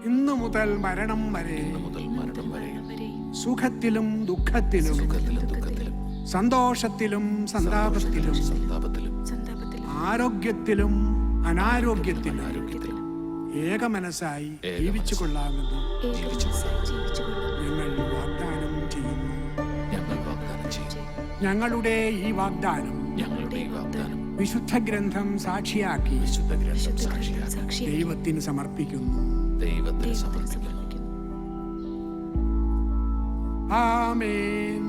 S15: ഇന്നു മുതൽ മരണം വരെ സുഖത്തിലും ദുഃഖത്തിലും സന്തോഷത്തിലും സന്താപത്തിലും ആരോഗ്യത്തിലും അനാരോഗ്യത്തിലും ഏകമനസ്സായി ജീവിച്ചു കൊള്ളാമെന്ന് ഞങ്ങൾ വാഗ്ദാനം ചെയ്യുന്നു. ഞങ്ങളുടെ ഈ വാഗ്ദാനം വിശുദ്ധ ഗ്രന്ഥം സാക്ഷിയാക്കി ദൈവത്തിന് സമർപ്പിക്കുന്നു. ആമേൻ.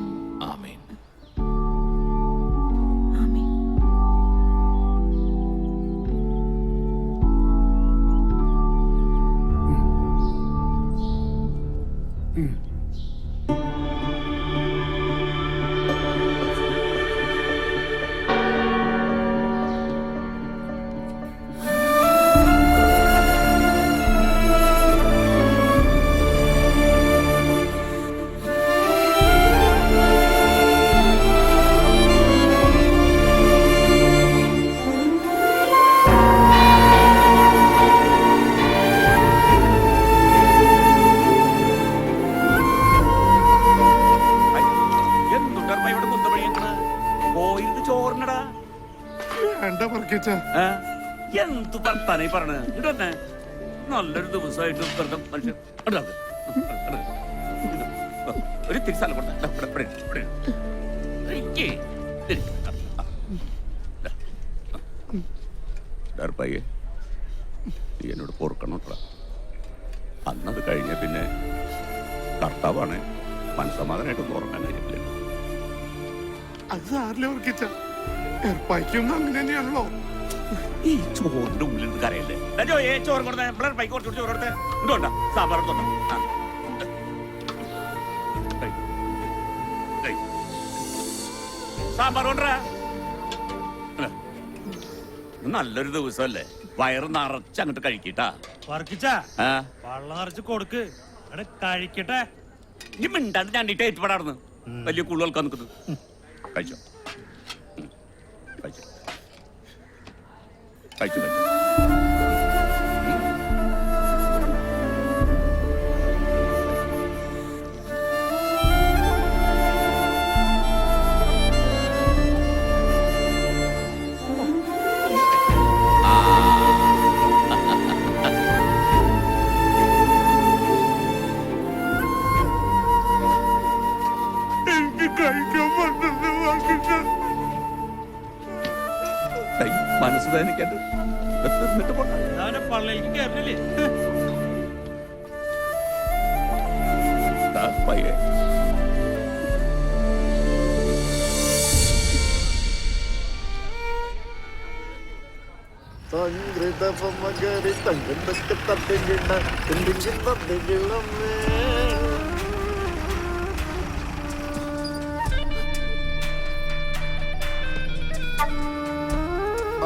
S12: എന്ത് വർത്താനായി പറഞ്ഞ ഇടന്നെ നല്ലൊരു ദിവസമായിട്ട് മനുഷ്യൻ ഒരു തിരിച്ചാൽ പയ്യെ എന്നോട് പൊറുക്കണോട്ടാ. അന്നത് കഴിഞ്ഞ പിന്നെ കർത്താവാണ് മനസ്സമാധാനായിട്ടൊന്നും ഉറങ്ങാൻ കഴിയില്ല.
S2: അത് സാറിലെ ഉറക്കിച്ച ഏർപ്പായിക്കൊന്നും അങ്ങനെ തന്നെയാണല്ലോ.
S12: ഈ ചോറിന്റെ ഉള്ളിൽ കരയല്ലേ ചോറ് കൊടുത്തേ പൈക്ക് കുറച്ചു ചോറ് കൊടുത്തേ ഇതുകൊണ്ടാ സാമ്പാർ സാമ്പാർ കൊണ്ടാ. നല്ലൊരു ദിവസമല്ലേ, വയറ് നിറച്ച് അങ്ങോട്ട് കഴിക്കട്ടാ.
S6: വെള്ളം നിറച്ച് കൊടുക്ക് കഴിക്കട്ടെ.
S12: നീ മിണ്ടാണ്ട് ഞണ്ടിട്ട് ഏറ്റുപാടാർന്ന് വലിയ കൂടുതൽ കേൾക്കാൻ നിൽക്കുന്നു. കഴിച്ചോ കഴിച്ചോ കഴിച്ചു കഴിച്ചു. മനസ്സ് വേദനിക്കാണ്ട്
S6: പള്ളിയിലേക്ക് കയറില്ലേ
S12: പയ്യെ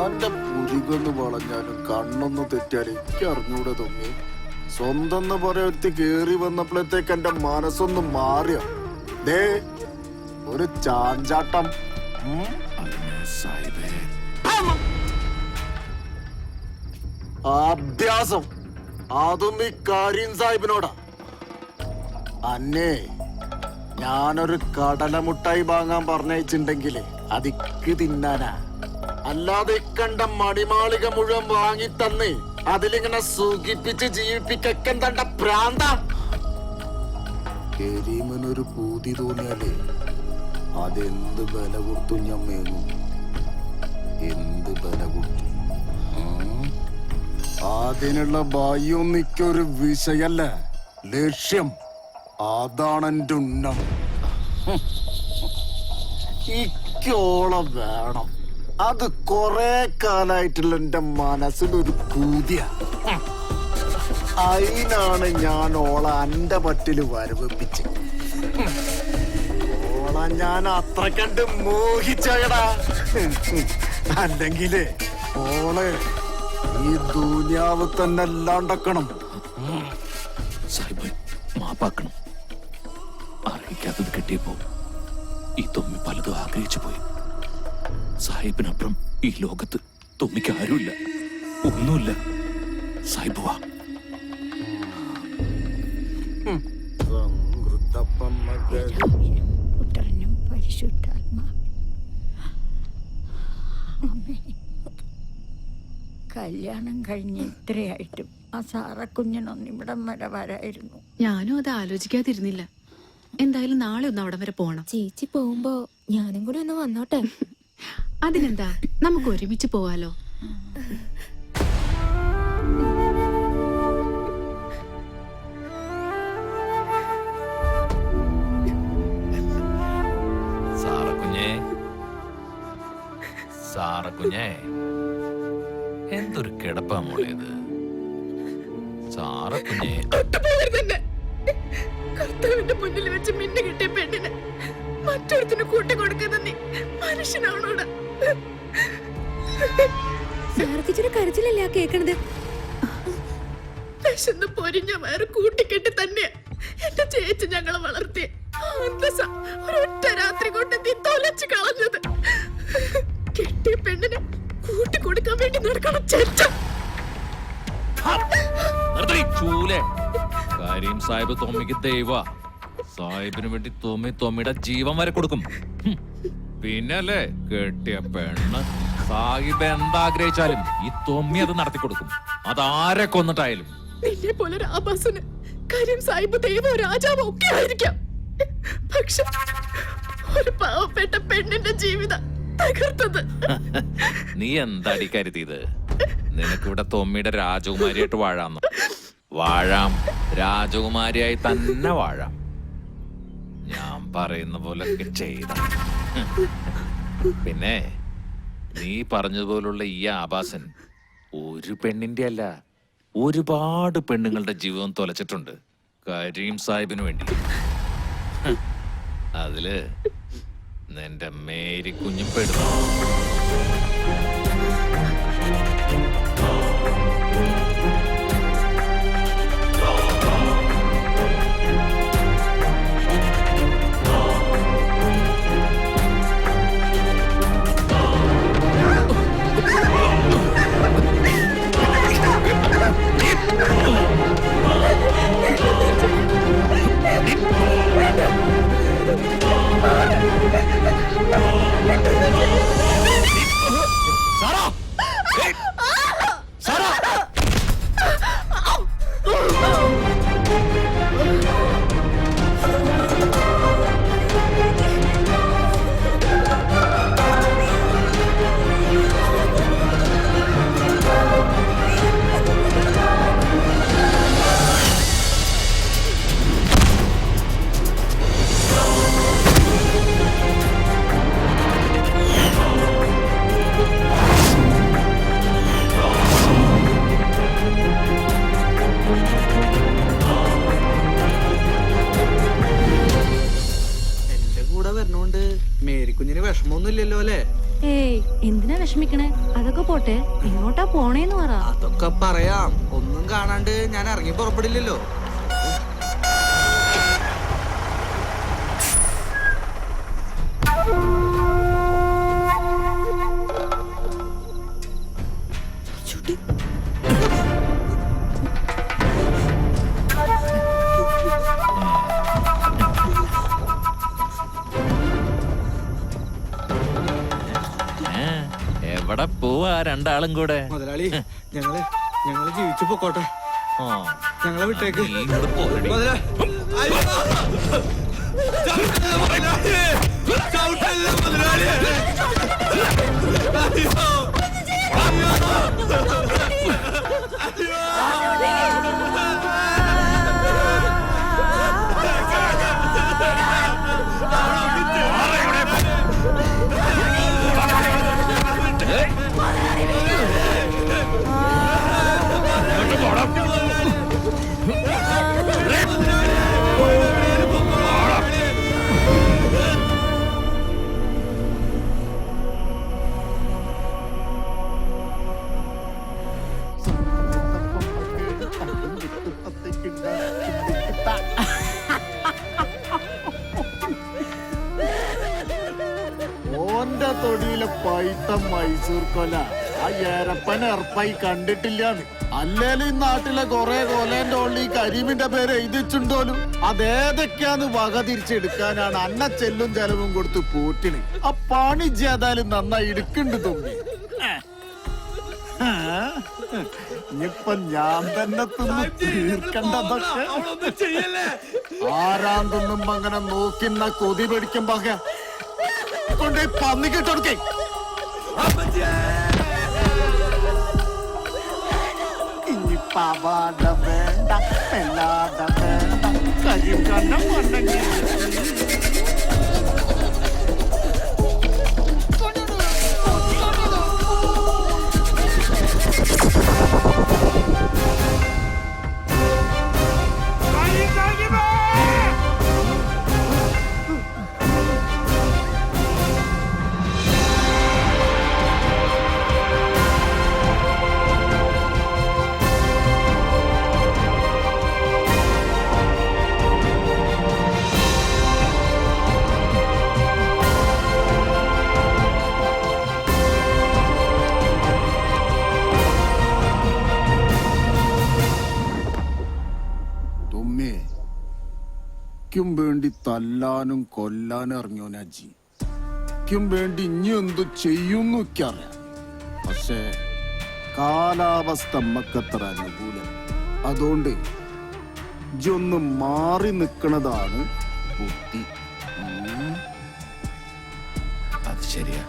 S7: അന്റെ പുരികൊന്ന് വളഞ്ഞാലും കണ്ണൊന്ന് തെറ്റിയാലും എനിക്ക് അറിഞ്ഞൂടെ തോന്നി. സ്വന്തം എന്ന് പറയൊരുത്തി കേറി വന്നപ്പോഴത്തേക്ക് എന്റെ മനസ്സൊന്ന് മാറിയ ദേ ഒരു ചാഞ്ചാട്ടം. അഭ്യാസം അതും ഈ കരീം സാഹിബിനോടാ. അന്നേ ഞാനൊരു കടലമുട്ടായി വാങ്ങാൻ പറഞ്ഞയച്ചിണ്ടെങ്കിലേ അതിക്ക് തിന്നാനാ. അല്ലാതെ കണ്ട മണിമാളിക മുഴുവൻ വാങ്ങി തന്നേ അതിലിങ്ങനെ സുഖിപ്പിച്ച് ജീവിപ്പിക്കാൻ തണ്ട പ്രാന്ത. കരീമിനൊരു പൂതി തോന്നിയാലേ അതെന്ത് ബല കൊടുത്തു ഞാൻ മേങ്ങും. എന്ത് ബല കൊടുത്തു. അതിനുള്ള ഭയൊന്നിക്കൊരു വിഷയല്ല, ലക്ഷ്യം. അതാണ് എന്റെ ഉന്നം. ഇക്കോളം വേണം. അത് കൊറേ കാലായിട്ടുള്ള എന്റെ മനസ്സിലൊരു കൂതിയ. അതിനാണ് ഞാൻ ഓള എന്റെ പറ്റില് വരവിപ്പിച്ച്. ഓള ഞാൻ അത്ര കണ്ട് മോഹിച്ചടാ. അല്ലെങ്കിലേ ഓളെ ഈ ദുനിയാവ് തന്നെ അല്ലാണ്ടക്കണം.
S12: സാഹിബ് മാപ്പാക്കണം. അറിയിക്കാത്തത് കിട്ടിയപ്പോ ഈ തൊമ്മി പലതും ആഗ്രഹിച്ചു പോയി. സാഹിബിനപ്പുറം ഈ ലോകത്ത് തൊമ്മിക്ക് ആരുമില്ല, ഒന്നുമില്ല. സാഹിബ് വാ.
S5: പുത്രനും പരിശുദ്ധാത്മാവും. കല്യാണം കഴിഞ്ഞ് ഇത്രയായിട്ടും ആ സാറക്കുഞ്ഞിനൊന്നും ഇവിടം വരെ വരായിരുന്നു.
S9: ഞാനും അത് ആലോചിക്കാതിരുന്നില്ല. എന്തായാലും നാളെ ഒന്ന് അവിടം വരെ പോണം.
S5: ചേച്ചി പോകുമ്പോ ഞാനും കൂടി ഒന്ന് വന്നോട്ടെ.
S9: അതിനെന്താ, നമുക്ക് ഒരുമിച്ച് പോവാലോ.
S12: സാറക്കുഞ്ഞേ, എന്തൊരു കിടപ്പാ മോളേത്. സാറക്കുഞ്ഞേ,
S9: കർത്താവിന്റെ മുന്നിൽ വെച്ച് മിന്നു കിട്ടിയ പെണ്ണിന് മറ്റൊരുത്തിന് കൂട്ടി കൊടുക്കുന്ന നീ മനുഷ്യനാണോടാ?
S5: സാറത്തിച്ചൊരു കരച്ചിലല്ലേ ആ കേക്കണത്?
S9: വിശന്ന് പൊരിഞ്ഞ വയറ് കൂട്ടിക്കെട്ടി തന്നെയാ എന്റെ ചേച്ചി ഞങ്ങളെ വളർത്തിയ. ഒരൊറ്റ രാത്രി കൊണ്ട് നീ തൊലച്ചു കളഞ്ഞത്. കെട്ടിയ പെണ്ണിനെ കൂട്ടി കൊടുക്കാൻ വേണ്ടി നടക്കണം ചേച്ച.
S12: കാര്യം സാഹിബ് തൊമ്മിക്ക് ദൈവ. സാഹിബിന് വേണ്ടി തൊമ്മിയുടെ ജീവൻ വരെ കൊടുക്കും. പിന്നല്ലേ കെട്ടിയ പെണ്ണ്. സാഹിബ് എന്താഗ്രഹിച്ചാലും ഈ തൊമ്മി അത് നടത്തി കൊടുക്കും, അതാരെ കൊന്നിട്ടായാലും.
S9: നിന്നെ പോലെ ഒരു ആഭാസന് കാര്യം സാഹിബ് ദൈവോ രാജാവോ ഒക്കെ ആയിരിക്കാം. പക്ഷെ ഒരു പാവപ്പെട്ട പെണ്ണിന്റെ ജീവിതം തകർത്തത്.
S12: നീ എന്താടി കരുതിയത്? നിനക്കിവിടെ തൊമ്മിയുടെ രാജകുമാരിയായിട്ട് വാഴാന്ന്? വാഴാം, രാജകുമാരിയായി തന്നെ വാഴാം. ഞാൻ പറയുന്ന പോലൊക്കെ ചെയ്ത. പിന്നെ നീ പറഞ്ഞതുപോലുള്ള ഈ ആഭാസൻ ഒരു പെണ്ണിന്റെ അല്ല, ഒരുപാട് പെണ്ണുങ്ങളുടെ ജീവിതം തൊലച്ചിട്ടുണ്ട് കരീം സാഹിബിന് വേണ്ടി. അതില് നിന്റെ മേരി കുഞ്ഞും പെടുന്നു.
S14: വിഷമൊന്നുമില്ലല്ലോ അല്ലേ?
S5: ഏയ് എന്തിനാ വിഷമിക്കണേ? അതൊക്കെ പോട്ടെ, എങ്ങോട്ടാ പോണേന്ന് പറ.
S14: അതൊക്കെ പറയാം. ഒന്നും കാണാണ്ട് ഞാൻ ഇറങ്ങി പുറപ്പെടില്ലല്ലോ.
S12: എവിടെ പോവാ രണ്ടാളും കൂടെ?
S14: മുതലാളി, ഞങ്ങള് ജീവിച്ചു പൊക്കോട്ടെ. ഞങ്ങളെ വിട്ടേക്ക്.
S11: അയ്യോ
S7: പൈത്ത മൈസൂർ കൊല ആ ഏരപ്പൻ എറപ്പായി കണ്ടിട്ടില്ലാന്ന്. അല്ലേലും ഈ നാട്ടിലെ കൊറേ കൊലേന്റെ ഉള്ളിൽ കരീമിന്റെ പേര് എഴുതിച്ചുണ്ടോലും അതേതൊക്കെയാന്ന് വക തിരിച്ചെടുക്കാനാണ് അന്ന ചെല്ലും ചെലവും കൊടുത്ത് പൂട്ടിന്. ആ പണി ചെയ്താലും നന്നായി എടുക്കുന്നുണ്ട് തുമ്പി. ഇനിയിപ്പൊ ഞാൻ തന്നെ തിന്ന് തീർക്കണ്ടതൊക്കെ ആരാൻ തിന്നുമ്പോ അങ്ങനെ നോക്കിന്ന കൊതി പിടിക്കുമ്പോ കൊണ്ടേ പന്നിക്കിട്ടൊടുക്കേ. ഇനിയിപ്പ അവാട വേണ്ട പെല്ലാട വേണ്ട കരിയും കണ്ണം ഉണ്ടെങ്കിൽ ും വേണ്ടി തല്ലാനും കൊല്ലാനും ഇറങ്ങിയോനാജി. ക്കും വേണ്ടി ഇനി എന്തു ചെയ്യുന്നു അറിയാം. പക്ഷേ കാലാവസ്ഥ നമ്മക്കത്ര അനുകൂലം. അതുകൊണ്ട് ഇജൊന്ന് മാറി നിൽക്കണതാണ് ബുദ്ധി.
S3: അത് ശരിയാ.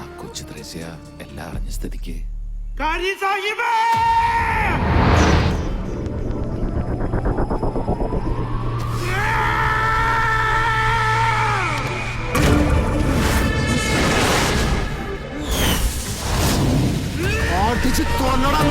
S3: ആ കൊച്ചു ത്രേസ്യ എല്ലാം അറിഞ്ഞ സ്ഥിതിക്ക്
S7: കൊല്ലണം.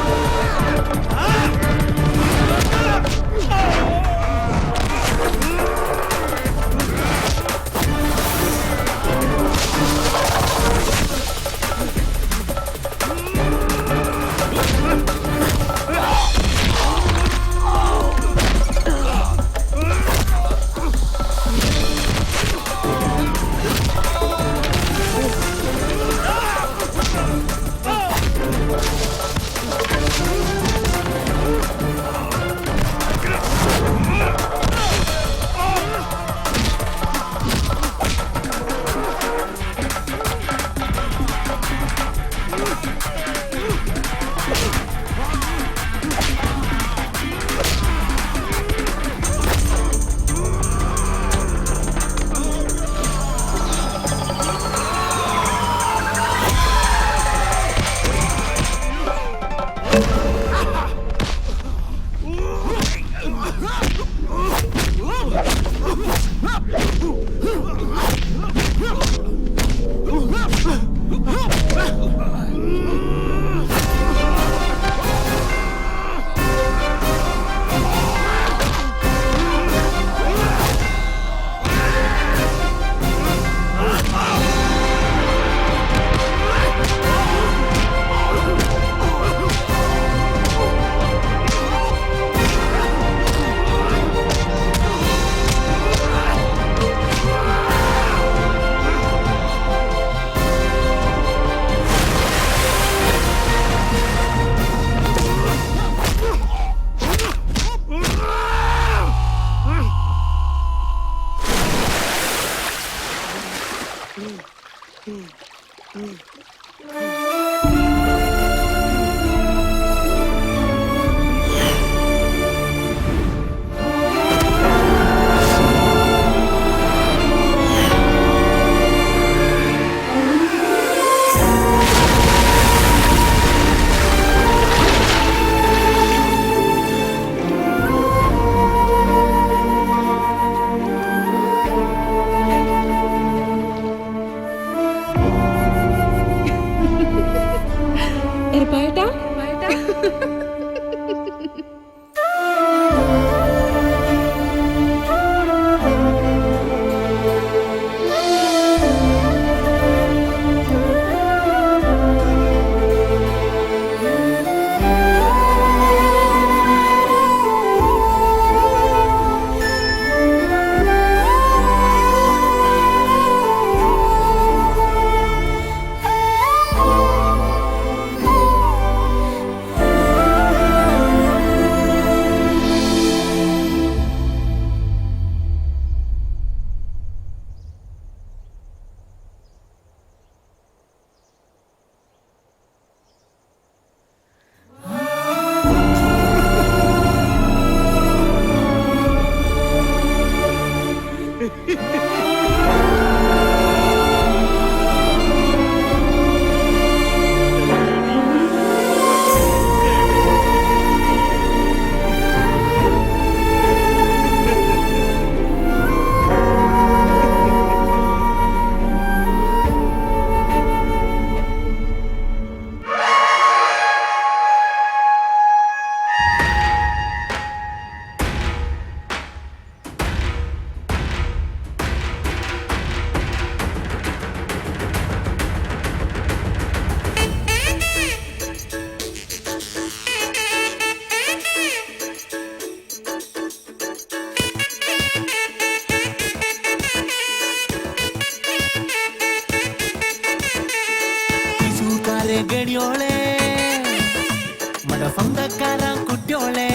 S10: സ്വന്തക്കാരാ കുട്ടിയോളെ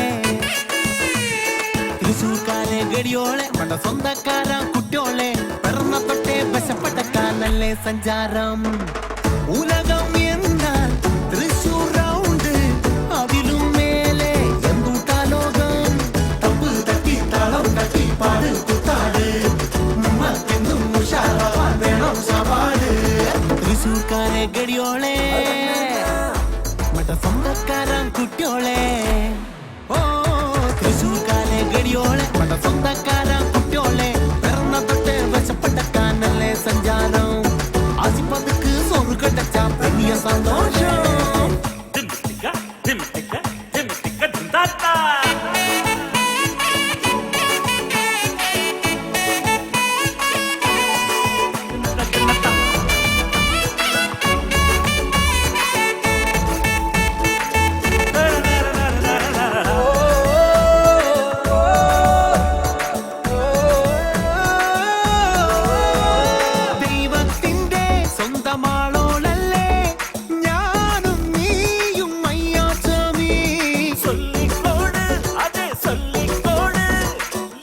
S10: തൃശൂർക്കാരെ ഗടിയോളെ മണ്ട സ്വന്തക്കാരാ കുട്ടിയോളെ പിറന്ന തൊട്ടേ വശപ്പെട്ടക്കാനല്ലേ സഞ്ചാരം ഉലകം എന്നാൽ തൃശൂർ റൗണ്ട് അതിലും മേലെ എന്തുട്ടാ ലോകം തപ്പ് തട്ടി താളം തട്ടി പാട് കുത്താട് നമ്മക്കെന്നും ഉഷാറാവാൻ വേണം സവാട് തൃശൂർക്കാരെ ഗടിയോളെ മണ്ട സ്വന്തക്കാരാ കുട്ടിയോളെ ഓ തൃശൂർക്കാരെ ഗടിയോളെ മണ്ട സ്വന്തക്കാരാ കുട്ടിയോളെ പിറന്ന തൊട്ട് വശപ്പെട്ടക്കാനല്ലേ സഞ്ചാരം ആസിപ്പതുക്ക് സോറ് കടച്ചാ വലിയ സന്തോഷം ദൈവത്തിന്റെ സ്വന്തമാളോളല്ലേ ഞാനും നീയും അയ്യാച്ചമീ
S6: சொல்லிக்கோடு அதே சொல்லிக்கோடு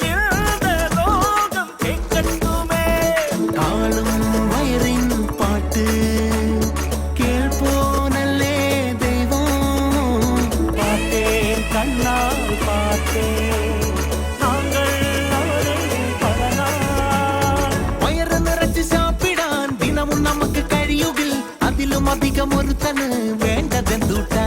S6: இந்த லோகம் கேட்கட்டுமே
S10: കാളും വയറിൻ പാട്ട് കേൾപ്പോനല്ലേ ദൈവം
S6: பார்த்தேன் கண்ணால் பார்த்தேன் நாங்கள் அவரை பல நாள்
S10: വയറ് നിറച്ച് സാപ്പിടാൻ ദിനവും നമുക്ക് കഴിയുകിൽ അതിലും അധികം ഒരുത്തന് വേണ്ടതെന്തൂട്ടാ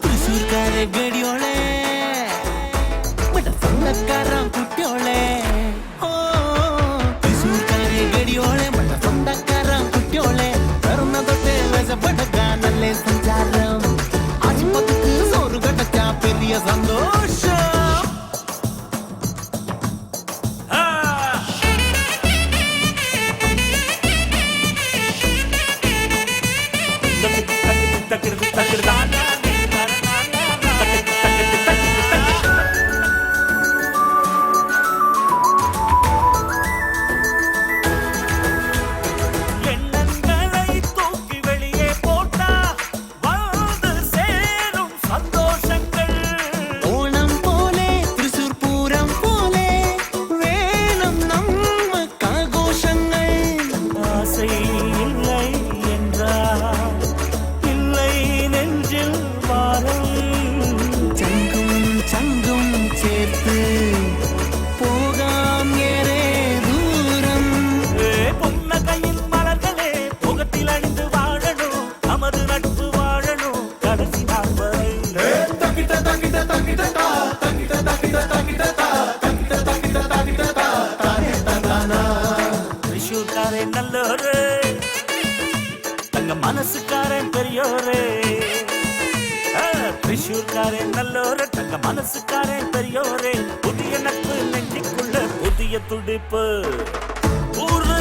S10: തൃശൂർക്കാരെ ഗടിയോളെ സ്വന്തക്കാരാ കുട്ടിയോളെ ഓ തൃശൂർക്കാരെ ഗടിയോളെ സ്വന്തക്കാരാ കുട്ടിയോളെ പിറന്ന തൊട്ട് വശപ്പെടുക്കാനല്ലേ സഞ്ചാരം ആശുപത്രിക്ക് സോറ് കടച്ചാ വലിയ സന്തോഷം
S6: எண்ணங்களை தூக்கி வெளியே போட்டா வந்து சேரும் சந்தோஷங்கள்
S10: ഓണം പോലെ തൃശൂർ പൂരം പോലെ വേണം നമ്മക്കാഘോഷങ്ങൾ
S6: ஆசை இல்லை என்றால் இல்லை நெஞ்சில் வாரம்
S10: ചങ്കും ചങ്കും ചേർത്ത് പോകാം ഏറെ ദൂരം
S6: புன்னகையின் மலர்களே முகத்தில் அணிந்து வாழணும் நமது நட்பு வாழணும் கடைசி நாள் வரை தൃശ്ശൂர்காரன் நல்லோரு தங்க மனசுக்காரன் பெரியோரே தൃശ്ശൂர்காரன் நல்லோரு தங்க மனசுக்காரன் பெரியோரே புதிய நட்பு நெஞ்சுக்குள்ள புதிய துடிப்பு ஊரு